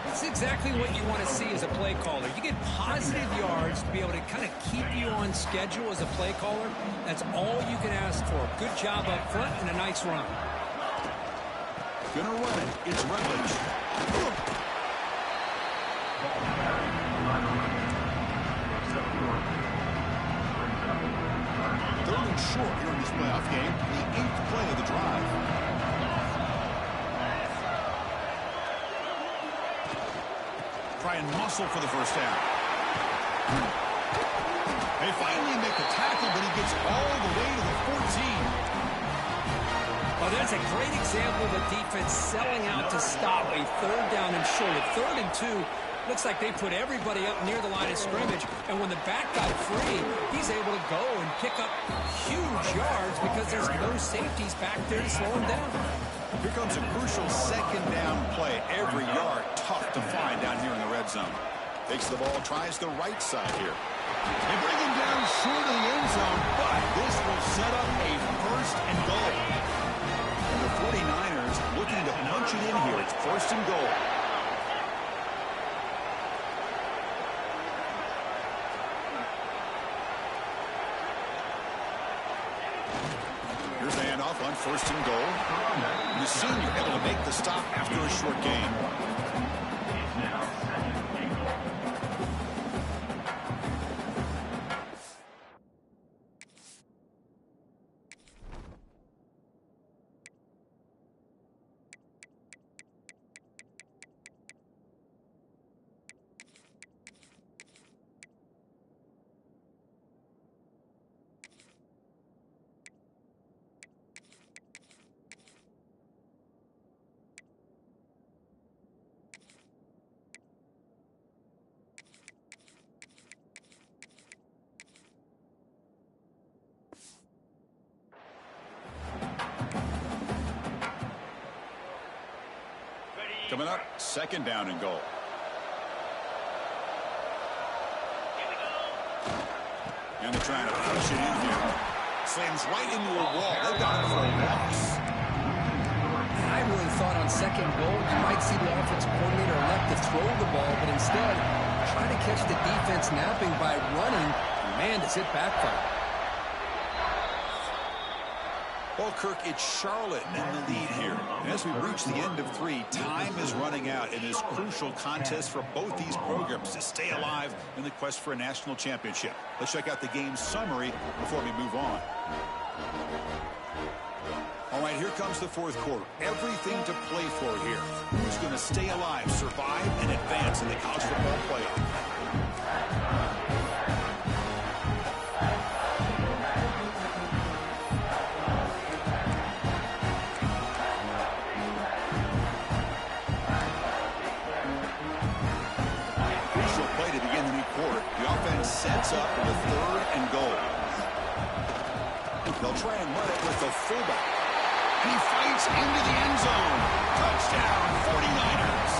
It's exactly what you want to see as a play caller. You get positive yards to be able to kind of keep you on schedule as a play caller. That's all you can ask for. Good job up front and a nice run. Gonna run it. It's Rutledge. Third and short here in this playoff game. The 8th play of the drive. Try and muscle for the first down. They finally make the tackle, but he gets all the way to the 14. Well, that's a great example of the defense selling out to stop a third down and short. At 3rd and 2, looks like they put everybody up near the line of scrimmage, and when the back got free, he's able to go and pick up huge yards because there's no safeties back there to slow him down. Here comes a crucial 2nd down play. Every yard tough to find down here in the red zone. Takes the ball, tries the right side here. They bring him down short of the end zone, but this will set up a 1st and goal. And the 49ers looking to punch it in here. It's 1st and goal. Here's the handoff on 1st and goal. The senior able to make the stop after a short gain. Coming up, 2nd down and goal. And they're trying to push it in here. Slams right into a wall. They've got it for a loss. I really thought on 2nd goal, you might see the offensive coordinator elect to throw the ball, but instead, try to catch the defense napping by running. Man, does it backfire. Well, Kirk, it's Charlotte in the lead here. And as we reach the end of 3, time is running out in this crucial contest for both these programs to stay alive in the quest for a national championship. Let's check out the game summary before we move on. All right, here comes the 4th quarter. Everything to play for here. Who's going to stay alive, survive, and advance in the college football playoff? Sets up with 3rd and goal. They'll try and run it with the fullback. And he fights into the end zone. Touchdown, 49ers.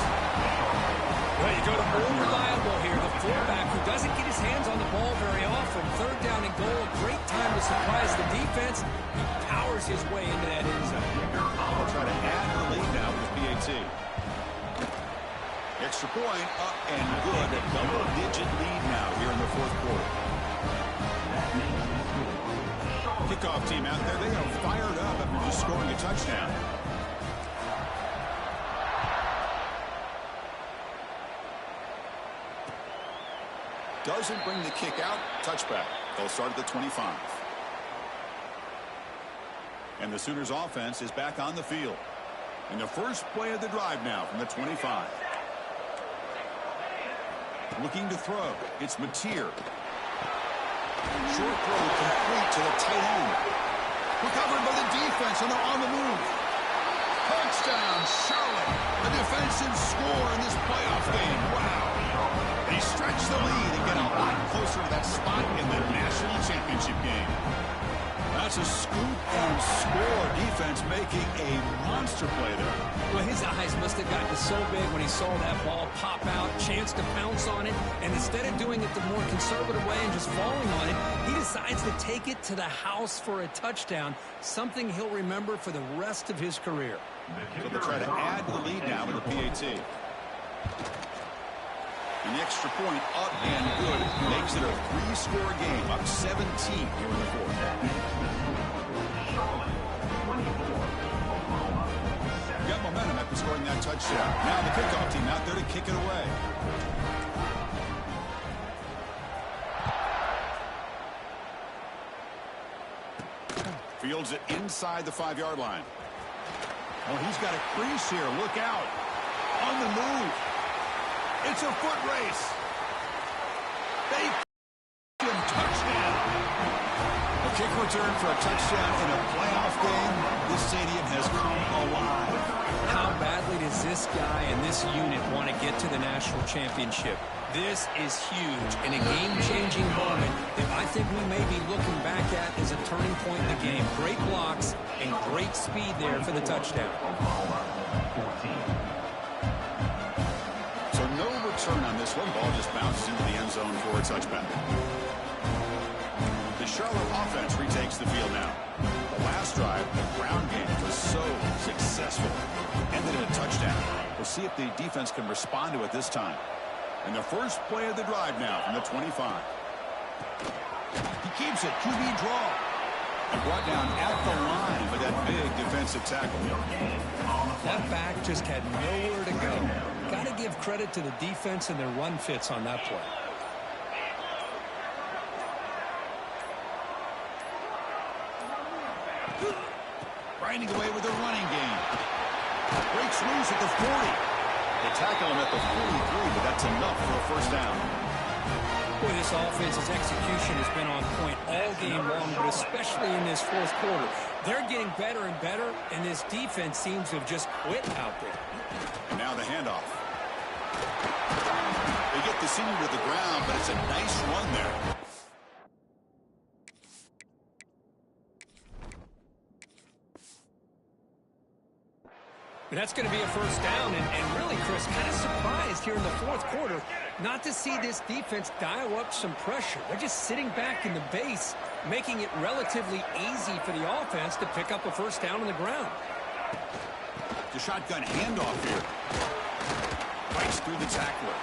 Well, you go to unreliable here. The fullback who doesn't get his hands on the ball very often. 3rd down and goal. Great time to surprise the defense. He powers his way into that end zone. They'll try to add the lead now with PAT. Extra point up and good. A double-digit lead now here in the 4th quarter. Kickoff team out there. They are fired up after just scoring a touchdown. Doesn't bring the kick out. Touchback. They'll start at the 25. And the Sooners offense is back on the field. In the first play of the drive now from the 25. Looking to throw. It's Mateer. Short throw complete to the tight end. Recovered by the defense, and they're on the move. Touchdown, Charlotte. A A defensive score in this playoff game. Wow. They stretch the lead and get a lot closer to that spot in the national championship game. That's a scoop and score. Defense making a monster play there. Well, his eyes must have gotten so big when he saw that ball pop out, chance to pounce on it, and instead of doing it the more conservative way and just falling on it, he decides to take it to the house for a touchdown, something he'll remember for the rest of his career. So they'll try to add to the lead now with a PAT. And the extra point up and good makes it a 3-score game, up 17 here in the fourth. Got momentum after scoring that touchdown. Now the kickoff team out there to kick it away. Fields it inside the 5-yard line. Oh, he's got a crease here. Look out. On the move. It's a foot race. They him touchdown. A kick return for a touchdown in a playoff game. This stadium has come alive. How badly does this guy and this unit want to get to the national championship? This is huge and a game-changing moment that I think we may be looking back at as a turning point in the game. Great blocks and great speed there for the touchdown. So no return on this one. Ball just bounces into the end zone for a touchback. The Charlotte offense retakes the field now. The last drive, the ground game was so successful. Ended in a touchdown. We'll see if the defense can respond to it this time. And the first play of the drive now from the 25. He keeps it. QB draw. And brought down at the line with that big defensive tackle. That back just had nowhere to go. Got to give credit to the defense and their run fits on that play. Grinding away with a running game. Breaks loose at the 40. They tackle him at the 43, but that's enough for a first down. Boy, this offense's execution has been on point all game long, but especially in this fourth quarter. They're getting better and better, and this defense seems to have just quit out there. And now the handoff. They get the senior to the ground, but it's a nice run there. And that's going to be a first down, and really, Chris, kind of surprised here in the fourth quarter not to see this defense dial up some pressure. They're just sitting back in the base, making it relatively easy for the offense to pick up a first down on the ground. The shotgun handoff here. Bites through the tackler.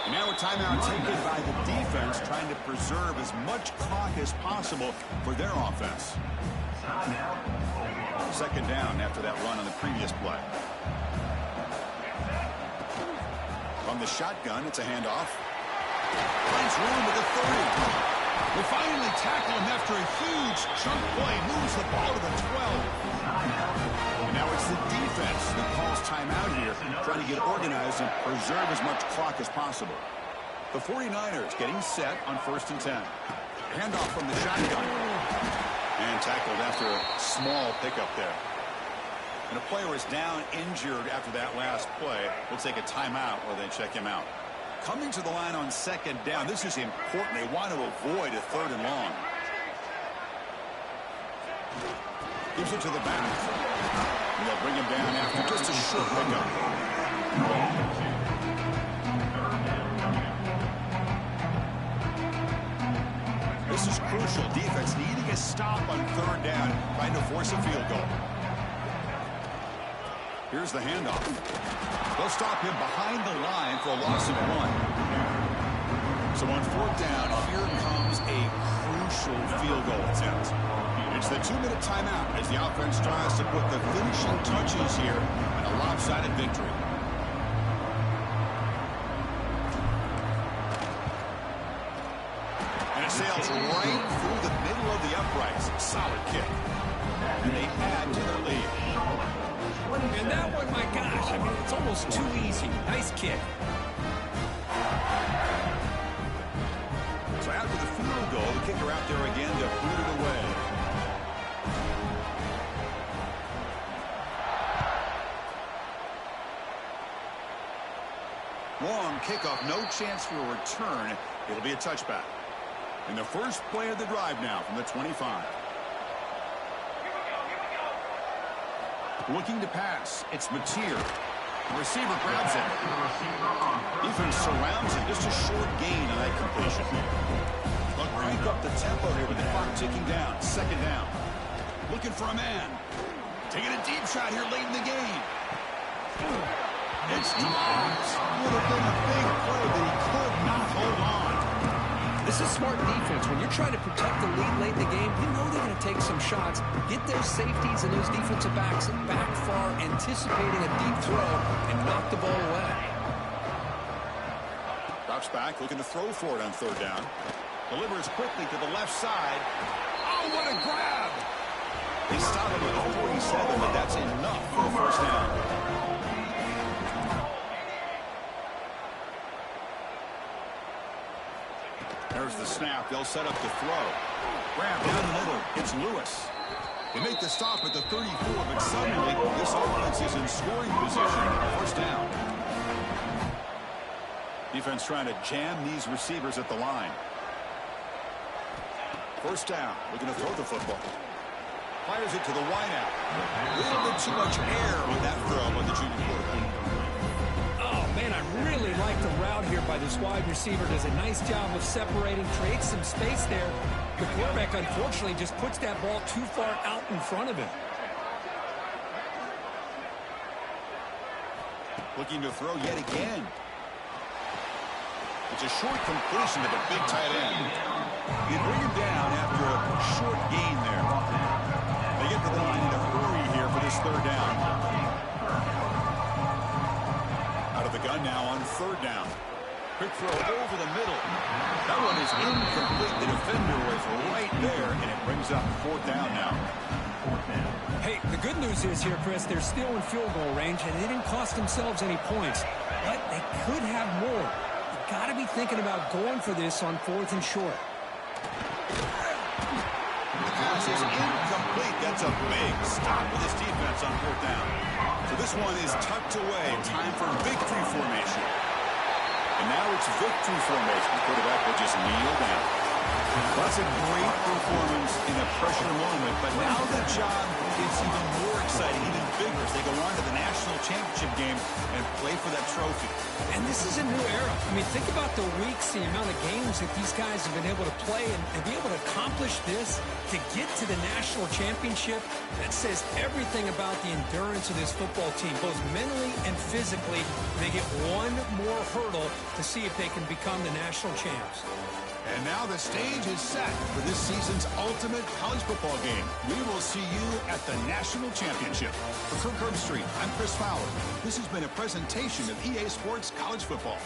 And now a timeout taken by the defense, trying to preserve as much clock as possible for their offense. Second down after that run on the previous play. From the shotgun, it's a handoff. Finds room at the 30. They finally tackle him after a huge chunk play. Moves the ball to the 12. And now it's the defense that calls timeout here, trying to get organized and preserve as much clock as possible. The 49ers getting set on 1st and 10. Handoff from the shotgun. And tackled after a small pickup there. And a player is down injured after that last play. We'll take a timeout while they check him out. Coming to the line on second down. This is important. They want to avoid a 3rd and long. Gives it to the back. And they'll bring him down after just a short pickup. This is crucial. Defense needing a stop on 3rd down, trying to force a field goal. Here's the handoff. They'll stop him behind the line for a loss of 1. So on 4th down, here comes a crucial field goal attempt. It's the 2-minute timeout as the offense tries to put the finishing touches here in a lopsided victory. Sails right through the middle of the uprights. Solid kick. And they add to their lead. And that one, my gosh, I mean, it's almost too easy. Nice kick. So after the field goal, the kicker out there again to boot it away. Long kickoff, no chance for a return. It'll be a touchback. And the first play of the drive now from the 25. Looking to pass. It's Mateer. The receiver grabs it. Defense surrounds him. Just a short gain on that completion. They'll crank up the tempo here with the clock ticking down. Second down. Looking for a man. Taking a deep shot here late in the game. It's Thomas. Would have been a big play, but he could not hold on. This is smart defense. When you're trying to protect the lead late in the game, you know they're going to take some shots, get those safeties and those defensive backs back far, anticipating a deep throw, and knock the ball away. Drops back, looking to throw for it on third down. Delivers quickly to the left side. Oh, what a grab! They stop him at 47, but that's enough for a first down. There's the snap. They'll set up the throw. Grab down the middle. It's Lewis. They make the stop at the 34, but suddenly this offense is in scoring position. First down. Defense trying to jam these receivers at the line. First down. Looking to throw the football. Fires it to the wideout. A little bit too much air on that throw by the junior quarterback. Oh, man, I really like the route here by this wide receiver. Does a nice job of separating, creates some space there. The quarterback, unfortunately, just puts that ball too far out in front of him. Looking to throw yet again. It's a short completion to the big tight end. They bring him down after a short gain there. They get to the line in a hurry here for this third down. Out of the gun now on third down. Quick throw over the middle. That one is incomplete. The defender was right there, and it brings up fourth down now. Hey, the good news is here, Chris, they're still in field goal range, and they didn't cost themselves any points. But they could have more. You got to be thinking about going for this on fourth and short. The pass is incomplete. That's a big stop with this defense on fourth down. So this one is tucked away. Time for victory formation. And now it's victory formation. The quarterback will just kneel down. Well, that's a great performance in a pressure moment, but now the job is even more exciting, even bigger as they go on to the national championship game and play for that trophy. And this is a new era. I mean, think about the weeks, the amount of games that these guys have been able to play and be able to accomplish this, to get to the national championship. That says everything about the endurance of this football team, both mentally and physically. They get one more hurdle to see if they can become the national champs. And now the stage is set for this season's ultimate college football game. We will see you at the national championship. For Kirk Herbstreit, I'm Chris Fowler. This has been a presentation of EA Sports College Football.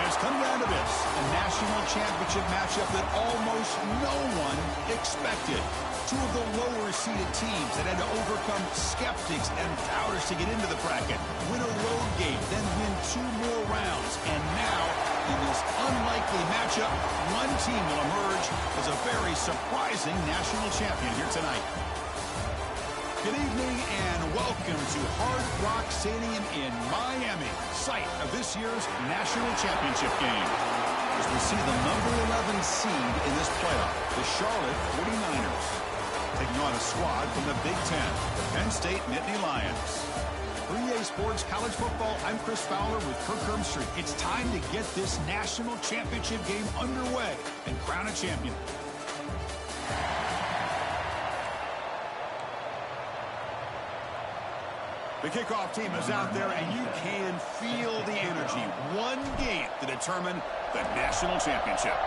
it's come down to this, a national championship matchup that almost no one expected. Two of the lower-seeded teams that had to overcome skeptics and doubters to get into the bracket, win a road game, then win 2 more rounds. And now, in this unlikely matchup, one team will emerge as a very surprising national champion here tonight. Good evening and welcome to Hard Rock Stadium in Miami, site of this year's national championship game. As we see the number 11 seed in this playoff, the Charlotte 49ers, taking on a squad from the Big Ten, the Penn State Nittany Lions. For EA Sports College Football, I'm Chris Fowler with Kirk Herbstreit. It's time to get this national championship game underway and crown a champion. The kickoff team is out there, and you can feel the energy. One game to determine the national championship.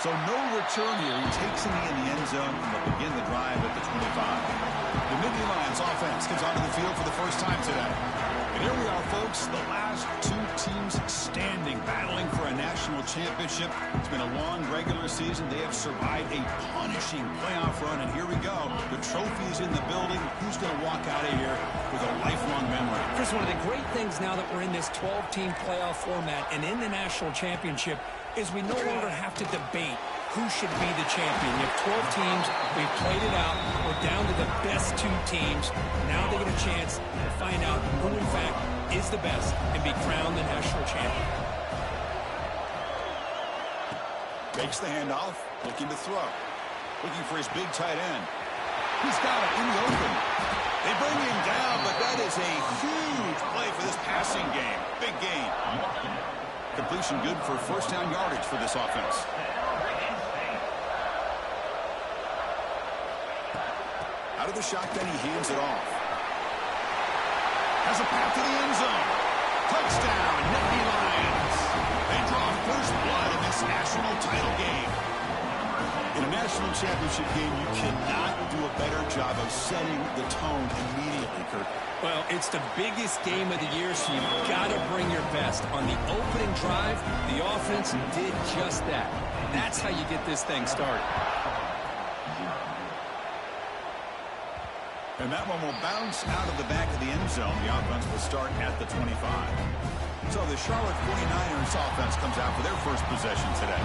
So no return here. He takes it in the end zone, and they'll begin the drive at the 25. The Nittany Lions offense comes onto the field for the first time today. And here we are, folks, the last 2 teams standing, battling for a national championship. It's been a long regular season. They have survived a punishing playoff run, and here we go. The trophy's in the building. Who's going to walk out of here with a lifelong memory? Chris, one of the great things now that we're in this 12-team playoff format and in the national championship is we no longer have to debate who should be the champion. You have 12 teams. We've played it out. We're down to the best 2 teams. Now they get a chance to find out who, in fact, is the best and be crowned the national champion. Fakes the handoff, looking to throw. Looking for his big tight end. He's got it in the open. They bring him down, but that is a huge play for this passing game. Big gain. Completion good for first down yardage for this offense. Out of the shotgun, he hands it off. Has a path to the end zone. Touchdown, Nittany Lions. They draw first blood in this national title game. In a national championship game, you cannot do a better job of setting the tone immediately, Kirk. Well, it's the biggest game of the year, so you've got to bring your best. On the opening drive, the offense did just that. That's how you get this thing started. And that one will bounce out of the back of the end zone. The offense will start at the 25. So the Charlotte 49ers offense comes out for their first possession today.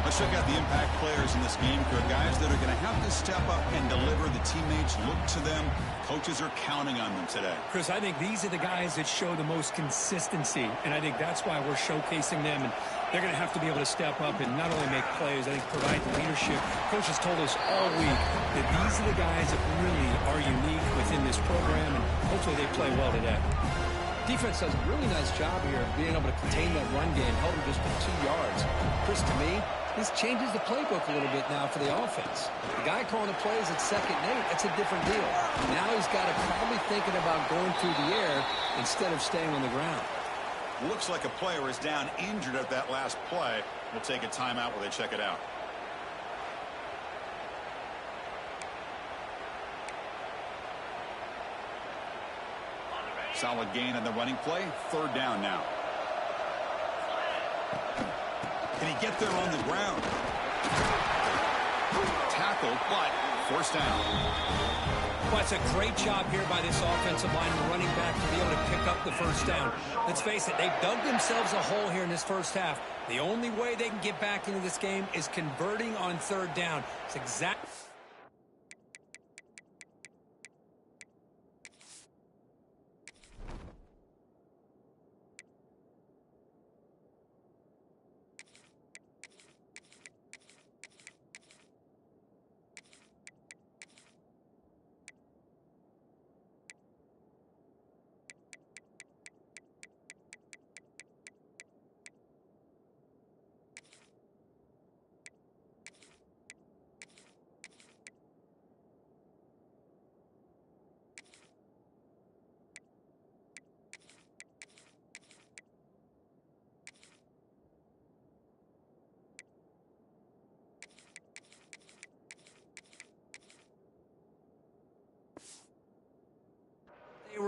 Let's check out the impact players in this game, guys that are going to have to step up and deliver. The teammates look to them. Coaches are counting on them today. Chris, I think these are the guys that show the most consistency, and I think that's why we're showcasing them. And they're going to have to be able to step up and not only make plays, I think provide the leadership. Coaches told us all week that these are the guys that really are unique within this program, and hopefully they play well today. Defense does a really nice job here of being able to contain that run game, held him just for 2 yards. Chris, to me, this changes the playbook a little bit now for the offense. The guy calling the plays at 2nd and 8, that's a different deal. Now he's got to probably thinking about going through the air instead of staying on the ground. Looks like a player is down injured at that last play. We'll take a timeout while they check it out. Solid gain on the running play. 3rd down now. Can he get there on the ground? Tackled, but first down. Well, it's a great job here by this offensive line and the running back to be able to pick up the first down. Let's face it, they've dug themselves a hole here in this first half. The only way they can get back into this game is converting on 3rd down. It's exactly...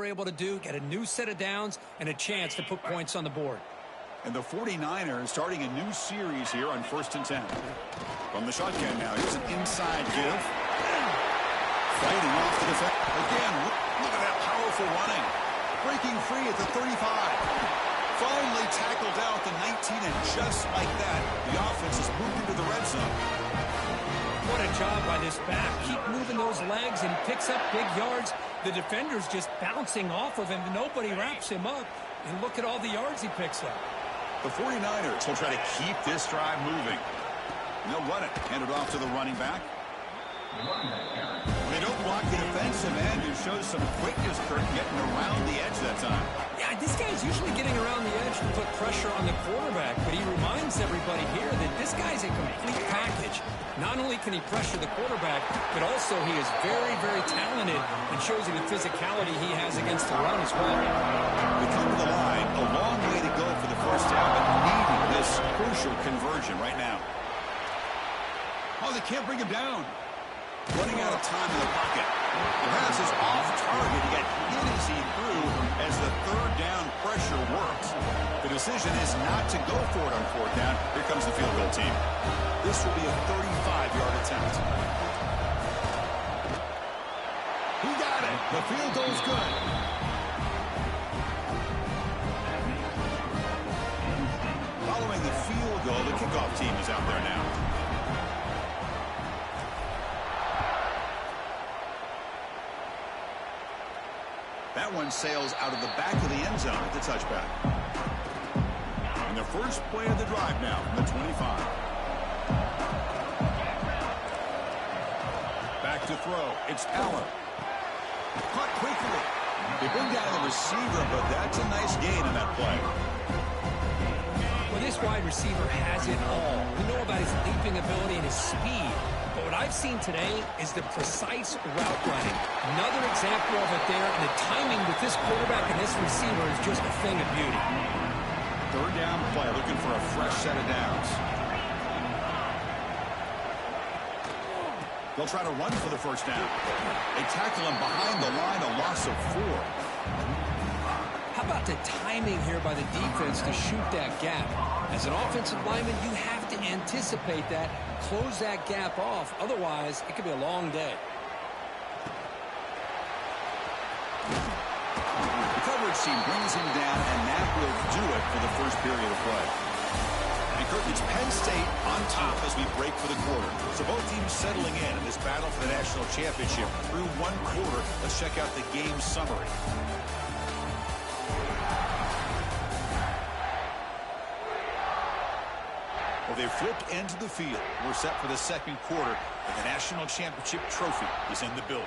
were able to do, get a new set of downs and a chance to put points on the board. And the 49ers starting a new series here on 1st and 10. From the shotgun now, here's an inside give. Fighting off the defense. Again, look at that powerful running. Breaking free at the 35. Finally tackled out the 19, and just like that, the offense has moved into the red zone. What a job by this back. Keep moving those legs, and he picks up big yards. The defender's just bouncing off of him. Nobody wraps him up. And look at all the yards he picks up. The 49ers will try to keep this drive moving. They'll run it. Hand it off to the running back. They don't block the defensive end, who shows some quickness, Kirk, getting around the edge that time. Yeah, this guy's usually getting around the edge to put pressure on the quarterback, but he reminds everybody here that this guy's a complete package. Not only can he pressure the quarterback, but also he is very, very talented and shows you the physicality he has against the run as well. We come to the line, a long way to go for the first down, but needing this crucial conversion right now. Oh, they can't bring him down. Running out of time in the pocket. The pass is off target. He got hit as he threw as the third down pressure works. The decision is not to go for it on 4th down. Here comes the field goal team. This will be a 35-yard attempt. He got it. The field goal's good. Following the field goal, the kickoff team is out there now. That one sails out of the back of the end zone at the touchback. And the first play of the drive now from the 25. Back to throw. It's Allen. Caught quickly. They bring down the receiver, but that's a nice gain in that play. Well, this wide receiver has it all. We know about his leaping ability and his speed. But what I've seen today is the precise route running. Another example of it there, and the timing with this quarterback and this receiver is just a thing of beauty. 3rd down play, looking for a fresh set of downs. They'll try to run for the first down. They tackle him behind the line, a loss of 4. How about the timing here by the defense to shoot that gap? As an offensive lineman, you have to anticipate that, close that gap off. Otherwise, it could be a long day. The coverage team brings him down, and that will do it for the first period of play. And Kirk, it's Penn State on top as we break for the quarter. So both teams settling in this battle for the national championship through one quarter. Let's check out the game summary. Well, they flipped into the field. We're set for the second quarter, and the national championship trophy is in the building.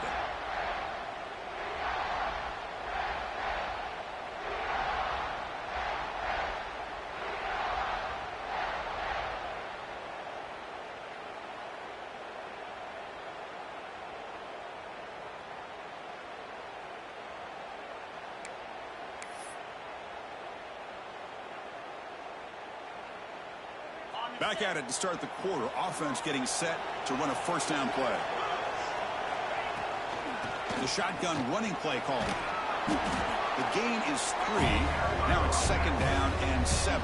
Back at it to start the quarter. Offense getting set to run a first down play. The shotgun running play call. The gain is 3. Now it's 2nd down and 7.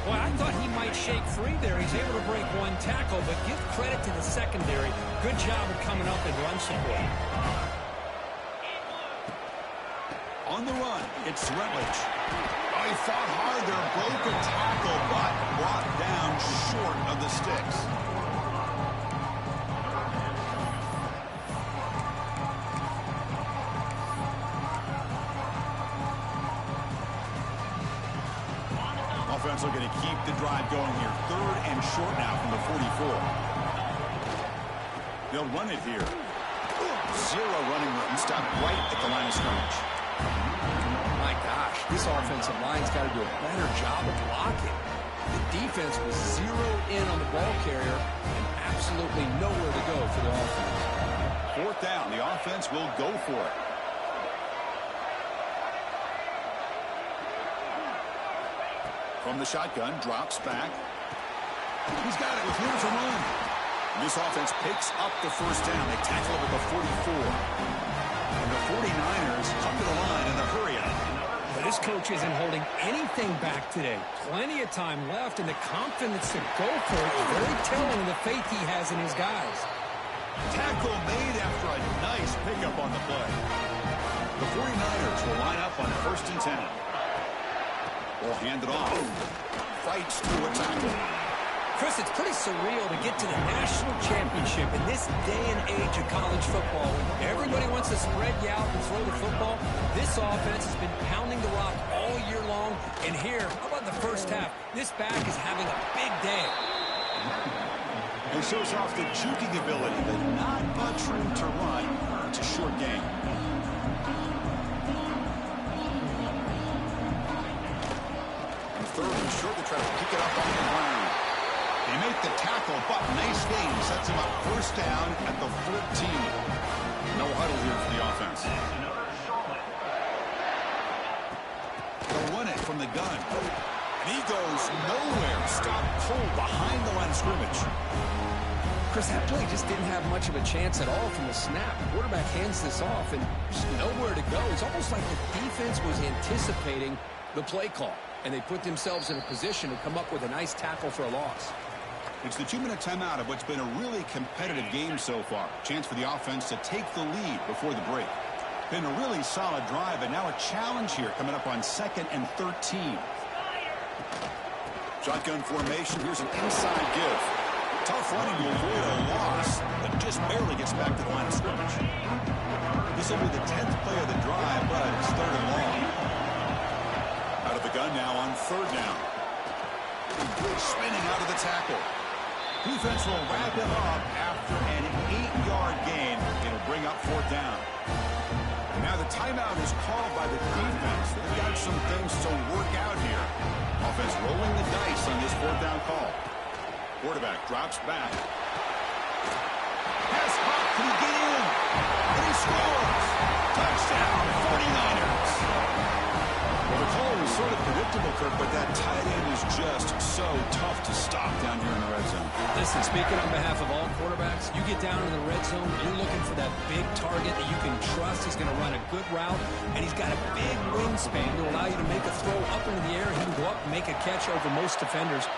Well, I thought he might shake free there. He's able to break one tackle, but give credit to the secondary. Good job of coming up and run support. On the run, it's Rutledge. Oh, he fought hard there, broke a tackle, but brought down short of the sticks. Offense looking to keep the drive going here. 3rd and short now from the 44. They'll run it here. 0 running room. Stopped right at the line of scrimmage. My gosh, this offensive line's got to do a better job of blocking. The defense was zeroed in on the ball carrier and absolutely nowhere to go for the offense. 4th down. The offense will go for it. From the shotgun, drops back. He's got it with room to run. This offense picks up the first down. They tackle him at the 44. And the 49ers come to the line in the hurry up. But this coach isn't holding anything back today. Plenty of time left, and the confidence to go for it is very telling of the faith he has in his guys. Tackle made after a nice pickup on the play. The 49ers will line up on 1st and 10. Will hand it off. Fights through a tackle. Chris, it's pretty surreal to get to the national championship in this day and age of college football. When everybody wants to spread you out and throw the football, this offense has been pounding the rock all year long. And here, how about the first half? This back is having a big day. It shows off the juking ability, but not much room to run. It's a short game. And 3rd and short, they try to pick it up on the ground. They make the tackle, but nice game. Sets him up 1st down at the 14. No huddle here for the offense. They'll run it from the gun. And he goes nowhere. Stop cold behind the line of scrimmage. Chris, that play just didn't have much of a chance at all from the snap. The quarterback hands this off, and just nowhere to go. It's almost like the defense was anticipating the play call, and they put themselves in a position to come up with a nice tackle for a loss. It's the 2-minute timeout of what's been a really competitive game so far. Chance for the offense to take the lead before the break. Been a really solid drive, and now a challenge here coming up on 2nd and 13. Shotgun formation. Here's an inside give. Tough running to avoid a loss, but just barely gets back to the line of scrimmage. This will be the 10th play of the drive, but it's 3rd and long. Out of the gun now on 3rd down. Spinning out of the tackle. Defense will wrap him up after an 8-yard gain. It'll bring up 4th down. Now the timeout is called by the defense. They've got some things to work out here. Offense rolling the dice on this 4th down call. Quarterback drops back. Pass caught. Can he get in? And he scores. Touchdown, 49ers. Well, the call was sort of predictable, Kirk, but that tight end is just so tough to stop down here in the red zone. Listen, speaking on behalf of all quarterbacks, you get down in the red zone, you're looking for that big target that you can trust. He's going to run a good route, and he's got a big wingspan to allow you to make a throw up into the air. He can go up and make a catch over most defenders.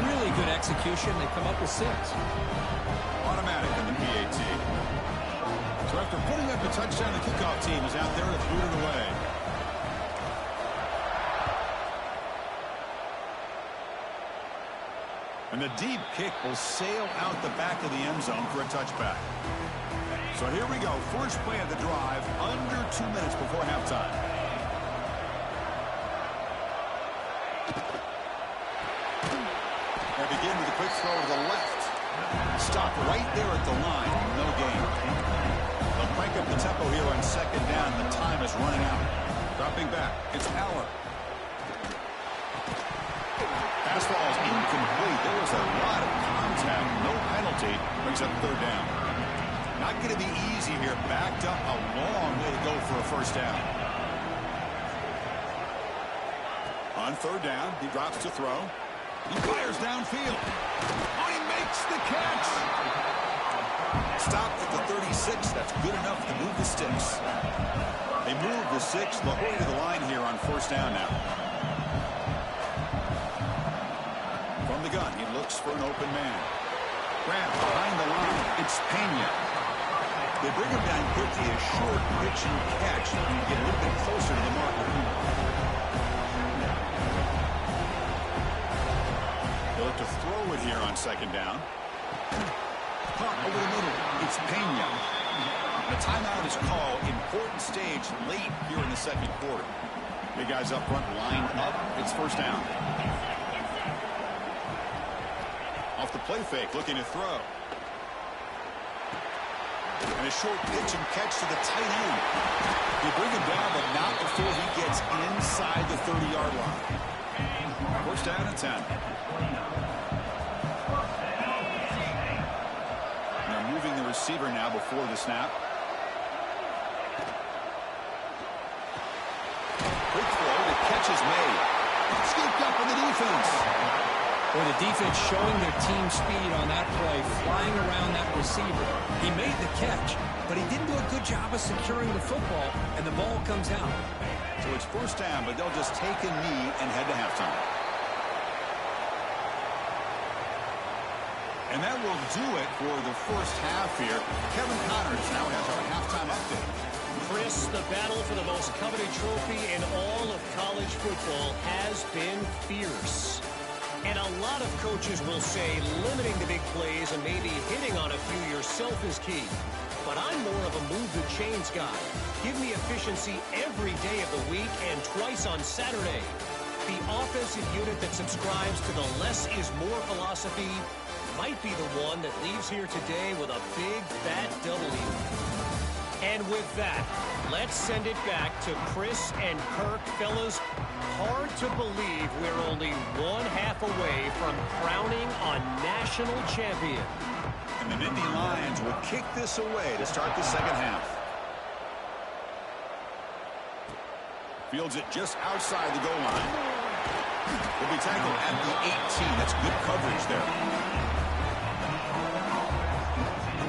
Really good execution. They come up with 6. Automatic in the PAT. So after putting up a touchdown, the kickoff team is out there to boot it away. And the deep kick will sail out the back of the end zone for a touchback. So here we go. First play of the drive, under 2 minutes before halftime. They begin with a quick throw to the left. Stop right there at the line. No gain. They'll crank up the tempo here on 2nd down. The time is running out. Dropping back. It's Aller. Pass ball is incomplete. There was a lot of contact. No penalty. Brings up 3rd down. Not going to be easy here. Backed up a long way to go for a 1st down. On 3rd down, he drops to throw. He fires downfield. Oh, he makes the catch. Stopped at the 36. That's good enough to move the sticks. They move the 6. La Jolla to the line here on 1st down now. From the gun, he looks for an open man. Grant behind the line. It's Pena. They bring him down quickly. A short pitch and catch. You can get a little bit closer to the marker. They look to throw it here on 2nd down. Caught over the middle. It's Pena. The timeout is called. Important stage late here in the 2nd quarter. Big guys up front lined up. It's 1st down. Off the play fake, looking to throw. And a short pitch and catch to the tight end. They bring him down, but not before he gets inside the 30-yard line. 1st down and 10. They're moving the receiver now before the snap. Quick throw, the catch is made. Scooped up in the defense. Or the defense showing their team speed on that play, flying around that receiver. He made the catch, but he didn't do a good job of securing the football, and the ball comes out. So it's first down, but they'll just take a knee and head to halftime. And that will do it for the first half here. Kevin Connors now has our halftime update. Chris, the battle for the most coveted trophy in all of college football has been fierce. And a lot of coaches will say limiting the big plays and maybe hitting on a few yourself is key. But I'm more of a move the chains guy. Give me efficiency every day of the week and twice on Saturday. The offensive unit that subscribes to the less is more philosophy might be the one that leaves here today with a big fat W. And with that, let's send it back to Chris and Kirk. Fellas, hard to believe we're only one half away from crowning a national champion. And the Nittany Lions will kick this away to start the second half. Fields it just outside the goal line. Will be tackled at the 18. That's good coverage there.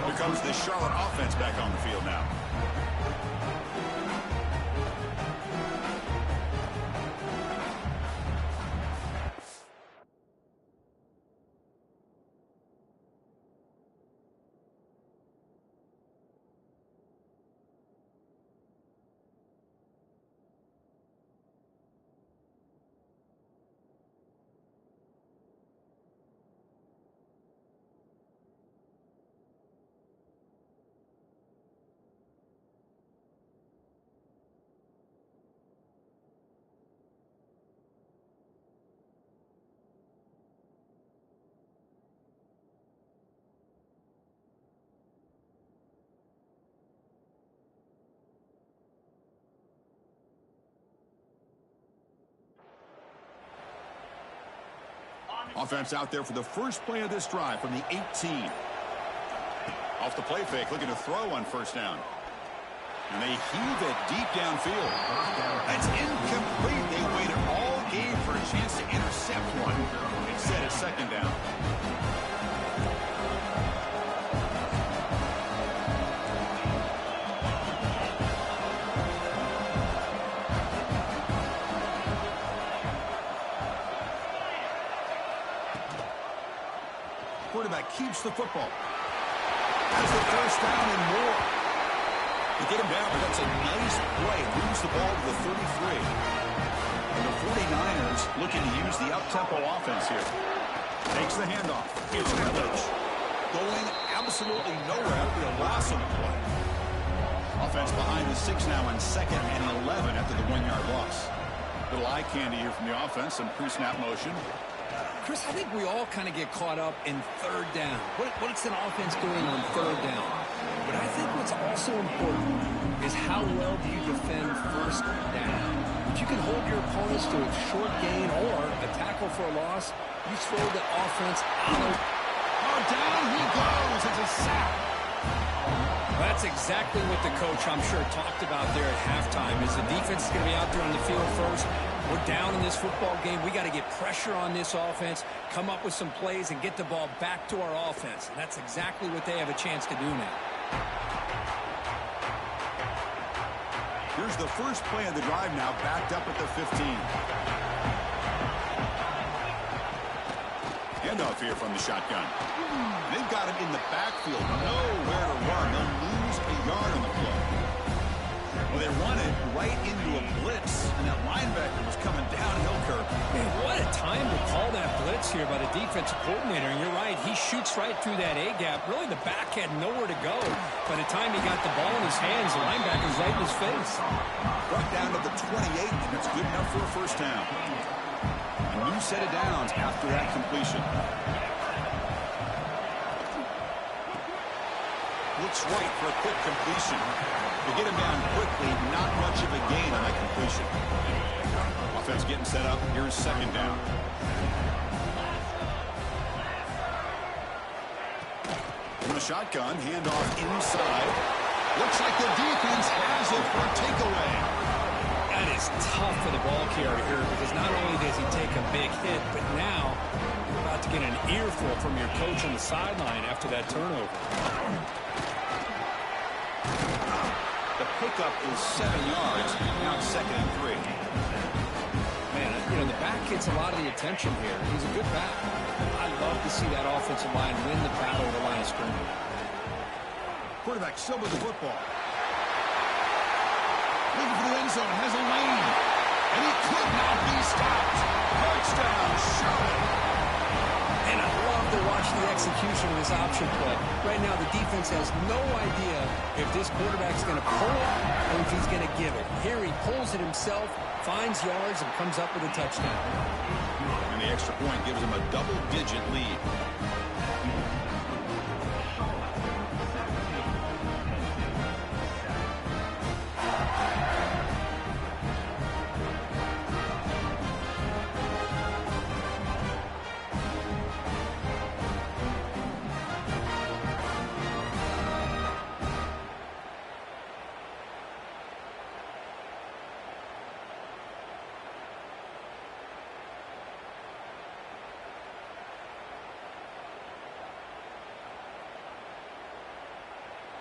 Here comes the Charlotte offense back on the field now. Offense out there for the first play of this drive from the 18. Off the play fake, looking to throw on first down. And they heave it deep downfield. That's incomplete. They waited all game for a chance to intercept one. Instead, it's second down. Quarterback keeps the football. Has the first down and more. They get him down, but that's a nice play. Moves the ball to the 33. And the 49ers looking to use the up-tempo offense here. Takes the handoff. It's Rillage. Going absolutely nowhere after a loss on the play. Offense behind the 6 now on 2nd and 11 after the 1-yard loss. Little eye candy here from the offense. Some pre-snap motion. Chris, I think we all kind of get caught up in third down. What's an offense doing on third down? But I think what's also important is how well do you defend first down. If you can hold your opponents to a short gain or a tackle for a loss, you throw the offense out. Oh, down he goes. It's a sack. That's exactly what the coach, I'm sure, talked about there at halftime, is the defense is going to be out there on the field first. We're down in this football game. We got to get pressure on this offense, come up with some plays, and get the ball back to our offense. And that's exactly what they have a chance to do now. Here's the first play of the drive now, backed up at the 15. Handoff here from the shotgun. They've got him in the backfield. Nowhere to run. They'll lose a yard on the play. Well, they run it right into a blitz, and that linebacker was coming downhill, Kirk. Man, what a time to call that blitz here by the defensive coordinator. And you're right, he shoots right through that A-gap. Really, the back had nowhere to go. By the time he got the ball in his hands, the linebacker's right in his face. Brought down to the 28, and it's good enough for a first down. A new set of downs after that completion. Looks right for a quick completion. To get him down quickly, not much of a gain on that completion. Offense getting set up. Here's second down. From the shotgun, handoff inside. Looks like the defense has it for a takeaway. That is tough for the ball carrier here because not only does he take a big hit, but now you're about to get an earful from your coach on the sideline after that turnover. The pickup is 7 yards. Now it's 2nd and 3. Man, you know, the back gets a lot of the attention here. He's a good back. I love to see that offensive line win the battle at the line of scrimmage. Quarterback still with the football. Looking for the end zone. Has a lane. And he could not be stopped. Touchdown, Charlotte. And I love to watch the execution of this option play. Right now, the defense has no idea if this quarterback's going to pull it or if he's going to give it. Here he pulls it himself, finds yards, and comes up with a touchdown. And the extra point gives him a double-digit lead.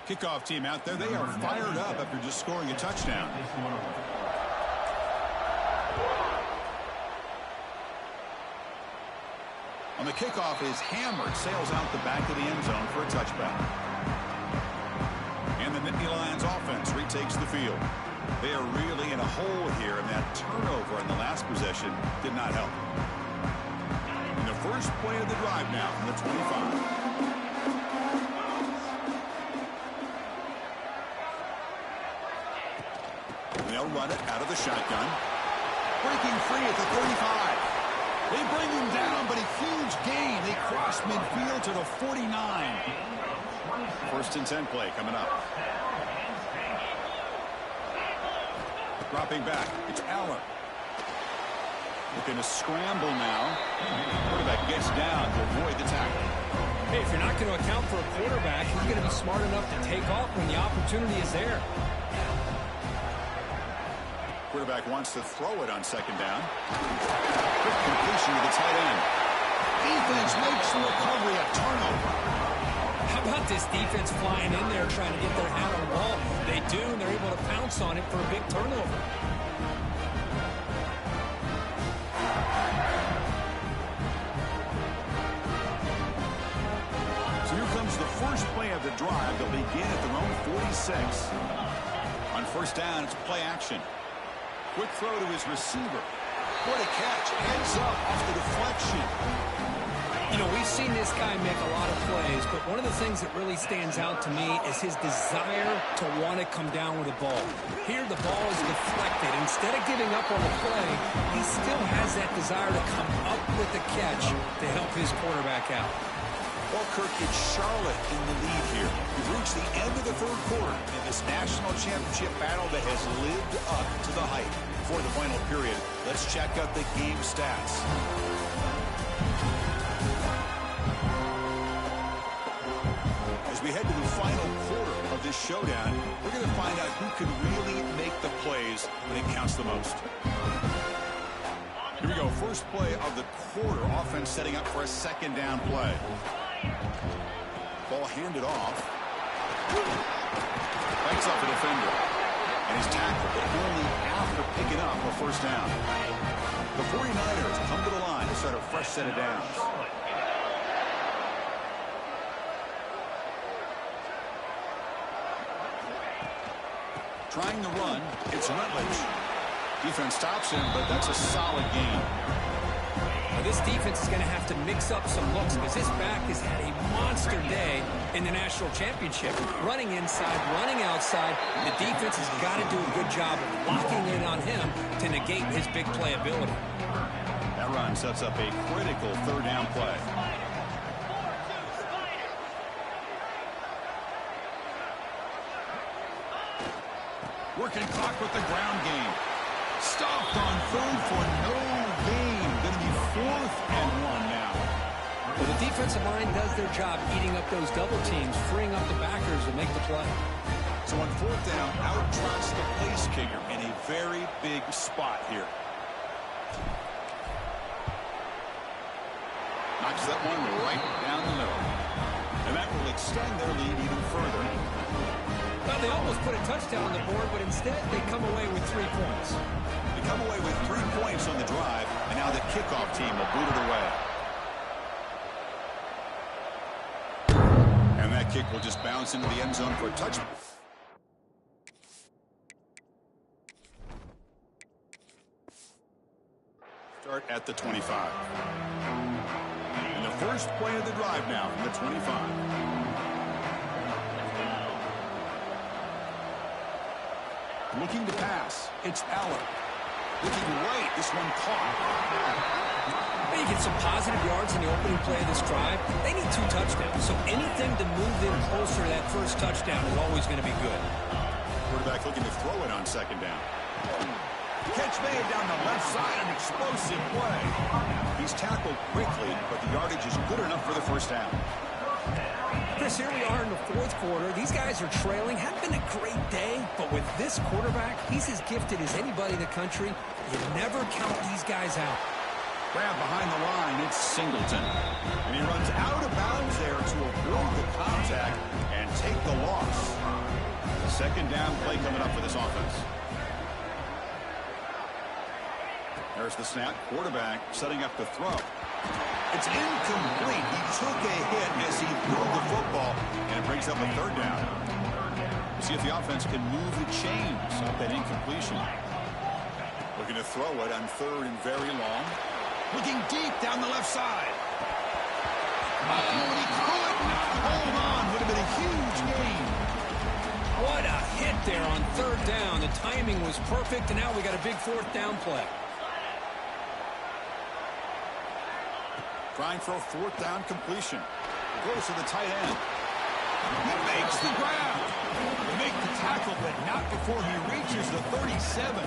Kickoff team out there. They are fired up after just scoring a touchdown. On the kickoff is hammered. Sails out the back of the end zone for a touchback. And the Nittany Lions offense retakes the field. They are really in a hole here, and that turnover in the last possession did not help. And the first play of the drive now from the 25. They'll run it out of the shotgun. Breaking free at the 35. They bring him down, but a huge gain. They cross midfield to the 49. 1st and 10 play coming up. Dropping back. It's Allen. Looking to scramble now. Quarterback gets down to avoid the tackle. Hey, if you're not going to account for a quarterback, you're going to be smart enough to take off when the opportunity is there. Quarterback wants to throw it on 2nd down. Quick completion to the tight end. Defense makes the recovery, a turnover. How about this defense flying in there trying to get their hand on the ball? They do, and they're able to pounce on it for a big turnover. So here comes the first play of the drive. They'll begin at their own 46. On 1st down, it's play action. Quick throw to his receiver. What a catch. Heads up off the deflection. You know, we've seen this guy make a lot of plays, but one of the things that really stands out to me is his desire to want to come down with the ball. Here, the ball is deflected. Instead of giving up on the play, he still has that desire to come up with the catch to help his quarterback out. Well, Kirk, it's Charlotte in the lead here. We've reached the end of the 3rd quarter in this national championship battle that has lived up to the hype. For the final period, let's check out the game stats. As we head to the final quarter of this showdown, we're going to find out who can really make the plays when it counts the most. Here we go. First play of the quarter. Offense setting up for a 2nd down play. Ball handed off. Fights off a defender. And he's tackled, but only after picking up a 1st down. The 49ers come to the line to start a fresh set of downs. Trying to run, it's Rutledge. Defense stops him, but that's a solid gain. Well, this defense is going to have to mix up some looks because this back has had a monster day in the national championship. Running inside, running outside. The defense has got to do a good job of locking in on him to negate his big play ability. That run sets up a critical 3rd down play. Working clock with the ground game. Stopped on 3rd for no gain. Going to be 4th and 1 now. Well, the defensive line does their job eating up those double teams, freeing up the backers to make the play. So on 4th down, out trots the place kicker in a very big spot here. Knocks that one right down the middle. And that will extend their lead even further. Well, they almost put a touchdown on the board, but instead they come away with 3 points. They come away with 3 points on the drive, and now the kickoff team will boot it away. And that kick will just bounce into the end zone for a touchdown. Start at the 25. And the first play of the drive now from the 25. Looking to pass. It's Aller. Looking right. This one caught. You get some positive yards in the opening play of this drive. They need 2 touchdowns, so anything to move them closer to that first touchdown is always going to be good. Quarterback looking to throw it on second down. Catch made down the left side, an explosive play. He's tackled quickly, but the yardage is good enough for the first down. Chris, here we are in the 4th quarter. These guys are trailing. Hadn't been a great day, but with this quarterback, he's as gifted as anybody in the country. You never count these guys out. Grab behind the line, it's Singleton. And he runs out of bounds there to avoid the contact and take the loss. The second down play coming up for this offense. There's the snap. Quarterback setting up the throw. It's incomplete. He took a hit as he threw the football, and it brings up a third down. We'll see if the offense can move the chains off that incompletion. Looking to throw it on 3rd and very long. Looking deep down the left side. Oh, and he could not hold on. Would have been a huge gain. What a hit there on 3rd down. The timing was perfect, and now we got a big 4th down play. Trying for a 4th down completion. Goes to the tight end. He makes the grab. They make the tackle, but not before he reaches the 37.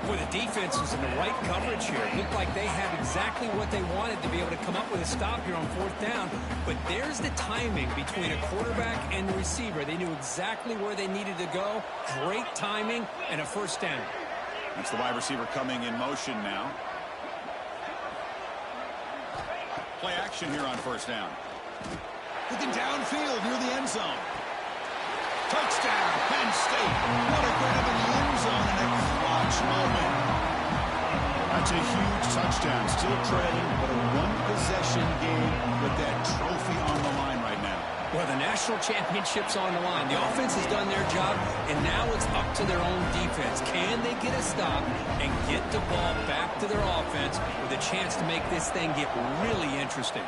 Boy, the defense is in the right coverage here. It looked like they had exactly what they wanted to be able to come up with a stop here on 4th down. But there's the timing between a quarterback and the receiver. They knew exactly where they needed to go. Great timing and a first down. That's the wide receiver coming in motion now. Play action here on first down. Looking downfield near the end zone. Touchdown, Penn State. What a grab in the end zone in a clutch moment. That's a huge touchdown. Still trailing, but a one-possession game with that trophy on the line right now. Well, the national championship's on the line. The offense has done their job, and now it's up to their own defense. Can they get a stop and get the ball back to their offense with a chance to make this thing get really interesting?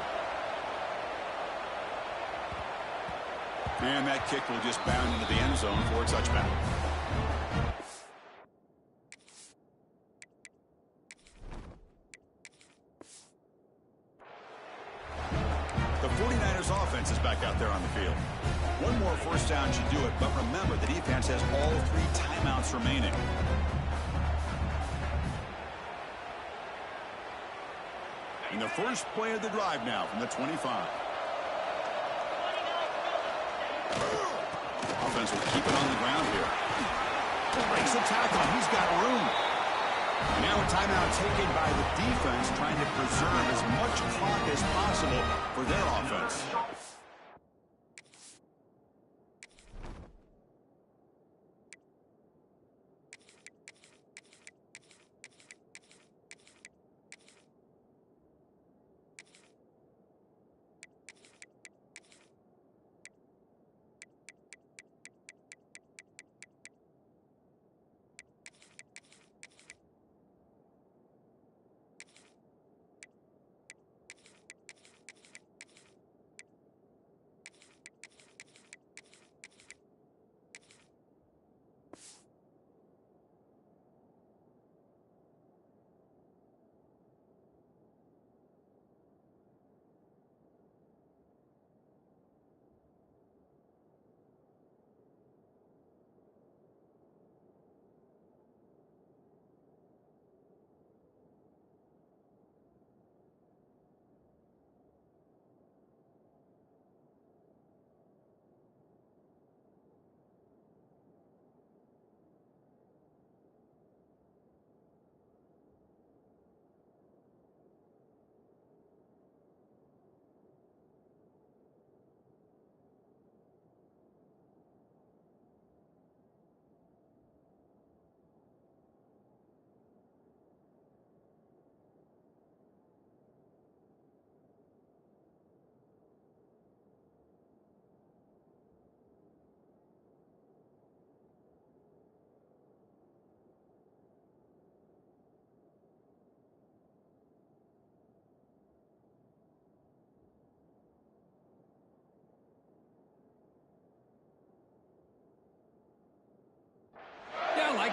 And that kick will just bound into the end zone for a touchback. The 49ers offense is back out there on the field. One more first down should do it, but remember, the defense has all 3 timeouts remaining. In the first play of the drive now from the 25. Offense will keep it on the ground here. Breaks a tackle. He's got room. And now a timeout taken by the defense, trying to preserve as much clock as possible for their offense.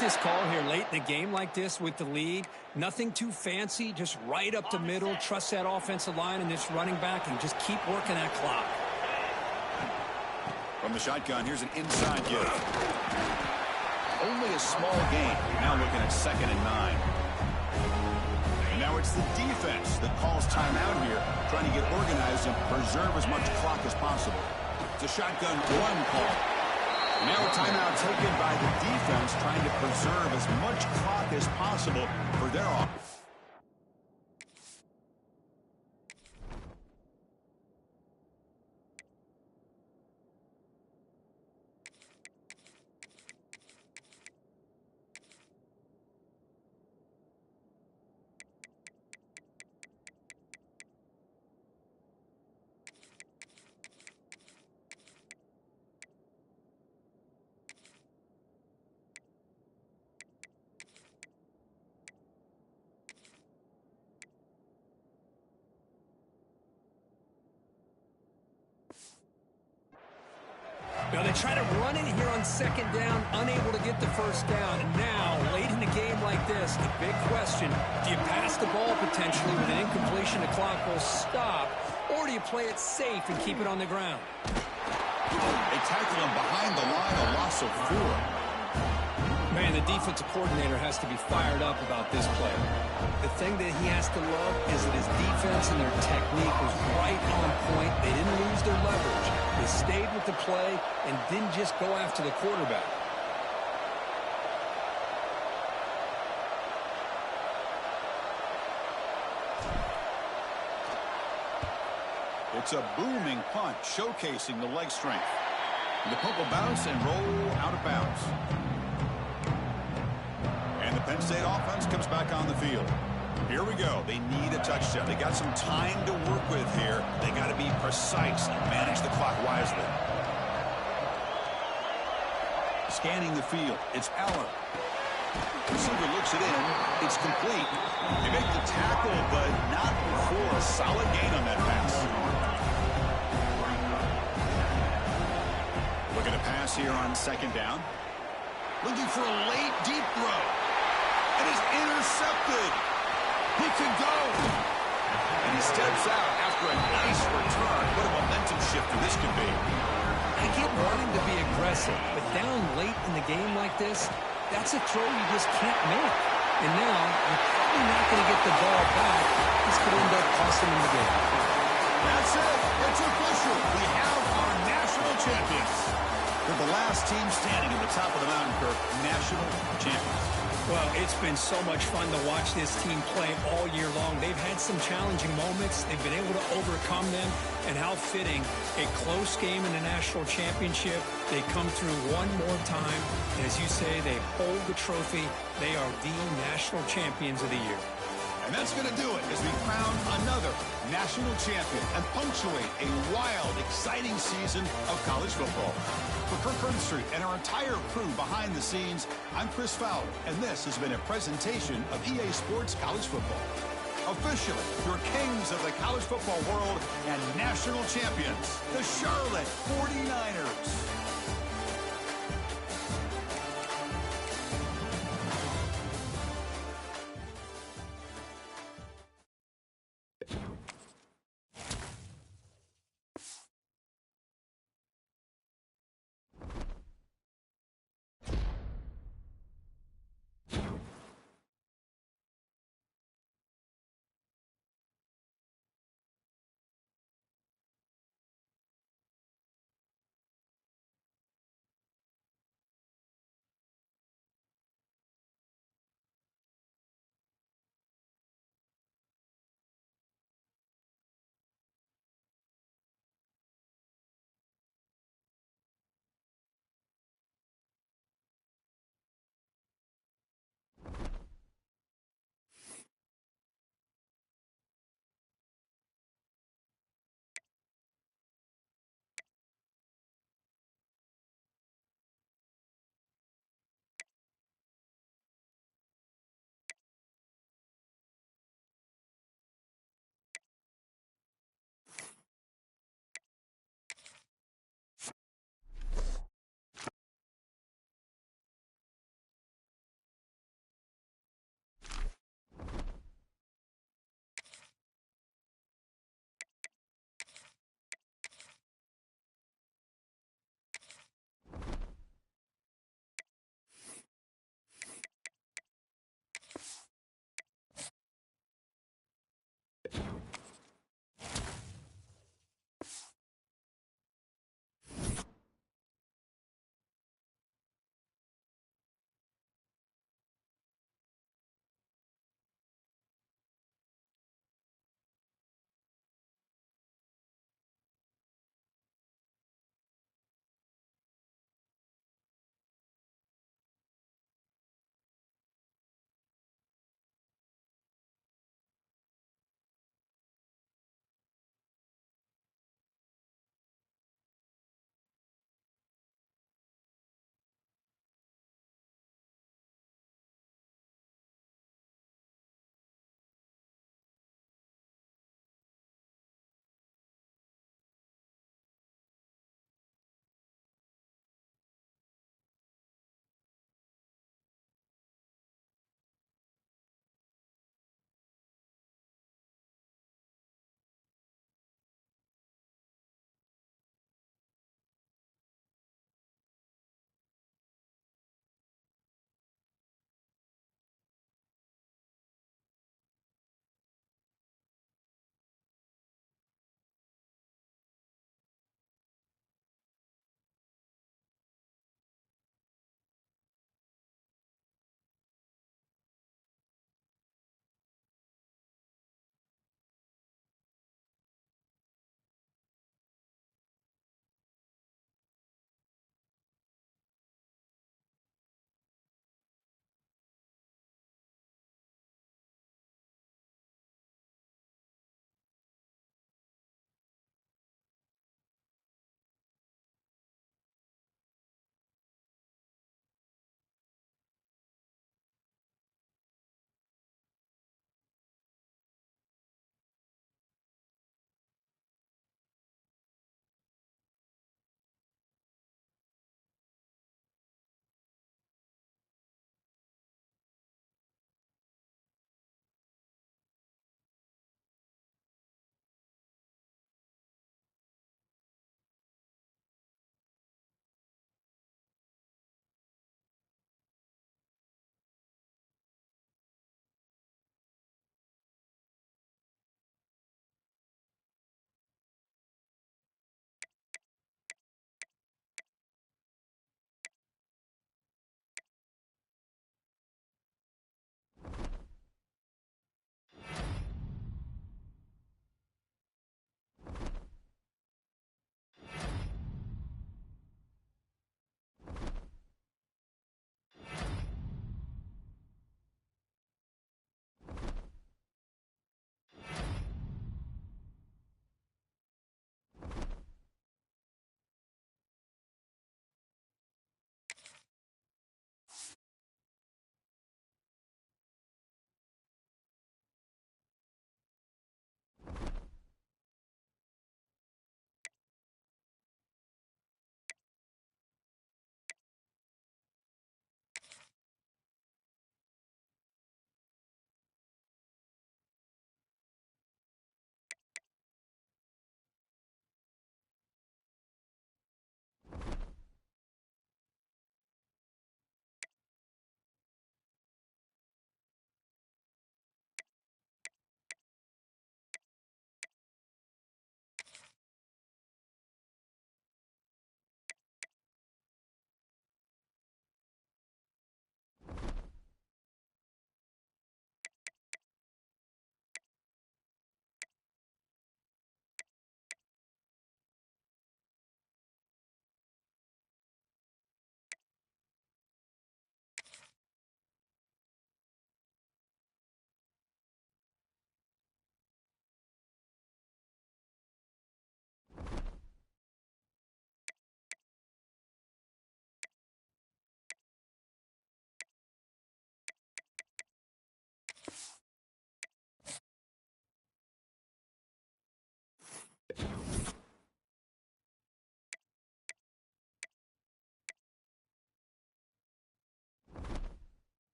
this call here late in the game like this with the lead. Nothing too fancy, just right up the middle. Trust that offensive line and this running back and just keep working that clock. From the shotgun, here's an inside give. Only a small gain. Now looking at 2nd and 9. And now it's the defense that calls timeout here, trying to get organized and preserve as much clock as possible. It's a shotgun one call. Now a timeout taken by the defense, trying to preserve as much clock as possible for their offense. Now they try to run it here on 2nd down, unable to get the 1st down. And now, late in a game like this, the big question, do you pass the ball potentially with an incompletion? The clock will stop, or do you play it safe and keep it on the ground? They tackle him behind the line, a loss of 4. Man, the defensive coordinator has to be fired up about this play. The thing that he has to love is that his defense and their technique was right on point. They didn't lose their leverage. They stayed with the play and didn't just go after the quarterback. It's a booming punt, showcasing the leg strength. The punt will bounce and roll out of bounds. And the Penn State offense comes back on the field. Here we go. They need a touchdown. They got some time to work with here. They got to be precise and manage the clock wisely. Scanning the field. It's Allen. Receiver looks it in. It's complete. They make the tackle, but not for a solid gain on that pass. Looking to pass here on 2nd down. Looking for a late, deep throw. It is intercepted. He can go. And he steps out after a nice return. What a momentum shifter this could be. I get wanting to be aggressive, but down late in the game like this, that's a throw you just can't make. And now, you're probably not going to get the ball back. This could end up costing him the game. That's it. It's official. We have our national champions. They're the last team standing at the top of the mountain, Kirk. National champions. Well, it's been so much fun to watch this team play all year long. They've had some challenging moments. They've been able to overcome them. And how fitting, a close game in the national championship. They come through one more time. And as you say, they hold the trophy. They are the national champions of the year. And that's going to do it as we crown another national champion and punctuate a wild, exciting season of college football. For Kirk Herbstreit and our entire crew behind the scenes, I'm Chris Fowler, and this has been a presentation of EA Sports College Football. Officially, your kings of the college football world and national champions, the Charlotte 49ers.